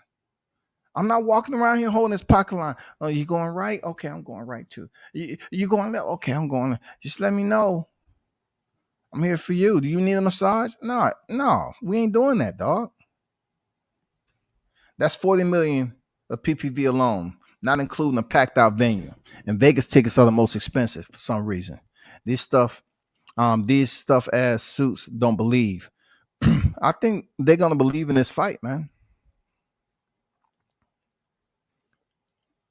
I'm not walking around here holding his pocket line. Oh, you going right? Okay, I'm going right too. You going left? Okay, I'm going left. Just let me know. I'm here for you. Do you need a massage? No, we ain't doing that, dog. That's 40 million of PPV alone, not including a packed out venue. And Vegas tickets are the most expensive for some reason. These stuff as suits don't believe. I think they're gonna believe in this fight, man.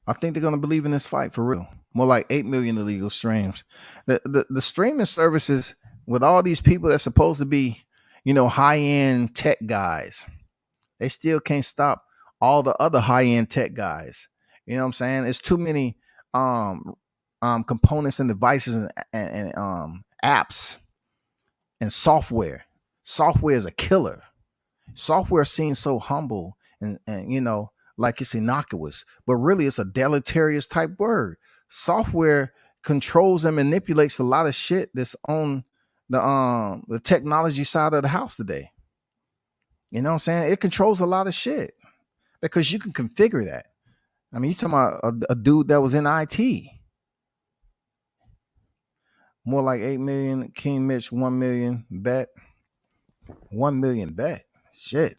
I think they're gonna believe in this fight for real. More like 8 million illegal streams. The streaming services with all these people that's supposed to be, high end tech guys, they still can't stop all the other high end tech guys. You know what I'm saying? It's too many components and devices and apps and software. Software is a killer. Software seems so humble and like it's innocuous, but really it's a deleterious type word. Software controls and manipulates a lot of shit that's on the technology side of the house today. You know what I'm saying? It controls a lot of shit because you can configure that. I mean, you talking about a dude that was in IT. More like 8 million. King Mitch, 1 million bet. 1 million bet. Shit.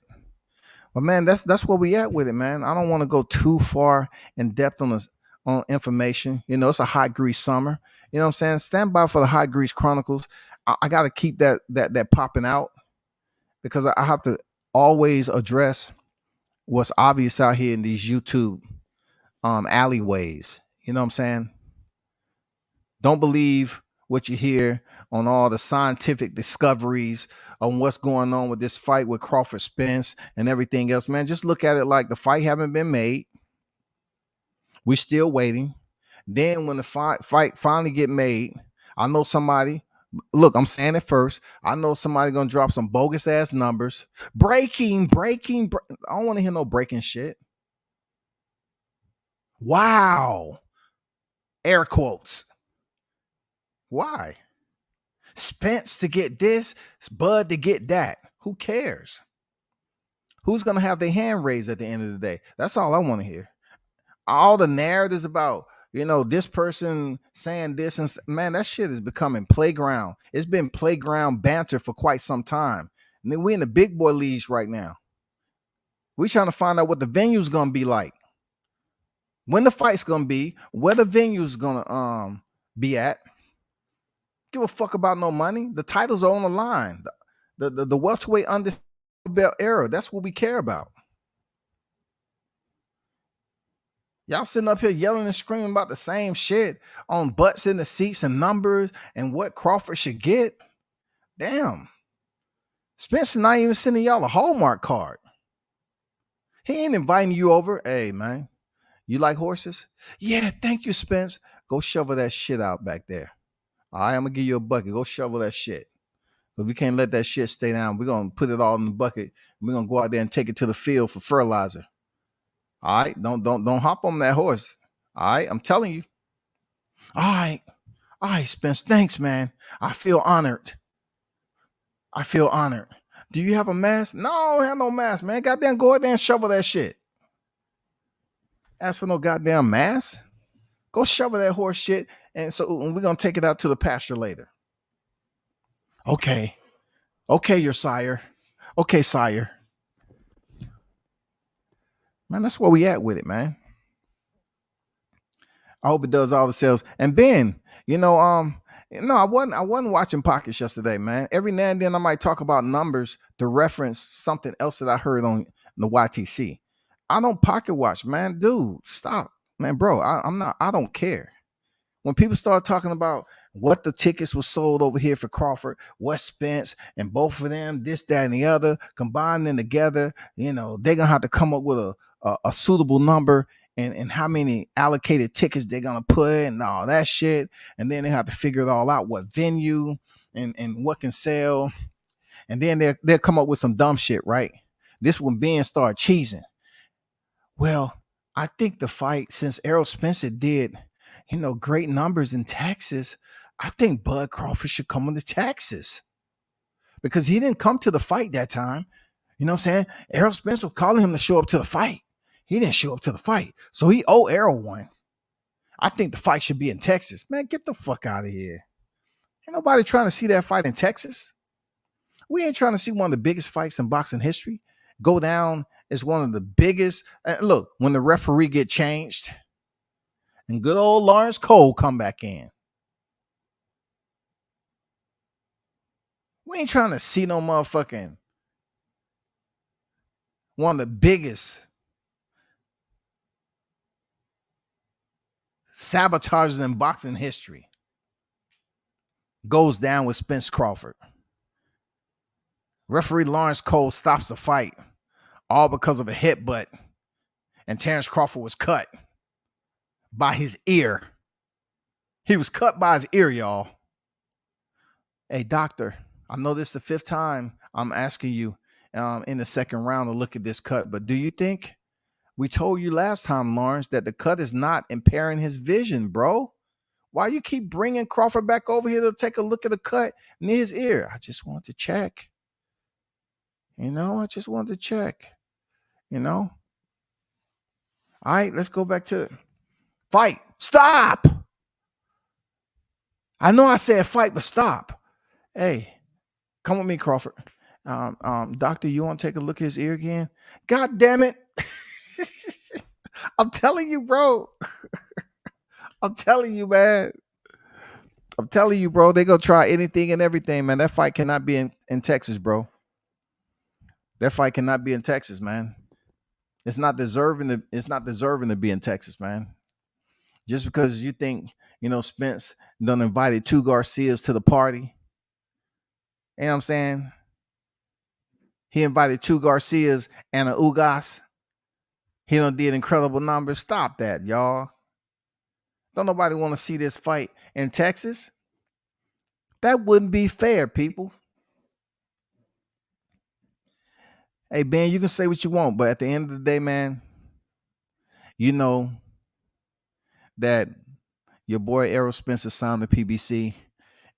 But man, that's where we at with it, man. I don't want to go too far in depth on information. It's a hot grease summer. You know what I'm saying? Stand by for the Hot Grease Chronicles. I got to keep that popping out because I have to always address what's obvious out here in these YouTube alleyways. You know what I'm saying? Don't believe what you hear on all the scientific discoveries on what's going on with this fight with Crawford Spence and everything else, man. Just look at it like the fight haven't been made. We're still waiting. Then when the fight finally get made, I know somebody. Look, I'm saying it first. I know somebody gonna drop some bogus ass numbers. Breaking. I don't want to hear no breaking shit. Wow. Air quotes. Why? Spence to get this, Bud to get that. Who cares? Who's going to have their hand raised at the end of the day? That's all I want to hear. All the narratives about, this person saying this, and man, that shit is becoming playground. It's been playground banter for quite some time. And then we're in the big boy leagues right now. We're trying to find out what the venue's going to be like. When the fight's going to be, where the venue's going to be at. Give a fuck about no money. The titles are on the line. The welterweight under belt era. That's what we care about. Y'all sitting up here yelling and screaming about the same shit on butts in the seats and numbers and what Crawford should get. Damn. Spencer not even sending y'all a Hallmark card. He ain't inviting you over. Hey, man, you like horses? Yeah, thank you, Spence. Go shovel that shit out back there. All right, I'm going to give you a bucket. Go shovel that shit. But we can't let that shit stay down. We're going to put it all in the bucket. We're going to go out there and take it to the field for fertilizer. All right, don't hop on that horse. All right, I'm telling you. All right, Spence. Thanks, man. I feel honored. Do you have a mask? No, I don't have no mask, man. Goddamn, go out there and shovel that shit. Ask for no goddamn mask. Go shovel that horse shit. And so we're going to take it out to the pasture later. Okay, your sire. Okay, sire. Man, that's where we at with it, man. I hope it does all the sales. And Ben, I wasn't watching pockets yesterday, man. Every now and then I might talk about numbers to reference something else that I heard on the YTC. I don't pocket watch, man. Dude, stop. Man, bro, I don't care. When people start talking about what the tickets were sold over here for Crawford, what Spence, and both of them, this, that, and the other, combining them together, they're going to have to come up with a suitable number and how many allocated tickets they're going to put and all that shit. And then they have to figure it all out, what venue and what can sell. And then they'll come up with some dumb shit, right? This when Ben started cheesing. Well, I think the fight, since Errol Spencer did, great numbers in Texas, I think Bud Crawford should come into Texas because he didn't come to the fight that time. You know what I'm saying? Errol Spencer was calling him to show up to the fight. He didn't show up to the fight. So he owe Errol one. I think the fight should be in Texas. Man, get the fuck out of here. Ain't nobody trying to see that fight in Texas. We ain't trying to see one of the biggest fights in boxing history go down as one of the biggest. Look, when the referee get changed and good old Lawrence Cole come back in, we ain't trying to see no motherfucking one of the biggest sabotages in boxing history goes down with Spence Crawford. Referee Lawrence Cole stops the fight all because of a headbutt, and Terrence Crawford was cut by his ear. He was cut by his ear, y'all. Hey, doctor, I know this is the 5th time I'm asking you in the second round to look at this cut, but do you think we told you last time, Lawrence, that the cut is not impairing his vision, bro? Why you keep bringing Crawford back over here to take a look at the cut near his ear? I just wanted to check. I just wanted to check. All right, let's go back to fight. Stop. I know I said fight, but stop. Hey, come with me, Crawford. Doctor, you want to take a look at his ear again? God damn it. I'm telling you, bro. I'm telling you, man. I'm telling you, bro. They're going to try anything and everything, man. That fight cannot be in Texas, bro. That fight cannot be in Texas, man. It's not deserving to be in Texas, man. Just because you think, Spence done invited 2 Garcias to the party. You know what I'm saying? He invited 2 Garcias and a Ugas. He done did incredible numbers. Stop that, y'all. Don't nobody want to see this fight in Texas. That wouldn't be fair, people. Hey, Ben, you can say what you want, but at the end of the day, man, you know that your boy Errol Spencer signed the PBC,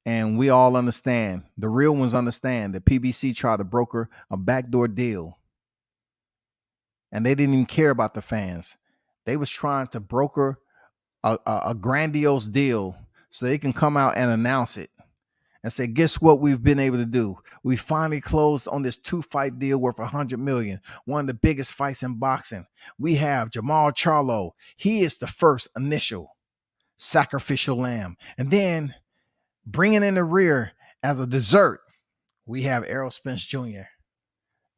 and we all understand, the real ones understand, that PBC tried to broker a backdoor deal, and they didn't even care about the fans. They was trying to broker a grandiose deal so they can come out and announce it and say, guess what we've been able to do? We finally closed on this 2-fight deal worth $100 million, one of the biggest fights in boxing. We have Jamal Charlo. He is the first initial sacrificial lamb. And then bringing in the rear as a dessert, we have Errol Spence Jr.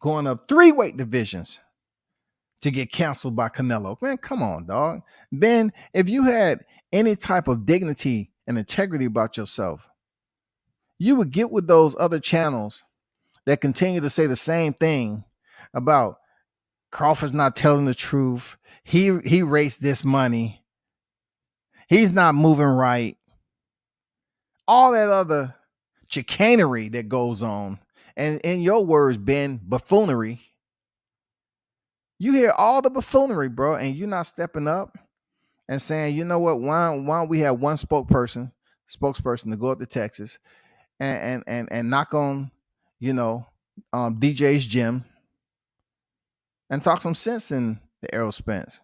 going up 3 weight divisions to get canceled by Canelo. Man, come on, dog. Ben, if you had any type of dignity and integrity about yourself, you would get with those other channels that continue to say the same thing about Crawford's not telling the truth. He raced this money. He's not moving right. All that other chicanery that goes on. And in your words, Ben, buffoonery. You hear all the buffoonery, bro, and you're not stepping up and saying, you know what, why don't we have one spokesperson to go up to Texas and knock on, DJ's gym and talk some sense in the Errol Spence.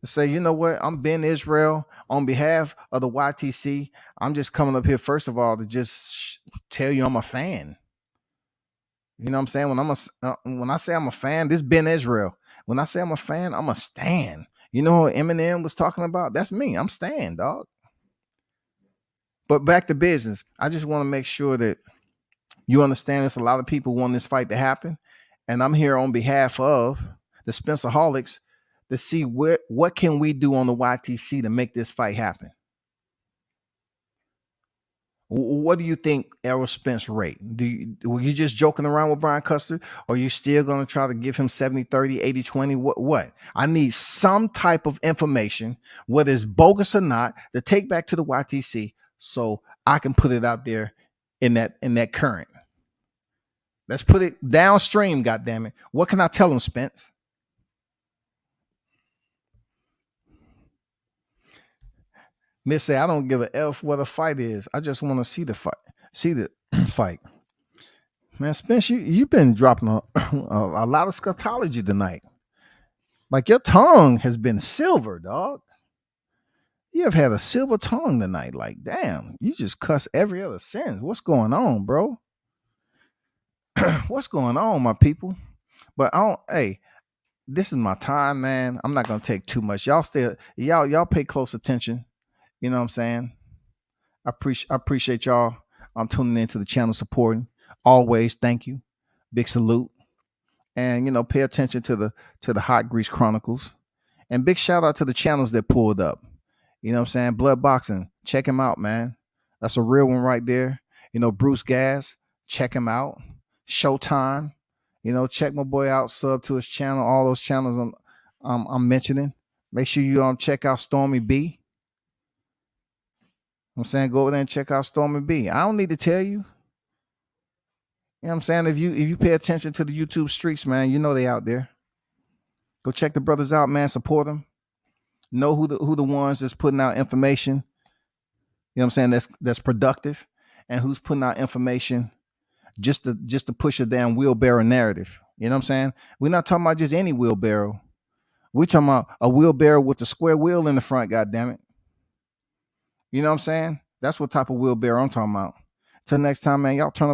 Say, you know what, I'm Ben Israel on behalf of the YTC. I'm just coming up here, first of all, to just tell you I'm a fan. You know what I'm saying? When I say I'm a fan, this Ben Israel. When I say I'm a fan, I'm a stan. You know what Eminem was talking about? That's me. I'm stan, dog. But back to business. I just want to make sure that you understand there's a lot of people want this fight to happen. And I'm here on behalf of the Spencerholics to see what can we do on the YTC to make this fight happen. What do you think Errol Spence rate? Were you just joking around with Brian Custer? Or are you still going to try to give him 70-30, 80-20? What? I need some type of information, whether it's bogus or not, to take back to the YTC so I can put it out there in that current. Let's put it downstream, goddammit. What can I tell him, Spence? Miss say, I don't give a F what a fight is. I just want to see the fight. See the fight. Man, Spence, you've been dropping a lot of scatology tonight. Like, your tongue has been silver, dog. You have had a silver tongue tonight. Like, damn, you just cuss every other sentence. What's going on, bro? What's going on, my people? But I don't, hey, this is my time, man. I'm not gonna take too much. Y'all pay close attention. You know what I'm saying? I appreciate y'all. I'm tuning into the channel, supporting. Always, thank you. Big salute. And pay attention to the Hot Grease Chronicles. And big shout out to the channels that pulled up. You know what I'm saying? Blood Boxing. Check him out, man. That's a real one right there. Bruce Gas. Check him out. Showtime. Check my boy out. Sub to his channel. All those channels I'm mentioning. Make sure you check out Stormy B. I'm saying go over there and check out Stormy B. I don't need to tell you. You know what I'm saying? If you pay attention to the YouTube streets, man, they out there. Go check the brothers out, man. Support them. Know who the ones that's putting out information. You know what I'm saying? That's productive, and who's putting out information just to push a damn wheelbarrow narrative. You know what I'm saying? We're not talking about just any wheelbarrow. We're talking about a wheelbarrow with a square wheel in the front. God damn it! You know what I'm saying? That's what type of wheelbarrow I'm talking about. Till next time, man. Y'all turn up.